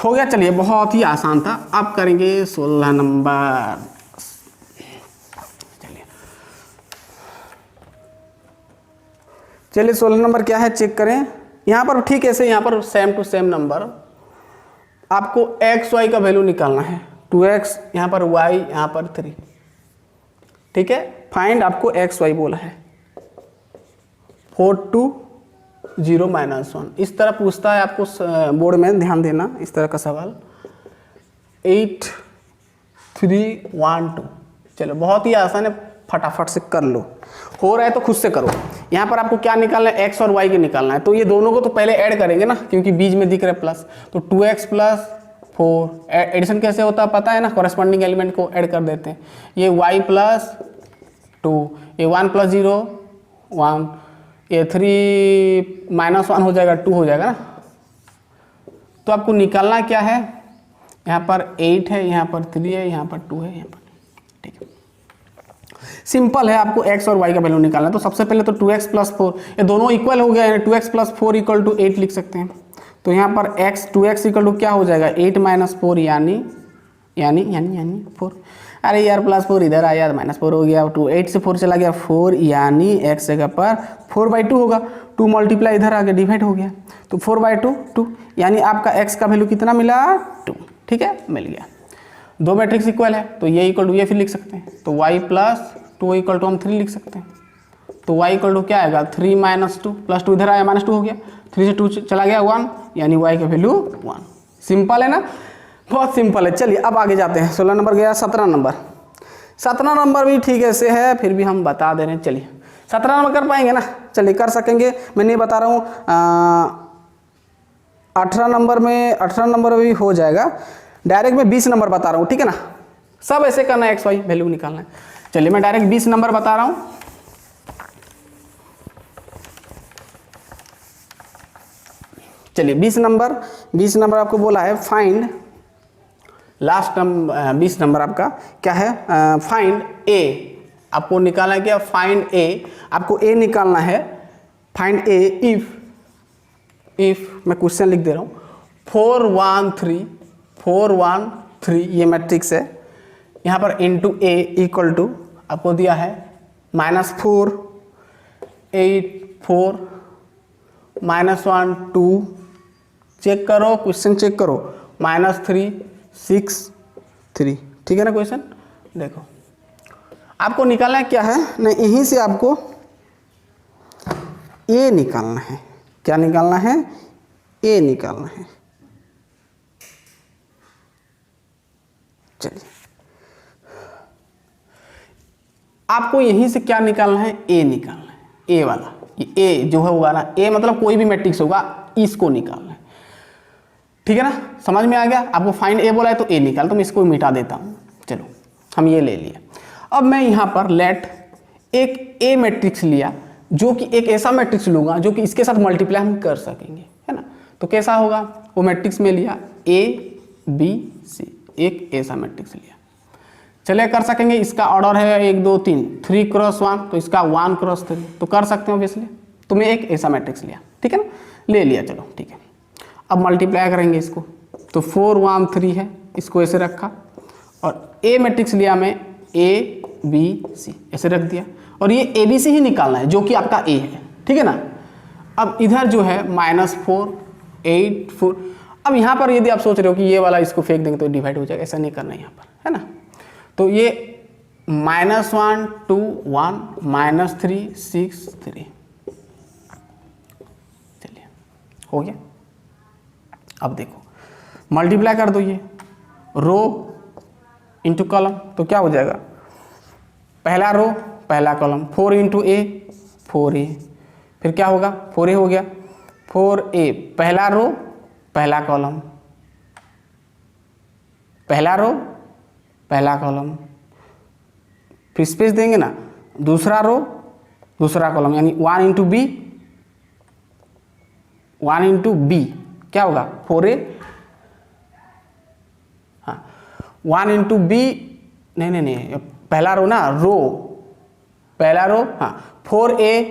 हो गया, चलिए बहुत ही आसान था, अब करेंगे 16 नंबर। चलिए 16 नंबर क्या है चेक करें, यहाँ पर ठीक ऐसे, यहाँ पर सेम टू सेम नंबर, आपको x y का वैल्यू निकालना है, 2x यहाँ पर y यहाँ पर 3, ठीक है। फाइंड आपको x y बोला है, 4 2 0 -1, इस तरह पूछता है आपको बोर्ड में, ध्यान देना इस तरह का सवाल, 8 3 1 2। चलो बहुत ही आसान है, फटाफट से कर लो, हो रहा है तो खुद से करो। यहाँ पर आपको क्या निकालना है, x और y के निकालना है, तो ये दोनों को तो पहले ऐड करेंगे ना, क्योंकि बीच में दिख रहा है प्लस, तो 2x + 4, एडिशन कैसे होता है पता है ना, कॉरेस्पॉन्डिंग एलिमेंट को ऐड कर देते हैं, ये y + 2, ये 1 + 0 1, ये 3 -1 हो जाएगा, 2 हो जाएगा ना। तो आपको निकालना क्या है, यहाँ पर 8 है, यहाँ पर 3 है, यहाँ पर 2 है, यहाँ पर, ठीक है, सिंपल है। आपको x और y का वैल्यू निकालना है, तो सबसे पहले तो 2x + 4, ये दोनों इक्वल हो गया है, 2x + 4 = 8 लिख सकते हैं। तो यहाँ पर 2x = क्या हो जाएगा, 8 - 4 यानी 4। अरे यार +4 इधर आया, -4 हो गया, 2 8 से 4 चला गया 4, यानी x जगह पर 4/2 होगा, 2 मल्टीप्लाई इधर आ गया, डिवाइड हो गया, तो 4/2 2, यानी आपका x का वैल्यू कितना मिला 2, ठीक है, मिल गया। दो मैट्रिक्स इक्वल है, तो ये इक्वल टू ये फिर लिख सकते हैं, तो y + 2 = हम 3 लिख सकते हैं, तो y = क्या आएगा 3 - 2 + 2 इधर आया, -2 हो गया, 3 से 2 चला गया 1, यानी y का वैल्यू 1। सिंपल है ना, बहुत सिंपल है। चलिए अब आगे जाते हैं, 16 नंबर गया, 17 नंबर। 17 नंबर भी ठीक ऐसे है, फिर भी हम बता दे रहे हैं। चलिए 17 नंबर कर पाएंगे ना, चलिए कर सकेंगे, मैं नहीं बता रहा हूँ। 18 नंबर में भी हो जाएगा, डायरेक्ट मैं 20 नंबर बता रहा हूँ, ठीक है ना। सब ऐसे करना है, एक्स वाई वैल्यू निकालना है। चलिए मैं डायरेक्ट 20 नंबर बता रहा हूँ। चलिए 20 नंबर आपको बोला है फाइंड, लास्ट नंबर 20 नंबर आपका क्या है, फाइंड ए। आपको निकालना है क्या, फाइंड ए। आपको ए निकालना है, फाइंड ए इफ मैं क्वेश्चन लिख दे रहा हूँ, 4 1 3 ये मैट्रिक्स है। यहाँ पर इंटू ए इक्वल टू आपको दिया है -4 8 4 -1 2, चेक करो क्वेश्चन, चेक करो, -3 6 3, ठीक है ना क्वेश्चन। देखो आपको निकालना है क्या है ना, यहीं से आपको ए निकालना है। क्या निकालना है? ए निकालना है। चलिए आपको यहीं से क्या निकालना है? ए निकालना है। ए वाला, ये ए जो होगा ना, ए मतलब कोई भी मैट्रिक्स होगा, इसको निकालना है, ठीक है ना। समझ में आ गया? आपको फाइंड ए बोला है तो ए निकाल, तो मैं इसको मिटा देता हूँ। चलो हम ये ले लिए। अब मैं यहाँ पर लेट एक ए मैट्रिक्स लिया, जो कि एक ऐसा मैट्रिक्स लूँगा जो कि इसके साथ मल्टीप्लाई हम कर सकेंगे, है ना। तो कैसा होगा वो मैट्रिक्स में लिया ए बी सी, एक ऐसा मैट्रिक्स लिया। चलिए कर सकेंगे, इसका ऑर्डर है 1 2 3 3 क्रॉस 1, तो इसका 1 क्रॉस 3, तो कर सकते हो ऑब्वियसली। तो मैं एक ऐसा मैट्रिक्स लिया, ठीक है ना, ले लिया, चलो ठीक है। अब मल्टीप्लाई करेंगे इसको, तो 4 1 3 है, इसको ऐसे रखा, और ए मैट्रिक्स लिया मैं ए बी सी, ऐसे रख दिया, और ये ए बी सी ही निकालना है जो कि आपका ए है, ठीक है ना। अब इधर जो है -4 8 4, अब यहाँ पर यदि आप सोच रहे हो कि ये वाला इसको फेंक देंगे तो डिवाइड हो जाएगा, ऐसा नहीं करना है यहाँ पर, है ना। तो ये -1 2 1 -3 6 3, चलिए हो गया। अब देखो मल्टीप्लाई कर दो ये रो इंटू कॉलम, तो क्या हो जाएगा? पहला रो पहला कॉलम, 4 इंटू ए 4a, फिर क्या होगा? 4a हो गया, 4a पहला रो पहला कॉलम, पहला रो पहला कॉलम, फिर स्पेस देंगे ना, दूसरा रो दूसरा कॉलम, यानी 1 इंटू बी 1 इंटू बी, क्या होगा? 4a, हाँ 1 इंटू बी, नहीं पहला रो ना, रो पहला रो, हाँ 4a,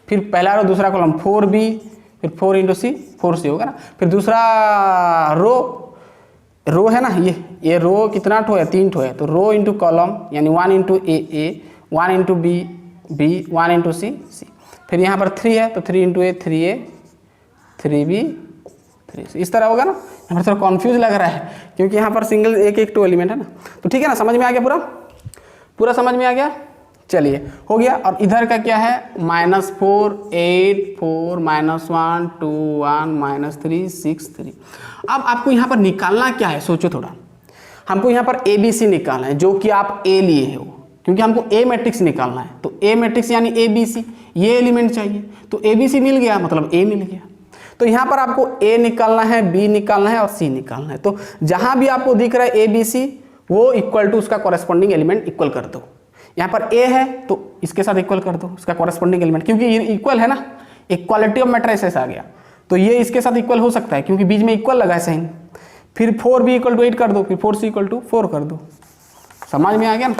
फिर पहला रो दूसरा कॉलम 4b, फिर 4 इंटू सी 4c होगा ना, फिर दूसरा रो है ना, ये रो कितना ठो है? 3 ठो है, तो रो इंटू कॉलम यानी 1 इंटू ए 1 इंटू बी 1 इंटू सी, फिर यहाँ पर 3 है तो 3 इंटू ए 3a 3b 3c, इस तरह होगा ना। यहाँ पर थोड़ा कॉन्फ्यूज लग रहा है क्योंकि यहाँ पर सिंगल एक 2 एलिमेंट है ना, तो ठीक है ना, समझ में आ गया, पूरा समझ में आ गया। चलिए हो गया। और इधर का क्या है? -4 8 4 -1 2 1 -3 6 3। अब आपको यहाँ पर निकालना क्या है? सोचो थोड़ा, हमको यहाँ पर ए बी सी निकालना है, जो कि आप ए लिए हो, क्योंकि हमको ए मैट्रिक्स निकालना है। तो ए मैट्रिक्स यानी ए बी सी, ये एलिमेंट चाहिए, तो ए बी सी मिल गया, मतलब ए मिल गया। तो यहाँ पर आपको ए निकालना है, बी निकालना है और सी निकालना है। तो जहाँ भी आपको दिख रहा है ए बी सी, वो इक्वल टू उसका कॉरेस्पॉन्डिंग एलिमेंट इक्वल कर दो। यहाँ पर ए है तो इसके साथ इक्वल कर दो उसका कॉरेस्पॉन्डिंग एलिमेंट, क्योंकि ये इक्वल है ना, इक्वालिटी ऑफ मैट्रिसेस आ गया, तो ये इसके साथ इक्वल हो सकता है क्योंकि बीच में इक्वल लगा है साइन। फिर 4b = 8 कर दो, फिर 4c = 4 कर दो। समझ में आ गया ना?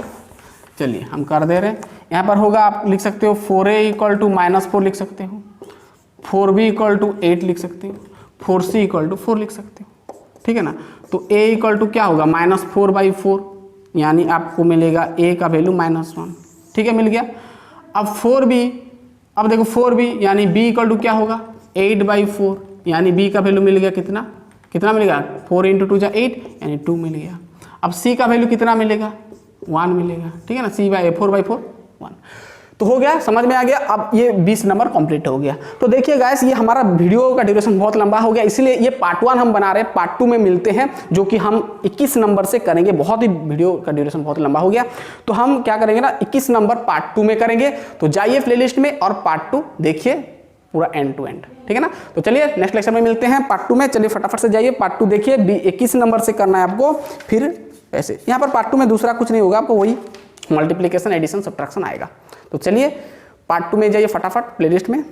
चलिए हम कर दे रहे हैं। यहाँ पर होगा, आप लिख सकते हो 4a = -4 लिख सकते हो, 4b = 8 लिख सकते हो, 4c = 4 लिख सकते हो, ठीक है ना। तो a = क्या होगा? -4/4, यानी आपको मिलेगा a का वैल्यू -1, ठीक है, मिल गया। अब 4b, अब देखो 4b यानी b = क्या होगा? 8/4, यानी b का वैल्यू मिल गया कितना मिलेगा? 4 × 2 = 8, यानी 2 मिल गया। अब c का वैल्यू कितना मिलेगा? 1 मिलेगा, ठीक है ना, c/4/4 1। तो हो गया, समझ में आ गया। अब ये 20 नंबर कंप्लीट हो गया। तो देखिए गाइस, ये हमारा वीडियो का ड्यूरेशन बहुत लंबा हो गया, इसलिए ये पार्ट 1 हम बना रहे हैं, पार्ट 2 में मिलते हैं, जो कि हम 21 नंबर से करेंगे। बहुत ही वीडियो का ड्यूरेशन बहुत लंबा हो गया, तो हम क्या करेंगे ना, 21 नंबर पार्ट 2 में करेंगे। तो जाइए प्लेलिस्ट में और पार्ट 2 देखिए पूरा एंड टू एंड, ठीक है ना। तो चलिए नेक्स्ट लेक्चर में मिलते हैं पार्ट 2 में। चलिए फटाफट से जाइए, पार्ट 2 देखिए, 21 नंबर से करना है आपको। फिर ऐसे यहाँ पर पार्ट 2 में दूसरा कुछ नहीं होगा, आपको वही मल्टीप्लिकेशन एडिशन सब्ट्रैक्शन आएगा। तो चलिए पार्ट 2 में जाइए फटाफट प्लेलिस्ट में।